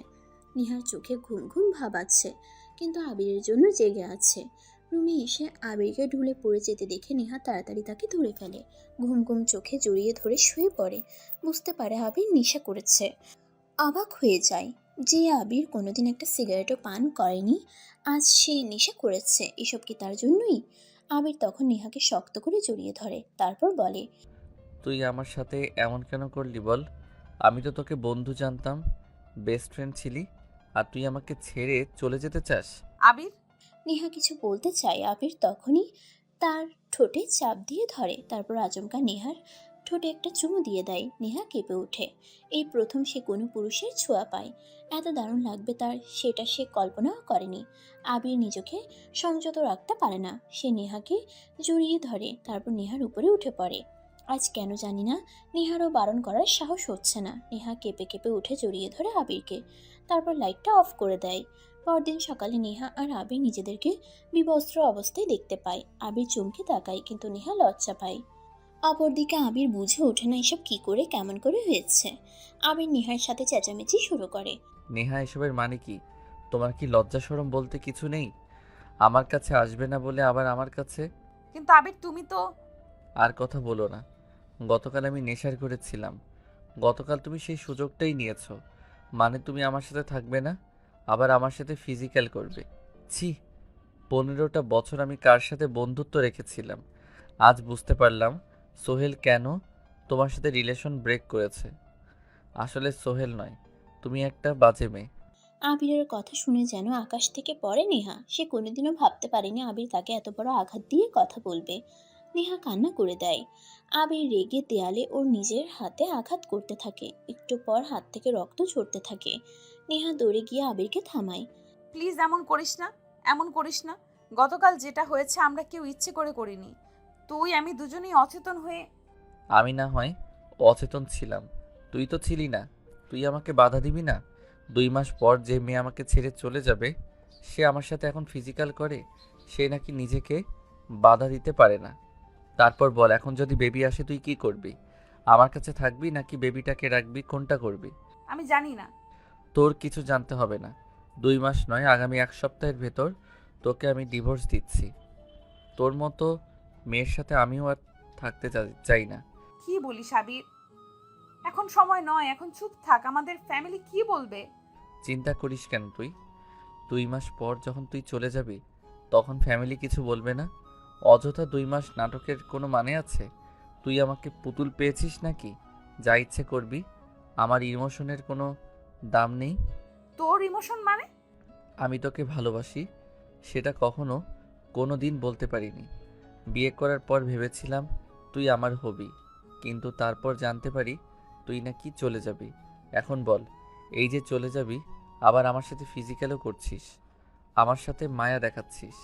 নিহার চোখে ঘুম ঘুম ভাব আছে, কিন্তু আবিরের জন্য জেগে আছে। রুমে এসে আবিরকে ঢুলে পড়ে যেতে দেখে নেহা তাড়াতাড়ি তাকে ধরে ফেলে। ঘুম ঘুম চোখে জড়িয়ে ধরে শুয়ে পড়ে। বুঝতে পারে আবির নেশা করেছে। অবাক হয়ে যায় যে আবির কোনোদিন একটা সিগারেটও পান করেনি, আজ সে নেশা করেছে। এসব কি তার জন্যই? আবির তখন নেহাকে শক্ত করে জড়িয়ে ধরে, তারপর বলে, তুই আমার সাথে এমন কেন করলি বল? আমি তো তোকে বন্ধু জানতাম, বেস্ট ফ্রেন্ড ছিলি, আর তুই আমাকে ছেড়ে চলে যেতে চাস? আবির, নেহা কিছু বলতে চায়। আবির তখনই তার ঠোঁটে চাপ দিয়ে ধরে, তারপর আচমকা নেহার ঠোঁটে একটা চুমু দিয়ে দেয়। নেহা কেঁপে ওঠে। এই প্রথম সে কোনো পুরুষের ছোঁয়া পায়। এত দারুণ লাগবে তার সেটা সে কল্পনাও করেনি। আবির নিজেকে সংযত রাখতে পারে না, সে নেহাকে জড়িয়ে ধরে, তারপর নেহার উপরে উঠে পড়ে। আজ কেন জানি না নেহারও বারণ করার সাহস হচ্ছে না। নেহা কেঁপে কেঁপে উঠে জড়িয়ে ধরে আবিরকে, তারপর লাইটটা অফ করে দেয়। পরদিন সকালে নেহা আর আবির নিজেদেরকে বিবস্ত্র অবস্থায় দেখতে পায়। আবির চমকে তাকায়, কিন্তু নেহা লজ্জা পায়। অপরদিকে আবির বুঝে ওঠে না এসব কি করে কেমন করে হয়েছে। আবির নেহার সাথে চেঁচামেচি শুরু করে। নেহা, এসবের মানে কি? তোমার কি লজ্জা শরম বলতে কিছু নেই? আমার কাছে আসবে না বলে আবার আমার কাছে। কিন্তু আবির তুমি তো। আর কথা বলো না। গতকাল আমি নেশার করেছিলাম। গতকাল তুমি সেই সুযোগটাই নিয়েছো। মানে তুমি আমার সাথে থাকবে না, আবার আমার সাথে ফিজিক্যাল করবে। ছি, 15টা বছর আমি কার সাথে বন্ধুত্ব রেখেছিলাম, আজ বুঝতে পারলাম সোহেল কেন তোমার সাথে রিলেশন ব্রেক করেছে। আসলে সোহেল নয়, তুমি একটা বাজে মেয়ে। আবিরের কথা শুনে যেন আকাশ থেকে পড়ে নেহা। সে কোনোদিনও ভাবতে পারেনি আবির তাকে এত বড় আঘাত দিয়ে কথা বলবে। নেহা কান্না করে দেয়। আবির রেগে দেয়ালে ওর নিজের হাতে আঘাত করতে থাকে। একটু পর হাত থেকে রক্ত ঝরতে থাকে। নেহা দৌড়ে গিয়ে আবিরকে থামায়। প্লিজ এমন করিস না, এমন করিস না। গতকাল যেটা হয়েছে আমরা কেউ ইচ্ছে করে করিনি। তুই আমি দুজনেই অচেতন হয়ে। আমি না হয় অচেতন ছিলাম, তুই তো ছিলি না। তুই আমাকে বাধা দিবি না? 2 মাস পর যে মেয়ে আমাকে ছেড়ে চলে যাবে, সে আমার সাথে এখন ফিজিক্যাল করে, সে নাকি নিজেকে বাধা দিতে পারে না। তারপর বল, এখন যদি বেবি আসে তুই কি করবি? আমার কাছে থাকবি নাকি বেবিটাকে রাখবি, কোনটা করবি? আমি জানি না। তোর কিছু জানতে হবে না। 2 মাস নয়, আগামী 1 সপ্তাহের ভেতর তোকে আমি ডিভোর্স দিচ্ছি। তোর মতো মেয়ের সাথে আমিও আর থাকতে চাই না। কি বলিস আবির? এখন সময় নয়, এখন চুপ থাক, আমাদের ফ্যামিলি কি বলবে? চিন্তা করিস কেন তুই? 2 মাস পর যখন তুই চলে যাবি তখন ফ্যামিলি কিছু বলবে না? অযথা 2 মাস নাটকের কোনো মানে আছে? তুই আমাকে পুতুল পেয়েছিস নাকি? যা ইচ্ছে করবি। আমার ইমোশনের কোনো দাম নেই। তোর ইমোশন মানে? আমি তোকে ভালোবাসি, সেটা কখনো কোনো দিন বলতে পারিনি। বিয়ে করার পর ভেবেছিলাম তুই আমার হবি, কিন্তু তারপর জানতে পারি তুই নাকি চলে যাবি। এখন বল, এই যে চলে যাবি, আবার আমার সাথে ফিজিক্যালও করছিস, আমার সাথে মায়া দেখাচ্ছিস,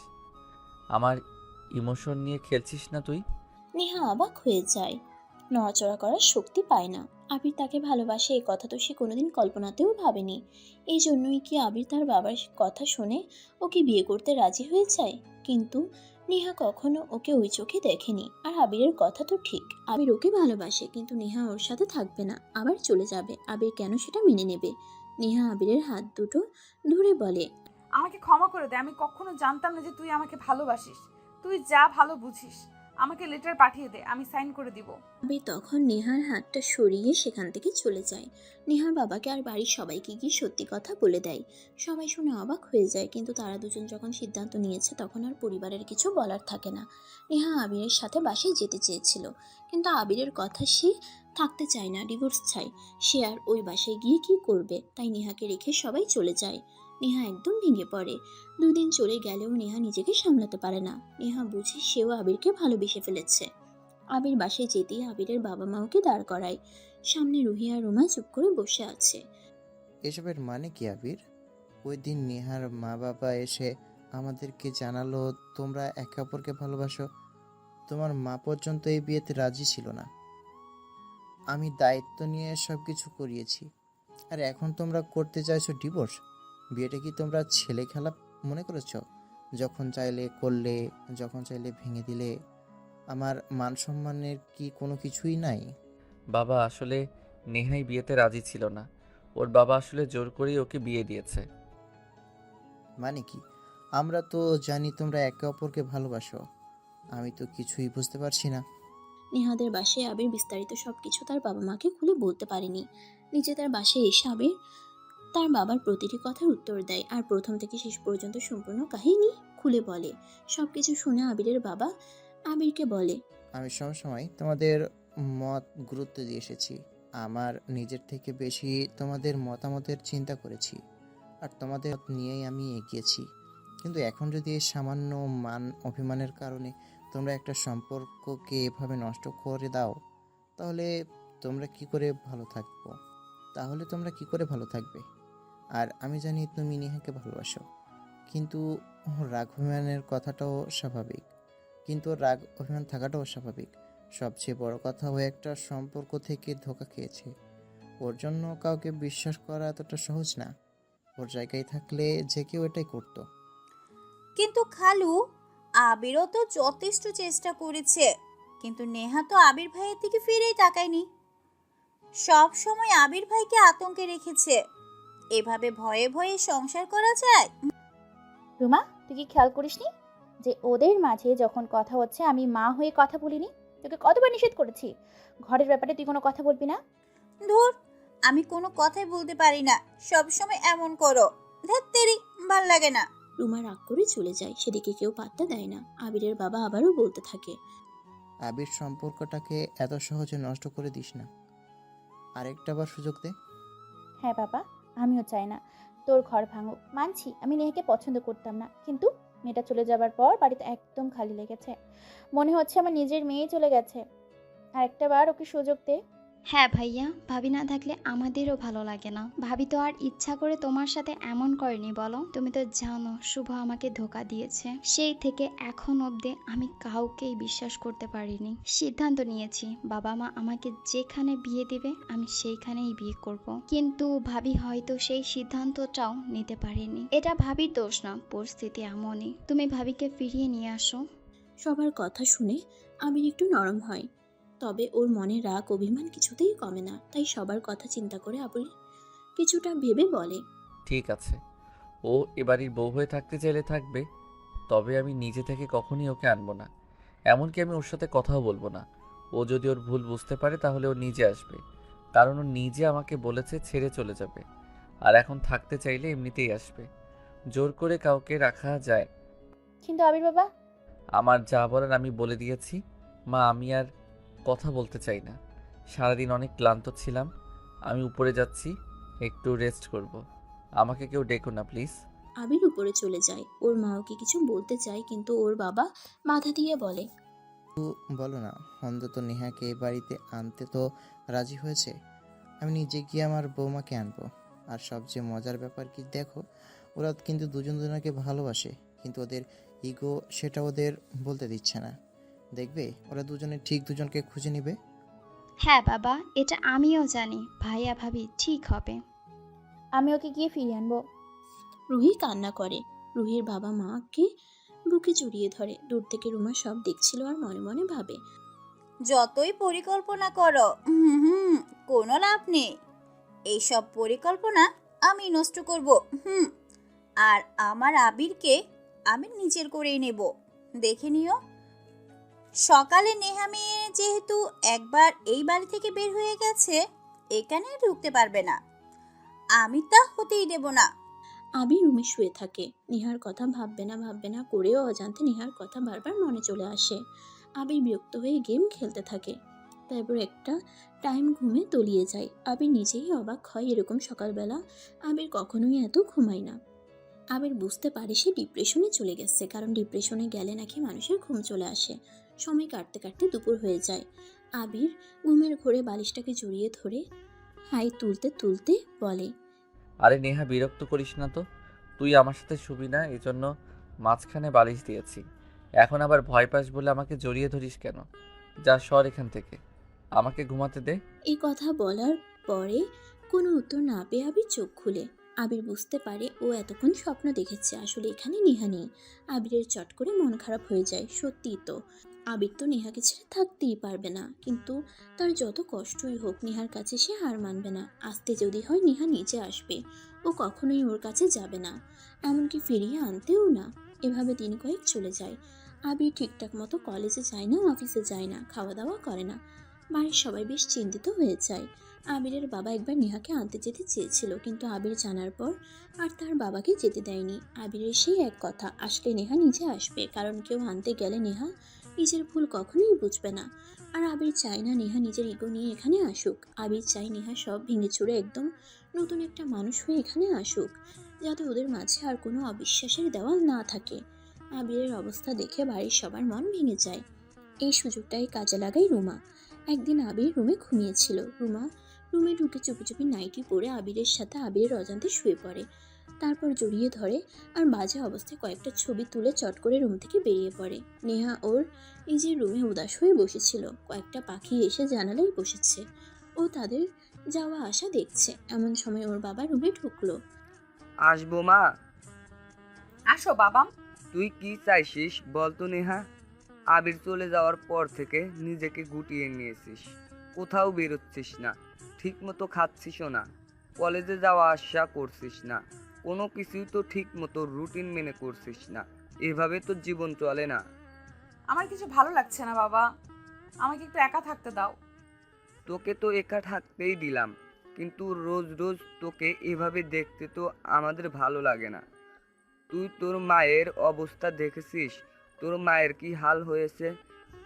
আমার ইমোশন নিয়ে খেলছিস না তুই? নেহা অবাক হয়ে যায়। নড়াচড়া করার শক্তি পায় না। আবির তাকে ভালোবাসে এই কথা তো সে কোনোদিন কল্পনাতেও ভাবেনি। এই জন্যই কি আবির তার বাবার কথা শুনে ওকে বিয়ে করতে রাজি হয়ে যায়? কিন্তু নেহা কখনো ওকে ওই চোখে দেখেনি। আর আবিরের কথা তো ঠিক, আবির ওকে ভালোবাসে, কিন্তু নেহা ওর সাথে থাকবে না, আবার চলে যাবে। আবির কেন সেটা মেনে নেবে? নেহা আবিরের হাত দুটো ধরে বলে, আমাকে ক্ষমা করে দে, আমি কখনো জানতাম না যে তুই আমাকে ভালোবাসিস। তুই যা ভালো বুঝিস, আমাকে লেটার পাঠিয়ে দে, আমি সাইন করে দিব। আবির তখন নেহার হাতটা সরিয়ে সেখান থেকে চলে যায়। নেহার বাবাকে আর বাড়ির সবাইকে গিয়ে সত্যি কথা বলে দেয়। সবাই শুনে অবাক হয়ে যায়, কিন্তু তারা দুজন যখন সিদ্ধান্ত নিয়েছে তখন আর পরিবারের কিছু বলার থাকে না। নেহা আবিরের সাথে বাসায় যেতে চেয়েছিল, কিন্তু আবিরের কথা সে থাকতে চায় না, ডিভোর্স চায়। সে আর ওই বাসায় গিয়ে কি করবে? তাই নেহাকে রেখে সবাই চলে যায়। নেহা একদম ভেঙে পড়ে। 2 দিন চলে গেলেও নেহা নিজেকে সামলাতে পারে না। নেহা বুঝে সেও আবিরকে ভালোবেসে ফেলেছে। আবির বাসায় যেতেই আবিরের বাবা মা ওকে দাঁড় করায়। সামনে রুহি আর রুমা চুপ করে বসে আছে। এসবের মানে কি আবির? ওই দিন নেহার মা বাবা এসে আমাদেরকে জানালো তোমরা একে অপরকে ভালোবাসো। তোমার মা পর্যন্ত এই বিয়েতে রাজি ছিল না। আমি দায়িত্ব নিয়ে সব কিছু করিয়েছি, আর এখন তোমরা করতে চাইছো ডিভোর্স? বিয়েটা কি তোমরা ছেলে খেলা মনে করেছো? যখন চাইলে করলে, যখন চাইলে ভেঙে দিলে। আমার মান সম্মানের কি কোনো কিছুই নাই? বাবা, আসলে নেহাই বিয়েতে রাজি ছিল না। ওর বাবা আসলে জোর করেই ওকে বিয়ে দিয়েছে। মানে কি? আমরা তো জানি তোমরা একে অপরকে ভালোবাসো। আমি তো কিছুই বুঝতে পারছি না। নেহাদের বাসায় আবির বিস্তারিত সবকিছু তার বাবা মাকে খুলে বলতে পারেনি। নিজে তার বাসায় এসে আবির তার বাবার প্রতিটি কথার উত্তর দেয়, আর প্রথম থেকে শেষ পর্যন্ত সম্পূর্ণ কাহিনী খুলে বলে। সবকিছু শুনে আবিরের বাবা আবিরকে বলে, আমি সবসময় তোমাদের মত গুরুত্ব দিয়ে এসেছি। আমার নিজের থেকে বেশি তোমাদের মতামতের চিন্তা করেছি, আর তোমাদের মত নিয়েই আমি এগিয়েছি। কিন্তু এখন যদি এই সামান্য মান অভিমানের কারণে তোমরা একটা সম্পর্ককে এভাবে নষ্ট করে দাও, তাহলে তোমরা কি করে ভালো থাকবো? তাহলে তোমরা কি করে ভালো থাকবে? আর আমি জানি তুমি নেহাকে ভালোবাসো, কিন্তু রাগ অভিমানের কথাটাও স্বাভাবিক। কিন্তু রাগ অভিমান থাকাটাও স্বাভাবিক। সবচেয়ে বড় কথা, ও একটা সম্পর্ক থেকে ধোঁকা খেয়েছে। ওর জন্য কাউকে বিশ্বাস করা এতটা সহজ না। ওর জায়গায় থাকলে যে কেউ এটাই করতো। কিন্তু খালু, আবিরও তো যথেষ্ট চেষ্টা করেছে, কিন্তু নেহা তো আবির ভাইয়ের দিকে ফিরেই তাকায়নি। সব সময় আবির ভাইকে আতঙ্কে রেখেছে। এভাবে ভয়ে ভয়ে সংসার করা যায়? রুমা, তুই কি খেয়াল করিসনি যে ওদের মাঝে যখন কথা হচ্ছে আমি মা হয়ে কথা বলিনি? তোকে কতবার নিষেধ করেছি ঘরের ব্যাপারে তুই কোনো কথা বলবি না? ধুর, আমি কোনো কথাই বলতে পারি না, সব সময় এমন করো। ধ্যাত্তেরি, ভাল লাগে না। রুমা রাগ করে চলে যায়। সেদিকে কেউ পাত্তা দেয় না। আবিরের বাবা আবারও বলতে থাকে, আবির, সম্পর্কটাকে এত সহজে নষ্ট করে দিস না। আরেকটাবার সুযোগ দে। হ্যাঁ বাবা, আমিও চাই না তোর ঘর ভাঙুক। মানছি আমি নেহাকে পছন্দ করতাম না, কিন্তু মেয়েটা চলে যাবার পর বাড়িতে একদম খালি লেগেছে। মনে হচ্ছে আমার নিজের মেয়ে চলে গেছে। আর একটা বার ওকে সুযোগ দে। হ্যাঁ ভাইয়া, ভাবি না থাকলে আমাদেরও ভালো লাগে না। ভাবি তো আর ইচ্ছা করে তোমার সাথে এমন করেনি বলো? তুমি তো জানো শুভ আমাকে ধোকা দিয়েছে। সেই থেকে এখন অবধি আমি কাউকেই বিশ্বাস করতে পারিনি। সিদ্ধান্ত নিয়েছি বাবা মা আমাকে যেখানে বিয়ে দিবে আমি সেইখানেই বিয়ে করব। কিন্তু ভাবি হয়তো সেই সিদ্ধান্তটাও নিতে পারেনি। এটা ভাবির দোষ না, পরিস্থিতি এমনই। তুমি ভাবিকে ফিরিয়ে নিয়ে আসো। সবার কথা শুনে আবির একটু নরম হয়, তবে ওর মনে রাগ অভিমান কিছুতেই কমে না। তাই সবার কথা চিন্তা করে আবির কিছুটা ভেবে বলে, ঠিক আছে, ও এবাড়ির বউ হয়ে থাকতে চাইলে থাকবে, তবে আমি নিজে থেকে কখনই ওকে আনবো না। এমনকি আমি ওর সাথে কথাও বলবো না। ও যদি ওর ভুল বুঝতে পারে তাহলে ও নিজে আসবে, কারণ ও নিজে আমাকে বলেছে ছেড়ে চলে যাবে। আর এখন থাকতে চাইলে এমনিতেই আসবে। জোর করে কাউকে রাখা যায়? কিন্তু আবির বাবা, আমার যা বলার আমি বলে দিয়েছি। মা, আমি আর কথা বলতে চাই না। সারাদিন অনেক ক্লান্ত ছিলাম। আমি উপরে যাচ্ছি, একটু রেস্ট করব। আমাকে কেউ ডেকো না প্লিজ। আবির উপরে চলে যায়। ওর মা ওকে কিছু বলতে চায় কিন্তু ওর বাবা বাধা দিয়ে বলে, বলো না, অন্তত নেহাকে এই বাড়িতে আনতে তো রাজি হয়েছে। আমি নিজে গিয়ে আমার বৌমাকে আনবো। আর সবচেয়ে মজার ব্যাপার কি দেখো, ওরা কিন্তু দুজন দুজনকে ভালোবাসে, কিন্তু ওদের ইগো সেটা ওদের বলতে দিচ্ছে না। দেখবে ওরা দুজনে ঠিক দুজনকে খুঁজে নিবে। হ্যাঁ বাবা, এটা আমিও জানি, ভাইয়া ভাবি ঠিক হবে। আমি ওকে গিয়ে ফিরিয়ে আনবো। রুহি কান্না করে। রুহির বাবা মাকে বুকে জড়িয়ে ধরে। দূর থেকে রুমা সব দেখছিল আর মনে মনে ভাবে, যতই পরিকল্পনা করো কোনো লাভ নেই। এইসব পরিকল্পনা আমি নষ্ট করব। আর আমার আবিরকে আমি নিজের করেই নেব। দেখে নিও। সকালে নেহা মেয়ে যেহেতু একবার এই বাড়ি থেকে বের হয়ে গেছে, এখানে আর ঢুকতে পারবে না। আমি তা হতেই দেব না। আবির রুমে শুয়ে থাকে। নেহার কথা ভাববে না করেও অজান্তে নেহার কথা বারবার মনে চলে আসে। আবির বিরক্ত হয়ে গেম খেলতে থাকে। তারপর একটা টাইম ঘুমে তলিয়ে যায়। আবির নিজেই অবাক হয়, এরকম সকালবেলা আবির কখনোই এত ঘুমায় না। আবির বুঝতে পারে সে ডিপ্রেশনে চলে গেছে, কারণ ডিপ্রেশনে গেলে নাকি মানুষের ঘুম চলে আসে। সময় কাটতে কাটতে দুপুর হয়ে যায়। আবির ঘুমের ঘোরে বালিশটাকে জড়িয়ে ধরে হাই তুলতে তুলতে বলে, আরে নেহা, বিরক্ত করিস না তো। তুই আমার সাথে শুবি না, এজন্য মাঝখানে বালিশ দিয়েছি। এখন আবার ভয় পাস বলে আমাকে জড়িয়ে ধরিস কেন? যা সর এখান থেকে, আমাকে ঘুমাতে দে। এই কথা বলার পরে কোনো উত্তর না পেয়ে আবির চোখ খুলে। আবির বুঝতে পারে ও এতক্ষণ স্বপ্ন দেখেছে, আসলে এখানে নেহা নেই। আবিরের চট করে মন খারাপ হয়ে যায়। সত্যিই তো, আবির তো নেহাকে ছেড়ে থাকতেই পারবে না, কিন্তু তার যত কষ্টই হোক নেহার কাছে সে হার মানবে না। আসতে যদি হয় নেহা নিচে আসবে, ও কখনোই ওর কাছে যাবে না, এমনকি ফিরিয়ে আনতেও না। এভাবে দিন কয়েক চলে যায়। আবির ঠিকঠাক মতো কলেজে যায় না, অফিসে যায় না, খাওয়া দাওয়া করে না। বাড়ির সবাই বেশ চিন্তিত হয়ে যায়। আবিরের বাবা একবার নেহাকে আনতে যেতে চেয়েছিল, কিন্তু আবির জানার পর আর তার বাবাকে যেতে দেয়নি। আবিরের সেই এক কথা, আসলে নেহা নিজে আসবে, কারণ কেউ আনতে গেলে নেহা নিজের ভুল কখনোই বুঝবে না। আর আবির চায় না নেহা নিজের ইগো নিয়ে এখানে আসুক। আবির চায় নেহা সব ভেঙে চুরে একদম নতুন একটা মানুষ হয়ে এখানে আসুক, যাতে ওদের মাঝে আর কোনো অবিশ্বাসের দেওয়াল না থাকে। আবিরের অবস্থা দেখে বাড়ির সবার মন ভেঙে যায়। এই সুযোগটাই কাজে লাগায় রুমা। একদিন আবির রুমে ঘুমিয়েছিল। রুমে ঢুকে চুপি চুপি নাইটি পরে আবিরের সাথে আবিরের অজান্তে শুয়ে পড়ে। তারপর জড়িয়ে ধরে আর বাজে অবস্থায় কয়েকটা ছবি তুলে চট করে রুম থেকে বেরিয়ে পড়ে। নেহা ওর নিজের রুমে উদাস হয়ে বসেছিল। কয়েকটা পাখি এসে জানালায় বসেছে। ও তাদের যাওয়া আসা দেখছে। এমন সময় ওর বাবা রুমে ঢুকলো। আসবো মা? আসো বাবাম। তুই কি চাইছিস বলতো নেহা? আবির চলে যাওয়ার পর থেকে নিজেকে গুটিয়ে নিয়েছিস, কোথাও বেরোচ্ছিস না, ঠিক মতো খাচ্ছিসও না, কলেজে যাওয়া আসা করছিস না, কোনো কিছুই তো ঠিক মতো রুটিন মেনে করছিস না। এভাবে তো জীবন চলে না। আমার কিছু ভালো লাগছে না বাবা, আমাকে একটু একা থাকতে দাও। তোকে তো একা থাকতেই দিলাম, কিন্তু রোজ রোজ তোকে এভাবে দেখতে তো আমাদের ভালো লাগে না। তুই তোর মায়ের অবস্থা দেখেছিস? তোর মায়ের কি হাল হয়েছে?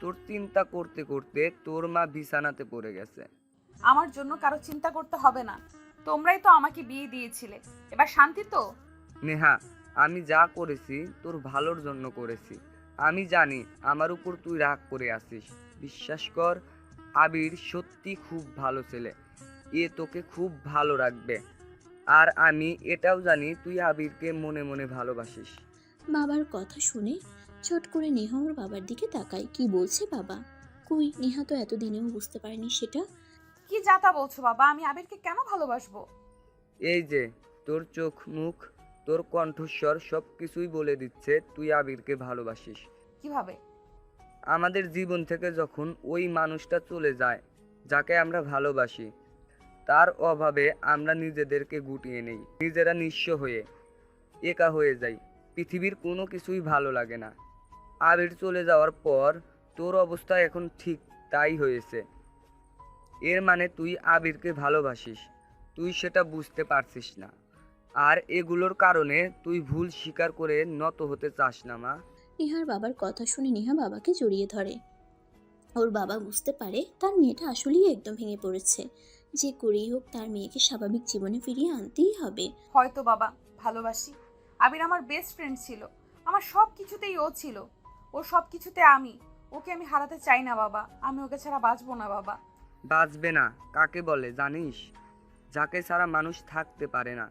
তোর চিন্তা করতে করতে তোর মা বিছানাতে পড়ে গেছে। আমার জন্য কারো চিন্তা করতে হবে না, তোমরাই তো আমাকে বিয়ে দিয়েছিলে, এবার শান্তি তো। নেহা, আমি যা করেছি তোর ভালোর জন্য করেছি। আমি জানি আমার উপর তুই রাগ করে আছিস। বিশ্বাস কর, আবির সত্যি খুব ভালো ছেলে, এ তোকে খুব ভালো রাখবে। আর আমি এটাও জানি তুই আবিরকে মনে মনে ভালোবাসিস। বাবার কথা শুনে চট করে নেহা ওর বাবার দিকে তাকায়। কি বলছে বাবা? কই, নেহা তো এতদিনেও বুঝতে পারেনি সেটা। কি যাতা বলছো বাবা, আমি আবিরকে কেন ভালোবাসবো? এই যে তোর চোখ মুখ, তোর কণ্ঠস্বর সব কিছুই বলে দিচ্ছে তুই আবিরকে ভালোবাসিস। কিভাবে? আমাদের জীবন থেকে যখন ওই মানুষটা চলে যায় যাকে আমরা ভালোবাসি, তার অভাবে আমরা নিজেদেরকে গুটিয়ে নেই, নিজেরা নিঃস্ব হয়ে একা হয়ে যাই। পৃথিবীর কোনো কিছুই ভালো লাগে না। আবির চলে যাওয়ার পর তোর অবস্থা এখন ঠিক তাই হয়েছে। এর মানে তুই আবিরকে ভালোবাসিস, তুই সেটা বুঝতে পারছিস না। আর এগুলোর কারণে তুই ভুল স্বীকার করে নত হতে চাস না মা। নেহার বাবার কথা শুনে নেহা বাবাকে জড়িয়ে ধরে। ওর বাবা বুঝতে পারে তার মেয়েটা আসলেই একদম ভেঙে পড়েছে। যে করেই হোক তার মেয়েকে স্বাভাবিক জীবনে ফিরিয়ে আনতেই হবে। হয়তো বাবা ভালোবাসি। আবির আমার বেস্ট ফ্রেন্ড ছিল, আমার সব কিছুতেই ও ছিল, ও সব কিছুতে আমি। ওকে আমি হারাতে চাই না বাবা, আমি ওকে ছাড়া বাঁচবো না বাবা। বাঁচবে না কাকে বলে জানিস? যাকে ছাড়া মানুষ থাকতে পারে না,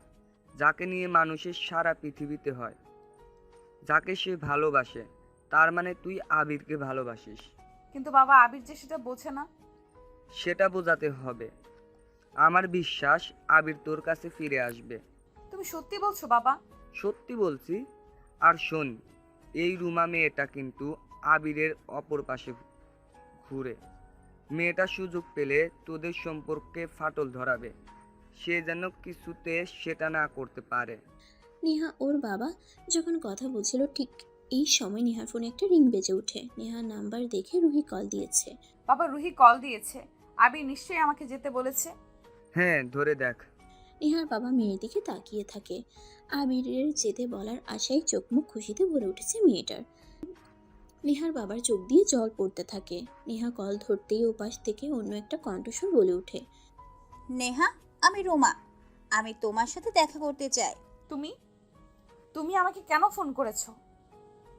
যাকে নিয়ে মানুষের সারা পৃথিবীতে হয়, যাকে সে ভালোবাসে। তার মানে তুই আবিরকে ভালোবাসিস। কিন্তু বাবা আবির যে সেটা বোঝে না। সেটা বোঝাতে হবে। আমার বিশ্বাস আবির তোর কাছে ফিরে আসবে। তুমি সত্যি বলছো বাবা? সত্যি বলছি। আর শোন, এই রুমা মেয়েটা কিন্তু আবিরের অপর পাশে ঘুরে। মেয়েটা সুযোগ পেলে তোদের সম্পর্কে ফাটল ধরাবে। সে যেন কিছুতে সেটা না করতে পারে। নেহা ওর বাবা যখন কথা বলছিল ঠিক এই সময় নেহার ফোনে একটা রিং বেজে ওঠে। নেহার নাম্বার দেখে রুহি কল দিয়েছে। বাবা রুহি কল দিয়েছে, আবির নিশ্চয়ই আমাকে যেতে বলেছে। হ্যাঁ, ধরে দেখ। নেহার বাবা মেয়ের দিকে তাকিয়ে থাকে। আবিরের যেতে বলার আশায় চোখ মুখ খুশিতে ভরে উঠেছে মেয়েটার। নেহার বাবার চোখ দিয়ে জল পড়তে থাকে। নেহা কল ধরতেই ওপাশ থেকে অন্য একটা কণ্ঠস্বর বলে ওঠে, নেহা, আমি রুমা, আমি তোমার সাথে দেখা করতে চাই। তুমি তুমি আমাকে কেন ফোন করেছো?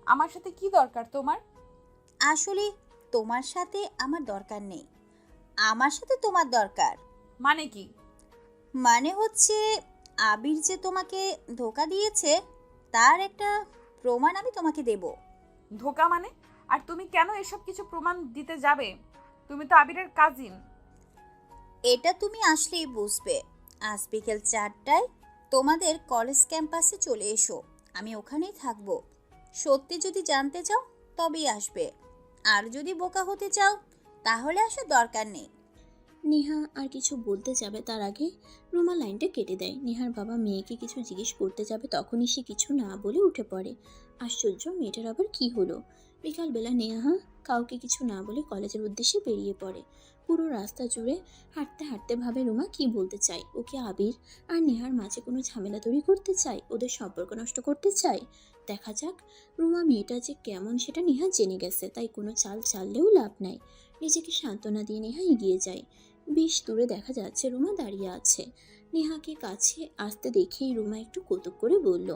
আমার সাথে কি দরকার তোমার? আসলে তোমার সাথে আমার দরকার নেই, আমার সাথে তোমার দরকার। মানে কি? মানে হচ্ছে আবির যে তোমাকে ধোকা দিয়েছে তার একটা প্রমাণ আমি তোমাকে দেব। ধোকা মানে? আর তুমি কেন এসব কিছু প্রমাণ দিতে যাবে? তুমি তো আবিরের কাজিন। এটা তুমি আসলেই বুঝবে। আজ বিকেল 4টায় তোমাদের কলেজ ক্যাম্পাসে চলে এসো, আমি ওখানেই থাকবো। সত্যি যদি জানতে চাও তবেই আসবে, আর যদি বোকা হতে চাও তাহলে আসার দরকার নেই। নেহা আর কিছু বলতে যাবে তার আগে রুমা লাইনটা কেটে দেয়। নেহার বাবা মেয়েকে কিছু জিজ্ঞেস করতে যাবে তখনই সে কিছু না বলে উঠে পড়ে। আশ্চর্য, মেয়েটার আবার কি হলো? বিকালবেলা নেহা কাউকে কিছু না বলে কলেজের উদ্দেশ্যে বেরিয়ে পড়ে। পুরো রাস্তা জুড়ে হাঁটতে হাঁটতে ভাবে রুমা কি বলতে চায়। ওকে আবির আর নেহার মাঝে কোনো ঝামেলা তৈরি করতে চায়, ওদের সম্পর্ক নষ্ট করতে চায়। দেখা যাক। রুমা মেয়েটা যে কেমন সেটা নেহা জেনে গেছে, তাই কোনো চাল চাললেও লাভ নাই। নিজেকে সান্ত্বনা দিয়ে নেহা এগিয়ে যায়। বেশ দূরে দেখা যাচ্ছে রুমা দাঁড়িয়ে আছে। নেহাকে কাছে আসতে দেখেই রুমা একটু কৌতুক করে বলল,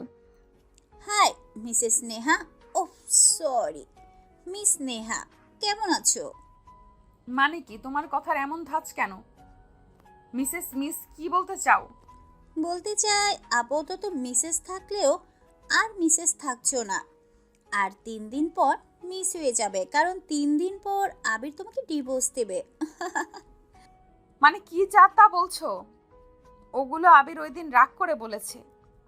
hi Mrs Neha. Oh sorry, miss Neha, কেমন আছো? মানে কি তোমার কথার এমন ধাঁচ কেন? মিস কি বলতে চাও? বলতে চাই আপাতত মিসেস থাকলেও আর মিসেস থাকছো না, আর 3 দিন পর মিস হয়ে যাবে, কারণ 3 দিন পর আবির তোমাকে ডিভোর্স দেবে। মানে কি যা তা বলছো? ওগুলো আবির ওই দিন রাগ করে বলেছে।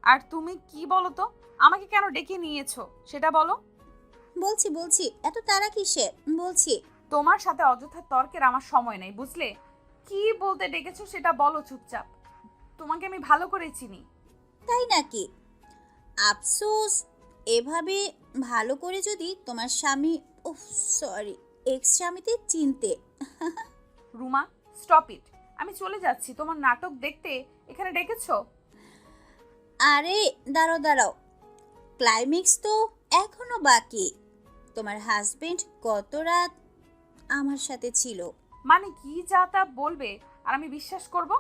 আর তুমি কি বলো তো, আমাকে কেন ডেকে নিয়েছো সেটা বলো। বলছি এত তাড়া কিসে, বলছি। তোমার সাথে অযথা তর্কের আমার সময় নেই, বুঝলে? কি বলতে ডেকেছো সেটা বলো চুপচাপ। তোমাকে আমি ভালো করে চিনি। তাই নাকি? আফসোস, এভাবে ভালো করে যদি তোমার স্বামী, ওহ সরি, এক্স স্বামীতে চিনতে। রুমা স্টপ ইট, আমি চলে যাচ্ছি। তোমার নাটক দেখতে এখানে ডেকেছো? আরে দাঁড়াও, ক্লাইম্যাক্স তো এখনো বাকি। তোমার হাজবেন্ড গত রাত আমার সাথে ছিল। মানে কি যা তা বলবে আর আমি বিশ্বাস করব?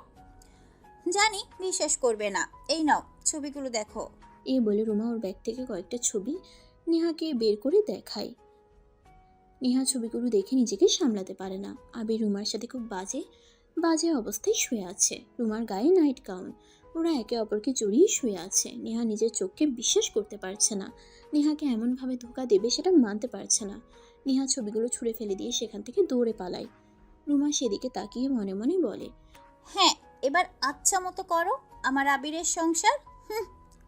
জানি বিশ্বাস করবে না, এই নাও ছবিগুলো দেখো। এই বলে রুমা ওর ব্যাগ থেকে কয়েকটা ছবি নেহাকে বের করে দেখায়। নেহা ছবিগুলো দেখে নিজেকে সামলাতে পারে না। আবির রুমার সাথে খুব বাজে বাজে অবস্থায় শুয়ে আছে। রুমার গায়ে নাইট গাউন, ওরা একে অপরকে জড়িয়ে শুয়ে আছে। নেহা নিজের চোখকে বিশ্বাস করতে পারছে না। নেহাকে এমনভাবে ধোকা দেবে সেটা মানতে পারছে না। নেহা ছবিগুলো ছুঁড়ে ফেলে দিয়ে সেখান থেকে দৌড়ে পালায়। রুমা সেদিকে তাকিয়ে মনে মনে বলে, হ্যাঁ, এবার আচ্ছা মতো করো আমার আবিরের সংসার।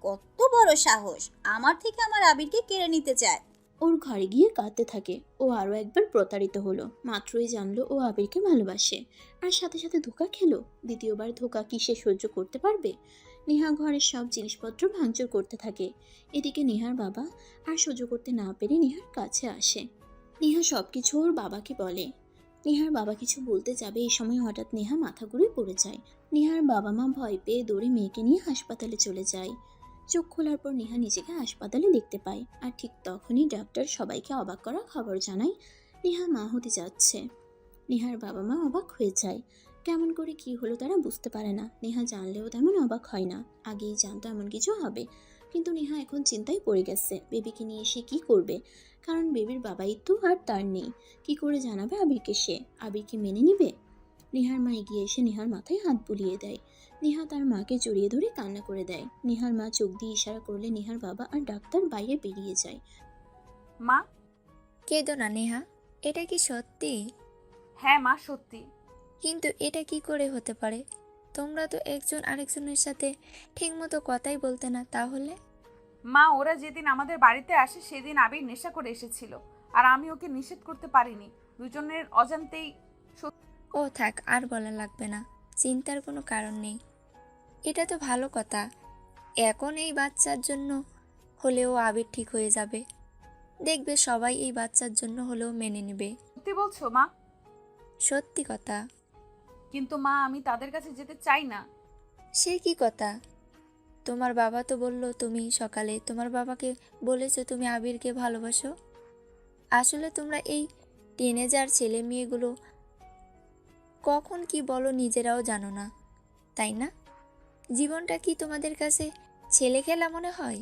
কত বড় সাহস, আমার থেকে আমার আবিরকে কেড়ে নিতে চায়। ওর ঘরে গিয়ে কাঁদতে থাকে। ও আরও একবার প্রতারিত হলো। মাত্রই জানলো ও আবিরকে ভালোবাসে, আর সাথে সাথে ধোকা খেলো। দ্বিতীয়বার ধোকা কি সে সহ্য করতে পারবে? নেহা ঘরের সব জিনিসপত্র ভাঙচুর করতে থাকে। এদিকে নেহার বাবা আর সহ্য করতে না পেরে নেহার কাছে আসে। নেহা সব কিছু ওর বাবাকে বলে। নেহার বাবা কিছু বলতে যাবে, এই সময় হঠাৎ নেহা মাথা ঘুরে পড়ে যায়। নেহার বাবা মা ভয় পেয়ে দৌড়ে মেয়েকে নিয়ে হাসপাতালে চলে যায়। চোখ খোলার পর নেহা নিজেকে হাসপাতালে দেখতে পায়, আর ঠিক তখনই ডাক্তার সবাইকে অবাক করা খবর জানায় নেহা মা হতে যাচ্ছে। নেহার বাবা মা অবাক হয়ে যায়। কেমন করে কি হলো তারা বুঝতে পারে না। নেহা জানলেও তেমন অবাক হয় না, আগেই জানতো এমন কিছু হবে। কিন্তু নেহা এখন চিন্তায় পড়ে গেছে, বেবিকে নিয়ে সে কি করবে, কারণ বেবির বাবাই তো আর তার নেই। কি করে জানাবে আবিরকে সে? আবির কি মেনে নিবে? নেহার মা এগিয়ে এসে নেহার মাথায় হাত বুলিয়ে দেয়। নেহা তার মাকে জড়িয়ে ধরে কান্না করে দেয়। নেহার মা চোখ দিয়ে ইশারা করলে নেহার বাবা আর ডাক্তার বাইরে বেরিয়ে যায়। মা। কেঁদো না নেহা, এটা কি সত্যি? হ্যাঁ মা, সত্যি। কিন্তু এটা কি করে হতে পারে? তোমরা তো একজন আরেকজনের সাথে ঠিকমতো কথাই বলতে না, তাহলে? মা, ওরা যেদিন আমাদের বাড়িতে আসে সেদিন আবির নেশা করে এসেছিল, আর আমি ওকে নিষেধ করতে পারিনি। দুজনের অজান্তেই। ও থাক, আর বলা লাগবে না, চিন্তার কোনো কারণ নেই। এটা তো ভালো কথা, এখন এই বাচ্চার জন্য হলেও আবির ঠিক হয়ে যাবে। দেখবে সবাই এই বাচ্চার জন্য হলেও মেনে নেবে। সত্যি বলছো মা? সত্যি কথা। কিন্তু মা, আমি তাদের কাছে যেতে চাই না। সে কি কথা? তোমার বাবা তো বললো তুমি সকালে তোমার বাবাকে বলেছো তুমি আবিরকে ভালোবাসো। আসলে তোমরা এই টিনেজার ছেলে মেয়েগুলো কখন কি বলো নিজেরাও জানো না, তাই না? জীবনটা কি তোমাদের কাছে ছেলে খেলা মনে হয়?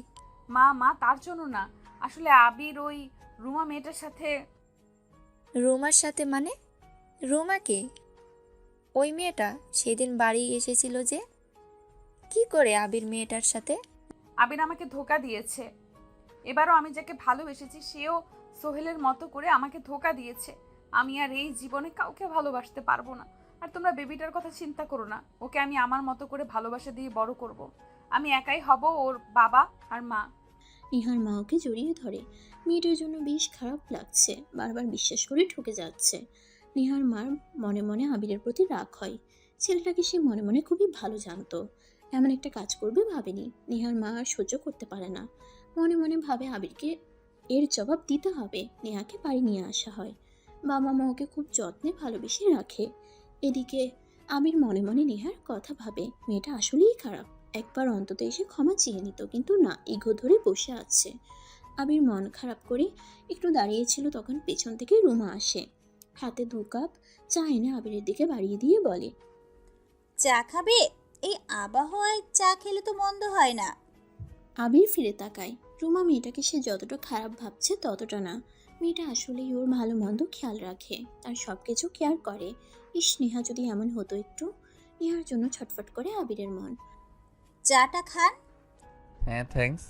মা মা, তার জন্য না। আসলে আবির ওই রুমা মেয়েটার সাথে। রোমার সাথে মানে? রোমাকে? ওই মেয়েটা সেদিন বাড়ি এসেছিল যে, কি করে আবির মেয়েটার সাথে? আবির আমাকে ধোকা দিয়েছে। এবারও আমি যাকে ভালোবেসেছি সেও সোহেলের মতো করে আমাকে ধোকা দিয়েছে। আমি আর এই জীবনে কাউকে ভালোবাসতে পারবো না। আর তোমরা বেবিটার কথা চিন্তা করো না, ওকে আমি আমার মতো করে ভালোবাসা দিয়ে বড় করব। আমি একাই হব ওর বাবা আর মা। নেহার মা ওকে জড়িয়ে ধরে। মেয়েটার জন্য বেশ খারাপ লাগছে, বারবার বিশ্বাস করে ঠকে যাচ্ছে। নেহার মার মনে মনে আবিরের প্রতি রাগ হয়। ছেলেটাকে সে মনে মনে খুবই ভালো জানতো, এমন একটা কাজ করবে ভাবেনি। নেহার মা আর সহ্য করতে পারে না, মনে মনে ভাবে আবিরকে এর জবাব দিতে হবে। নেহাকে বাড়ি নিয়ে আসা হয়। বাবা মা ওকে খুব যত্নে ভালোবেসে রাখে। এদিকে আবির মনে মনে নেহার কথা ভাবে, মেয়েটা আসলেই খারাপ, একবার অন্তত এসে ক্ষমা চেয়ে নিত, কিন্তু না, ইগো ধরে বসে আছে। আবির মন খারাপ করে একটু দাঁড়িয়েছিল, তখন পেছন থেকে রুমা আসে। হাতে 2 কাপ চা এনে আবিরের দিকে বাড়িয়ে দিয়ে বলে, চা খাবে? এই আবহাওয়ায় চা খেলে তো মন্দ হয় না। আবির ফিরে তাকায়। রুমা মেয়েটাকে সে যতটা খারাপ ভাবছে ততটা না। মেয়েটা আসলেই ওর ভালো মন্দ খেয়াল রাখে, আর সব কিছু কেয়ার করে। ইস, নেহা যদি এমন হতো একটু। নেহার জন্য ছটফট করে আবিরের মন। চাটা খান। হ্যাঁ, থ্যাঙ্কস।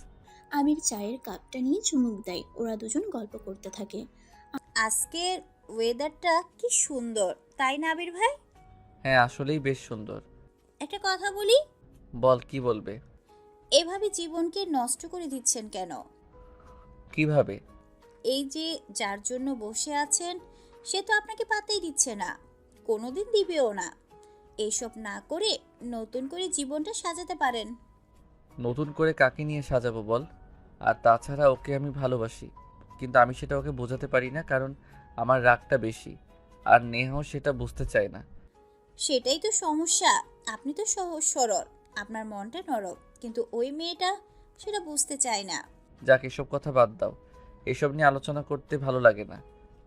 আবির চায়ের কাপটা নিয়ে চুমুক দেয়। ওরা দুজন গল্প করতে থাকে। আজকের ওয়েদারটা কি সুন্দর, তাই না আবির ভাই? হ্যাঁ, আসলেই বেশ সুন্দর। একটা কথা বলি। বল, কি বলবে? এভাবে জীবনকে নষ্ট করে দিচ্ছেন কেন? কিভাবে? এই যে যার জন্য বসে আছেন সে তো আপনাকে পাত্তাই দিচ্ছে না, কোনোদিন দিবেও না। এইসব না করে নতুন করে জীবনটা সাজাতে পারেন। নতুন করে কাকে নিয়ে সাজাবো বল? আর তাছাড়া ওকে আমি ভালোবাসি, কিন্তু আমি সেটা ওকে বোঝাতে পারি না, কারণ আমার রাগটা বেশি। আর নেহাও সেটা বুঝতে চায় না। সেটাই তো সমস্যা। আপনি তো সহজ সরল, আপনার মনটা নরম, কিন্তু ওই মেয়েটা সেটা বুঝতে চায় না। যাক, এসব কথা বাদ দাও, এসব নিয়ে আলোচনা করতে ভালো লাগে না।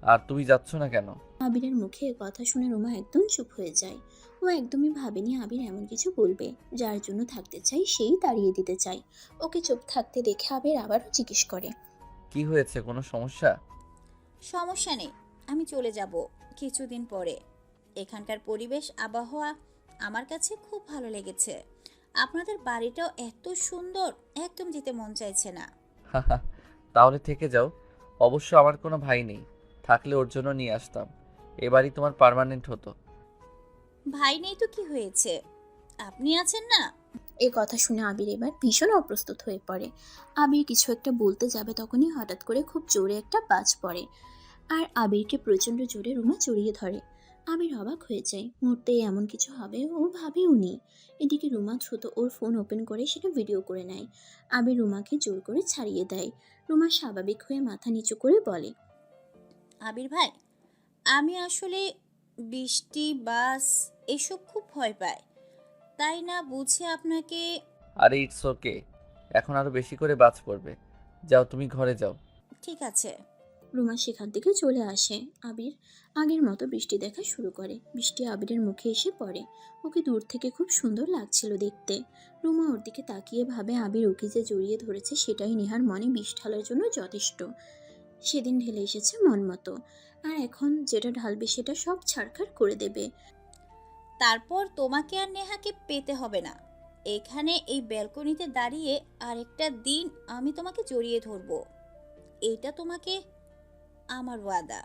আর তুমি যাচ্ছ না কেন? আবিরের মুখে এ কথা শুনে রুমা একদম চুপ হয়ে যায়। ও একদমই ভাবেনি আবির এমন কিছু বলবে। যার জন্য থাকতে চাই সেই তাড়িয়ে দিতে চাই। ওকে চুপ থাকতে দেখে আবির আবারও জিজ্ঞেস করে, কি হয়েছে, কোনো সমস্যা? সমস্যা নেই, আমি চলে যাব কিছুদিন পরে। এখানকার পরিবেশ আবহাওয়া আমার কাছে খুব ভালো লেগেছে। আপনাদের বাড়িটাও এত সুন্দর, একদম যেতে মন চাইছে না। তাহলে থেকে যাও। অবশ্য আমার কোনো ভাই নেই, থাকলে ওর জন্য নিয়ে আসতাম। এবারই তোমার পার্মানেন্ট হতো। ভাই নেই তো কি হয়েছে, আপনি আছেন না। এ কথা শুনে আবির এবার ভীষণ অপ্রস্তুত হয়ে পড়ে। আবির কিছু একটা বলতে যাবে, তখনই হঠাৎ করে খুব জোরে একটা বাজ পড়ে, আর আবিরকে প্রচণ্ড জোরে রুমা জড়িয়ে ধরে। আবির অবাক হয়ে যায়, মুহূর্তে এমন কিছু হবে ও ভাবেও নি। এদিকে রুমা দ্রুত ওর ফোন ওপেন করে সেটা ভিডিও করে নেয়। আবির রুমাকে জোর করে ছাড়িয়ে দেয়। রুমা স্বাভাবিক হয়ে মাথা নিচু করে বলে, আবির ভাই, আমি আসলে বৃষ্টি, বাস এসব খুব ভয় পাই, তাই না বুঝে আপনাকে। আরে ইটস ওকে, এখন আরো বেশি করে বাজ পড়বে। যাও তুমি ঘরে যাও। ঠিক আছে। রুমা সেখান থেকে চলে আসে। আবির আগের মতো বৃষ্টি দেখা শুরু করে। বৃষ্টি আবিরের মুখে এসে পড়ে। ওকে দূর থেকে খুব সুন্দর লাগছিল দেখতে। রুমা ওর দিকে তাকিয়ে ভাবে আবির ওকে যে জড়িয়ে ধরেছে সেটাই নেহার মনে বিষ ঢালার জন্য যথেষ্ট। সেদিন ঢেলে এসেছে মন মতো, আর এখন যেটা ঢালবে সেটা সব ছাড়খাড় করে দেবে। তারপর তোমাকে আর নেহাকে পেতে হবে না। এখানে এই ব্যালকনিতে দাঁড়িয়ে আরেকটা দিন আমি তোমাকে জড়িয়ে ধরবো। এইটা তোমাকে আমার ওয়াদা।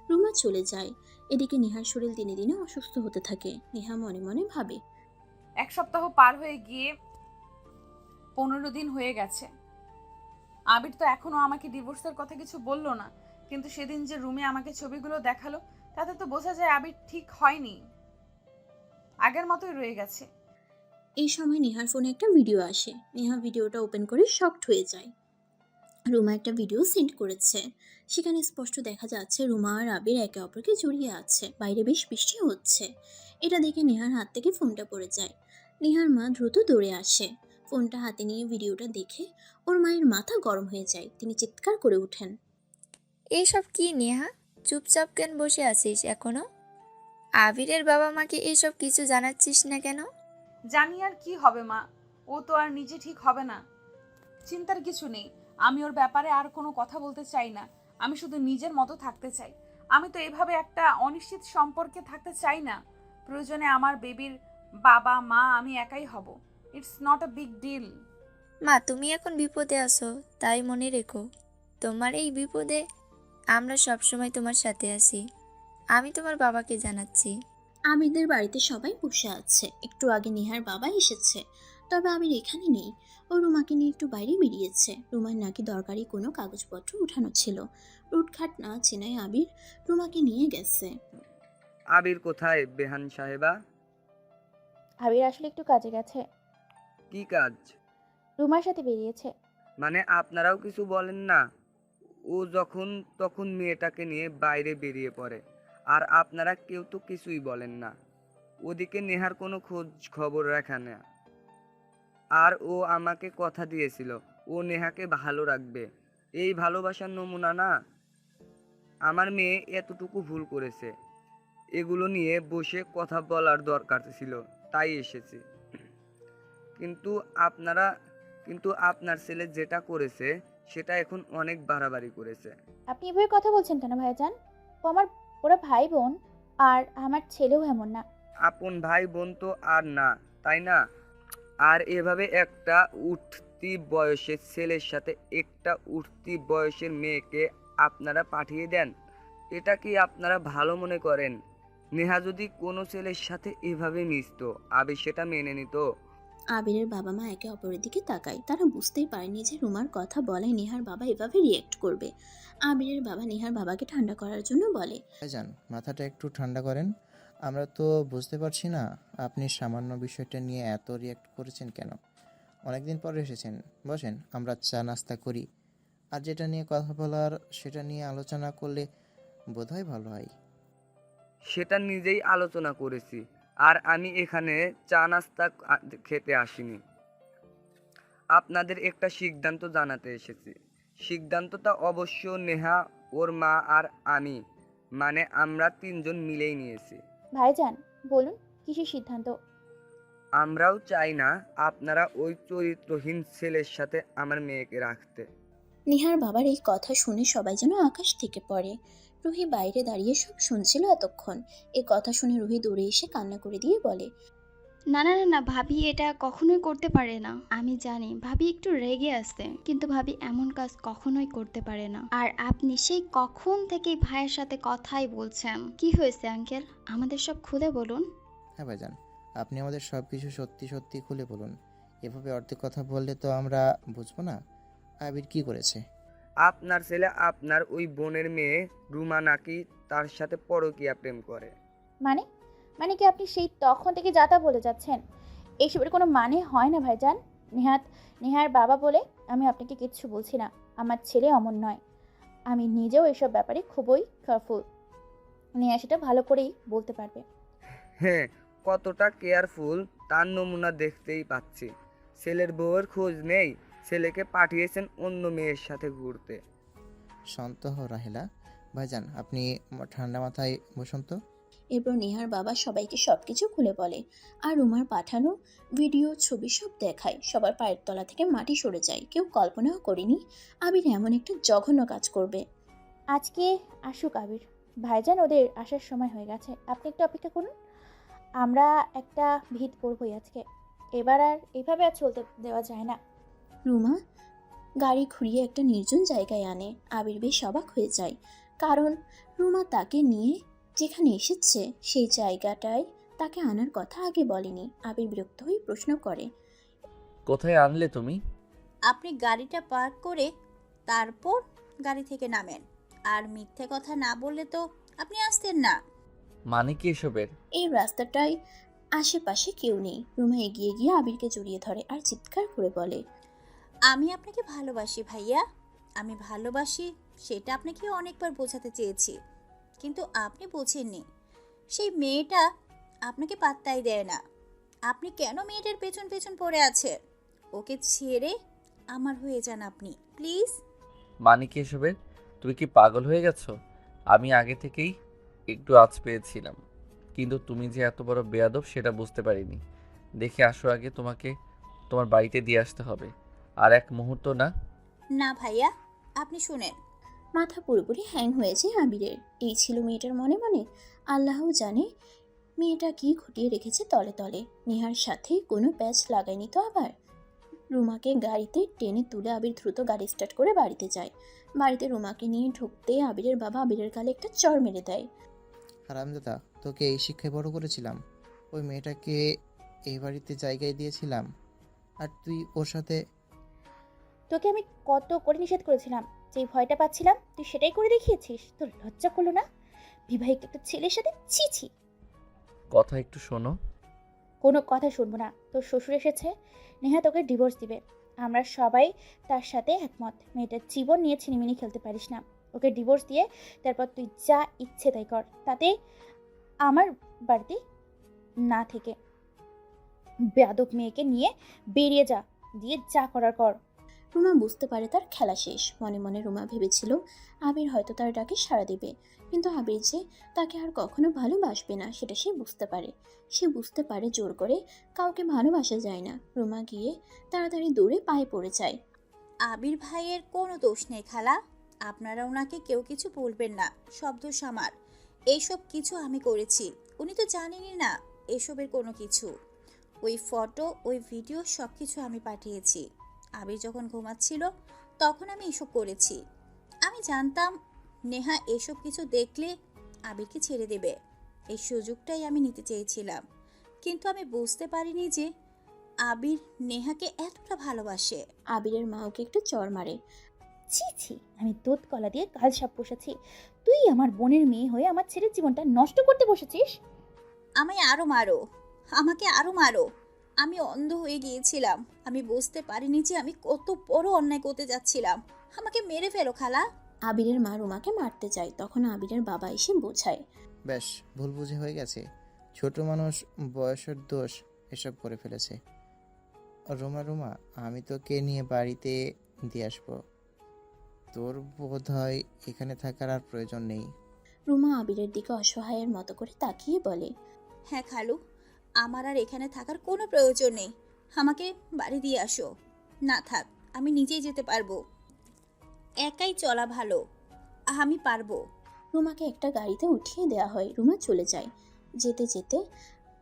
রুমা চলে যায়। এদিকে নেহার শরীর দিনে দিনে অসুস্থ হতে থাকে। নেহা মনে মনে ভাবে, 1 সপ্তাহ পার হয়ে গিয়ে 15 দিন হয়ে গেছে। আবির তো এখনো আমাকে ডিভোর্সের কথা কিছু বললো না, কিন্তু সেদিন যে রুমে আমাকে ছবিগুলো দেখালো তাতে তো বোঝা যায় আবির ঠিক হয়নি, আগের মতোই রয়ে গেছে। এই সময় নেহার ফোনে একটা ভিডিও আসে। নেহা ভিডিওটা ওপেন করে শকড হয়ে যায়। রুমা একটা ভিডিও সেন্ড করেছে। সেখানে স্পষ্ট দেখা যাচ্ছে রুমা আর আবির একে অপরকে জড়িয়ে আছে। বাইরে বেশ বৃষ্টি হচ্ছে। এটা দেখে নেহার হাত থেকে ফোনটা পড়ে যায়। নেহার মা দ্রুত দৌড়ে আসে। ফোনটা হাতে নিয়ে ভিডিওটা দেখে ওর মায়ের মাথা গরম হয়ে যায়। তিনি চিৎকার করে ওঠেন, এইসব কি নেহা? চুপচাপ কেন বসে আছিস এখনো? আবিরের বাবা মাকে এইসব কিছু জানাচ্ছিস না কেন? জানি আর কি হবে মা, ও তো আর নিজে ঠিক হবে না। চিন্তার কিছু নেই, আমি ওর ব্যাপারে আর কোনো কথা বলতে চাই না। আমি শুধু নিজের মতো থাকতে চাই। আমি তো এভাবে একটা অনিশ্চিত সম্পর্কে থাকতে চাই না। প্রয়োজনে আমার বেবির বাবা মা আমি একাই হব। It's not a big deal. মা, তুমি এখন বিপদে আছো, তাই মনে রেখো তোমার এই বিপদে আমরা সবসময় তোমার সাথে আছি। আমি তোমার বাবাকে জানাচ্ছি। আবিরদের বাড়িতে সবাই বসে আছে। একটু আগে নেহার বাবা এসেছে, তবে আবির এখানে নেই। ও রুমাকে নিয়ে একটু বাইরে বেরিয়েছে। রুমার নাকি দরকারি কোনো কাগজপত্র উঠানো ছিল। রুটঘাট না চেনায় আবির রুমাকে নিয়ে গেছে। আবির কোথায় বেহান সাহেবা? আবির আসলে একটু কাজে গেছে। কি কাজ? রুমার সাথে বেরিয়েছে। মানে আপনারাও কিছু বলেন না? ও যখন তখন মেয়েটাকে নিয়ে বাইরে বেরিয়ে পড়ে, আর আপনারা কেউ তো কিছুই বলেন না। ওদিকে নেহার কোনো খোঁজ খবর রাখে না। আর ও আমাকে কথা দিয়েছিল ও নেহাকে ভালো রাখবে। এই ভালোবাসার নমুনা না? আমার মেয়ে এতটুকু ভুল করেছে, এগুলো নিয়ে বসে কথা বলার দরকার ছিল, তাই এসেছি। কিন্তু আপনারা কিন্তু আপনার ছেলে যেটা করেছে সেটা এখন অনেক বাড়াবাড়ি করেছে। আপনি এভাবে কথা বলছেন কেন ভাইজান? ওরা ভাই বোন, আর আমার ছেলেও এমন না। আপন ভাই বোন তো আর না, তাই না? আর এভাবে একটা উঠতি বয়সের ছেলের সাথে একটা উঠতি বয়সের মেয়েকে আপনারা পাঠিয়ে দেন, এটা কি আপনারা ভালো মনে করেন? নেহা যদি কোনো ছেলের সাথে এভাবে মিশতো, আবির সেটা মেনে নিত? আবিরের বাবা মা একে অপরের দিকে তাকায়। তারা বুঝতেই পারেনি যে রুমার কথা বলে নেহার বাবা এভাবে রিয়েক্ট করবে। আবিরের বাবা নেহার বাবাকে ঠান্ডা করার জন্য বলে, ভাইজান, মাথাটা একটু ঠান্ডা করেন। আমরা তো বুঝতে পারছি না আপনি সামান্য বিষয়টা নিয়ে এত রিয়াক্ট করেছেন কেন। অনেকদিন পরে এসেছেন, বসেন, আমরা চা নাস্তা করি। আর যেটা নিয়ে কথা বলার সেটা নিয়ে আলোচনা করলে বোধহয় ভালো হয়। সেটা নিজেই আলোচনা করেছি, আর আমি এখানে চা নাস্তা খেতে আসিনি। আপনাদের একটা সিদ্ধান্ত জানাতে এসেছি। সিদ্ধান্তটা অবশ্য নেহা, ওর মা আর আমি, মানে আমরা তিনজন মিলেই নিয়েছি। ভাইজান বলুন, কিসের সিদ্ধান্ত? আমরাও চাই না আপনারা ওই চরিত্রহীন ছেলের সাথে আমার মেয়েকে রাখতে। নেহার বাবার এই কথা শুনে সবাই যেন আকাশ থেকে পড়ে। রুহি বাইরে দাঁড়িয়ে সব শুনছিল এতক্ষণ। এই কথা শুনে রুহি দৌড়ে এসে কান্না করে দিয়ে বলে, না না না না, ভাবি এটা কখনোই করতে পারে না। আমি জানি ভাবি একটু রেগে আছে, কিন্তু ভাবি এমন কাজ কখনোই করতে পারে না। আর আপনি সেই কখন থেকে ভাইয়ের সাথে কথাই বলছেন। কি হয়েছে আঙ্কেল, আমাদের সব খুলে বলুন। হ্যাঁ ভাইজান, আপনি আমাদের সব কিছু সত্যি সত্যি খুলে বলুন। এভাবে অর্ধেক কথা বললে তো আমরা বুঝবো না আবির কি করেছে। আপনার ছেলে আপনার ওই বোনের মেয়ে রুমা নাকি তার সাথে পরকীয়া প্রেম করে। মানে মানে কি আপনি সেই তখন থেকে যা তা বলে যাচ্ছেন? এইসবের কোনো মানে হয় না ভাইজান। নেহার বাবা বলে আমি আপনাকে কিচ্ছু বলছি না। আমার ছেলে অমন নয়। আমি নিজেও এসব ব্যাপারে খুবই কেয়ারফুল। নেহা সেটা ভালো করেই বলতে পারবে। হ্যাঁ, কতটা কেয়ারফুল তার নমুনা দেখতেই পাচ্ছি। ছেলের বউয়ের খোঁজ নেই, ছেলেকে পাঠিয়েছেন অন্য মেয়ের সাথে ঘুরতে। শান্ত হও রাহেলা। ভাইজান, আপনি ঠান্ডা মাথায় বসুন তো। এরপর নেহার বাবা সবাইকে সবকিছু খুলে বলে, আর রুমার পাঠানো ভিডিও ছবি সব দেখায়। সবার পায়ের তলা থেকে মাটি সরে যায়। কেউ কল্পনাও করেনি আবির এমন একটা জঘন্য কাজ করবে। আজকে আসুক আবির ভাইজান, ওদের আসার সময় হয়ে গেছে, আপনি একটু অপেক্ষা করুন। আমরা একটা ভিত করবই আজকে, এবার আর এইভাবে আর চলতে দেওয়া যায় না। রুমা গাড়ি ঘুরিয়ে একটা নির্জন জায়গায় আনে। আবির বেশ অবাক হয়ে যায়, কারণ রুমা তাকে নিয়ে যেখানে এসেছে সেই জায়গাটায় তাকে আনার কথা আগে বলেনি। আবির বিরক্ত হয়ে প্রশ্ন করে, কোথায় আনলে তুমি? আপনি গাড়িটা পার্ক করে তারপর গাড়ি থেকে নামেন। আর মিথ্যে কথা না বললে তো আপনি আসতেন না। মানে কি এসবের? এই রাস্তাটায় আশেপাশে কেউ নেই। রুমা এগিয়ে গিয়ে আবিরকে জড়িয়ে ধরে আর চিৎকার করে বলে, আমি আপনাকে ভালোবাসি ভাইয়া, আমি ভালোবাসি, সেটা আপনাকে অনেকবার বোঝাতে চেয়েছি, কিন্তু আপনি বোঝেননি। সেই মেয়েটা আপনাকে পাত্তাই দেয় না। আপনি কেন মেয়েটার পেছন পেছন পড়ে আছেন? ওকে ছেড়ে আমার হয়ে যান আপনি, প্লিজ। মানে কি এসবের? তুমি কি পাগল হয়ে গেছো? আমি আগে থেকেই একটু আঁচ পেয়েছিলাম, কিন্তু তুমি যে এত বড় বেয়াদব সেটা বুঝতে পারিনি। দেখে আসো, আগে তোমাকে তোমার বাড়িতে দিয়ে আসতে হবে। আর এক মুহূর্ত না। না ভাইয়া, আপনি শুনেন। মাথা পুরোপুরি হ্যাং হয়েছে আবিরের। এই ছিল মেয়েটার মনে মনে। আল্লাহ জানে মেয়েটা কি ঘটিয়ে রেখেছে তলে তলে। নেহার সাথে কোনো প্যাচ লাগায়নি তো আবার। রুমাকে গাড়িতে টেনে তুলে আবির দ্রুত গাড়ি স্টার্ট করে বাড়িতে যায়। বাড়িতে রুমাকে নিয়ে ঢুকতে আবিরের বাবা আবিরের গালে একটা চড় মেরে দেয়। হারামজাদা, তোকে এই শিক্ষায় বড় করেছিলাম। ওই মেয়েটাকে এই বাড়িতে জায়গায় দিয়েছিলাম, আর তুই ওর সাথে। তোকে আমি কত করে নিষেধ করেছিলাম, যেই ভয়টা পাচ্ছিলাম তুই সেটাই করে দেখিয়েছিস। তোর লজ্জা করলো না বিবাহিত একটা ছেলের সাথে? ছি ছি। কথা একটু শোনো। কোনো কথা শুনবো না। তোর শ্বশুর এসেছে, নেহা তোকে ডিভোর্স দিবে। আমরা সবাই তার সাথে একমত। মেয়েটার জীবন নিয়ে ছিনিমিনি খেলতে পারিস না। ওকে ডিভোর্স দিয়ে তারপর তুই যা ইচ্ছে তাই কর, তাতে আমার বাড়িতে না থেকে বেয়াদব মেয়েকে নিয়ে বেরিয়ে যা, দিয়ে যা করার কর। রুমা বুঝতে পারে তার খেলা শেষ। মনে মনে রুমা ভেবেছিল আবির হয়তো তার ডাকে সাড়া দেবে, কিন্তু আবির যে তাকে আর কখনো ভালোবাসবে না সেটা সে বুঝতে পারে। সে বুঝতে পারে জোর করে কাউকে ভালোবাসা যায় না। রুমা গিয়ে তাড়াতাড়ি দৌড়ে পায়ে পড়ে যায়। আবির ভাইয়ের কোনো দোষ নেই খালা, আপনারা ওনাকে কেউ কিছু বলবেন না, সব দোষ আমার। এইসব কিছু আমি করেছি, উনি তো জানেনই না এসবের কোনো কিছু। ওই ফটো, ওই ভিডিও সব কিছু আমি পাঠিয়েছি। আবির যখন ঘুমাচ্ছিল তখন আমি এসব করেছি। আমি জানতাম নেহা এসব কিছু দেখলে আবিরকে ছেড়ে দেবে, এই সুযোগটাই আমি নিতে চেয়েছিলাম। কিন্তু আমি বুঝতে পারিনি যে আবির নেহাকে এতটা ভালোবাসে। আবিরের মা ওকে একটু চড় মারে। ছি ছি, আমি দুধ কলা দিয়ে কাল সাপ বসেছি, তুই আমার বোনের মেয়ে হয়ে আমার ছেলের জীবনটা নষ্ট করতে বসেছিস। আমায় আরো মারো, আমাকে আরো মারো। আমি অন্ধ হয়ে গিয়েছিলাম, আমি বুঝতে পারিনি যে আমি কত বড় অন্যায় করতে যাচ্ছিলাম। আমাকে মেরে ফেলো খালা। আবিরের মা রুমাকে মারতে যায়, তখন আবিরের বাবা এসে বোঝায়। ব্যাস, ভুল বুঝে হয়ে গেছে। ছোট মানুষ, বয়সের দোষ, এসব করে ফেলেছে। রোমা রোমা, আমি তোকে নিয়ে বাড়িতে দিয়ে আসবো। তোর বোধ হয় এখানে থাকার আর প্রয়োজন নেই। রুমা আবিরের দিকে অসহায়ের মতো করে তাকিয়ে বলে, হ্যাঁ খালু, আমার আর এখানে থাকার কোনো প্রয়োজন নেই। আমাকে বাড়ি দিয়ে আসো। না থাক, আমি নিজেই যেতে পারবো। একাই চলা ভালো, আমি পারবো। রুমাকে একটা গাড়িতে উঠিয়ে দেওয়া হয়। রুমা চলে যায়। যেতে যেতে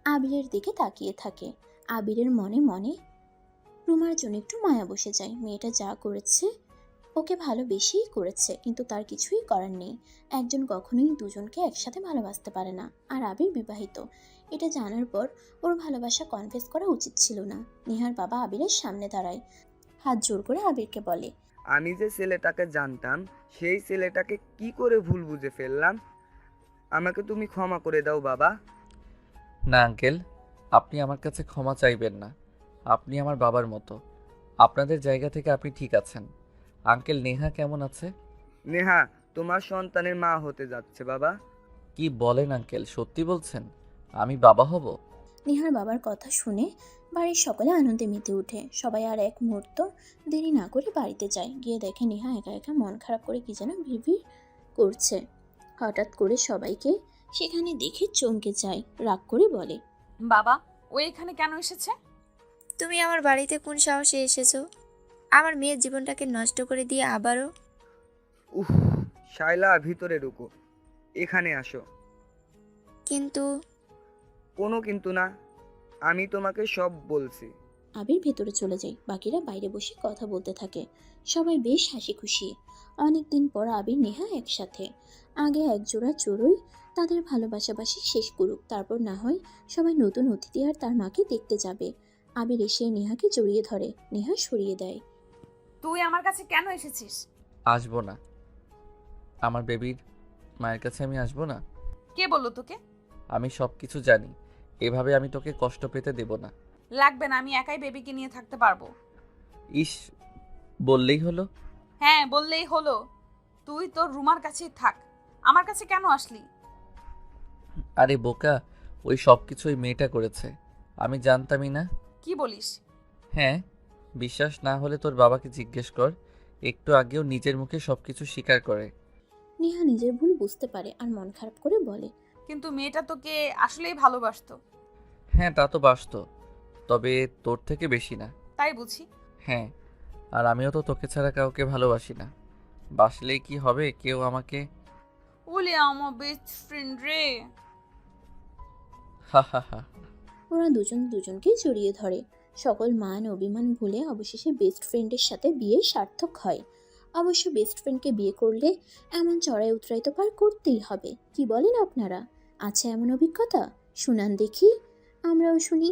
আবিরের দিকে তাকিয়ে থাকে। আবিরের মনে মনে রুমার জন্য একটু মায়া বসে যায়। মেয়েটা যা করেছে ওকে ভালোবেসেই করেছে, কিন্তু তার কিছুই করার নেই। একজন কখনোই দুজনকে একসাথে ভালোবাসতে পারে না। আর আবির বিবাহিত, এটা জানার পর ওর ভালোবাসা কনফেস করা উচিত ছিল না। নেহার বাবা আবিরের সামনে দাঁড়ায়, হাত জোর করে আবিরকে বলে, আমি যে ছেলেটাকে জানতাম সেই ছেলেটাকে কি করে ভুল বুঝে ফেললাম। আমাকে তুমি ক্ষমা করে দাও বাবা। না আঙ্কেল, আপনি আমার কাছে ক্ষমা চাইবেন না। আপনি আমার বাবার মতো। আপনাদের জায়গা থেকে আপনি ঠিক আছেন। আঙ্কেল, নেহা কেমন আছে? নেহা তোমার সন্তানের মা হতে যাচ্ছে বাবা। কি বলেন আঙ্কেল, সত্যি বলছেন? আমি বাবা হব? নেহার বাবার কথা শুনে বাড়ির সকলে আনন্দে মেতে ওঠে। সবাই আর এক মুহূর্ত দেরি না করে বাড়িতে যায়। গিয়ে দেখে নেহা একা একা মন খারাপ করে কি যেন ভিড় করছে। হঠাৎ করে সবাইকে সেখানে দেখে চমকে যায়, রাগ করে বলে, বাবা ও এখানে কেন এসেছে? তুমি আমার বাড়িতে কোন সাহসে এসেছো? আমার মেয়ের জীবনটাকে নষ্ট করে দিয়ে আবারও। উফ, শাইলা ভিতরে ঢুকো, এখানে আসো। কিন্তু কোনো কিন্তু না, আমি তোমাকে সব বলছি। আবির ভেতরে চলে যায়। বাকিরা বাইরে বসে কথা বলতে থাকে। সবাই বেশ হাসি খুশি। অনেকদিন পর আবির নেহা একসাথে। আগে একজোড়া চড়ুই তাদের ভালোবাসাবাসি শেষ করুক, তারপর না হয় সবাই নতুন অতিথি আর তার মাকে দেখতে যাবে। আবির এসে নেহাকে জড়িয়ে ধরে। নেহা সরিয়ে দেয়। তুই আমার কাছে কেন এসেছিস? আসবো না। আমার বেবির মায়ের কাছে আমি আসবো না? কে বললো তোকে? আমি সব কিছু জানি, এভাবে আমি তোকে কষ্ট পেতে দেব না। লাগবে না, আমি একাই বেবিকে নিয়ে থাকতে পারবো। ইস, বললেই হলো। হ্যাঁ বললেই হলো। তুই তোর রুমার কাছেই থাক, আমার কাছে কেন আসলি? আরে বোকা, ওই সব কিছু ওই মেয়েটা করেছে, আমি জানতামই না। কি বলিস? হ্যাঁ, বিশ্বাস না হলে তোর বাবাকে জিজ্ঞেস কর, একটু আগেও নিজের মুখে সব কিছু স্বীকার করে। নেহা নিজের ভুল বুঝতে পারে আর মন খারাপ করে বলে, কিন্তু মেয়েটা তোকে আসলেই ভালোবাসতো। হ্যাঁ তা তো বাসতো, তবে তোর থেকে বেশি না। তাই বুঝি। হ্যাঁ, আর আমিও তো তোকে ছাড়া কাউকে ভালোবাসি না। বাসলেই কি হবে, কেউ আমাকে। ওলে আমার বেস্ট ফ্রেন্ড রে। হা হা হা। ওরা দুজন দুজনকে জড়িয়ে ধরে। সকল মান অভিমান ভুলে অবশেষে বেস্ট ফ্রেন্ডের সাথে বিয়ে সার্থক হয়। অবশ্য বেস্ট ফ্রেন্ডকে বিয়ে করলে এমন চড়াই উতরাই তো পার করতেই হবে। কি বলেন আপনারা? আছে এমন অভিজ্ঞতা? শুনান দেখি, আমরাও শুনি।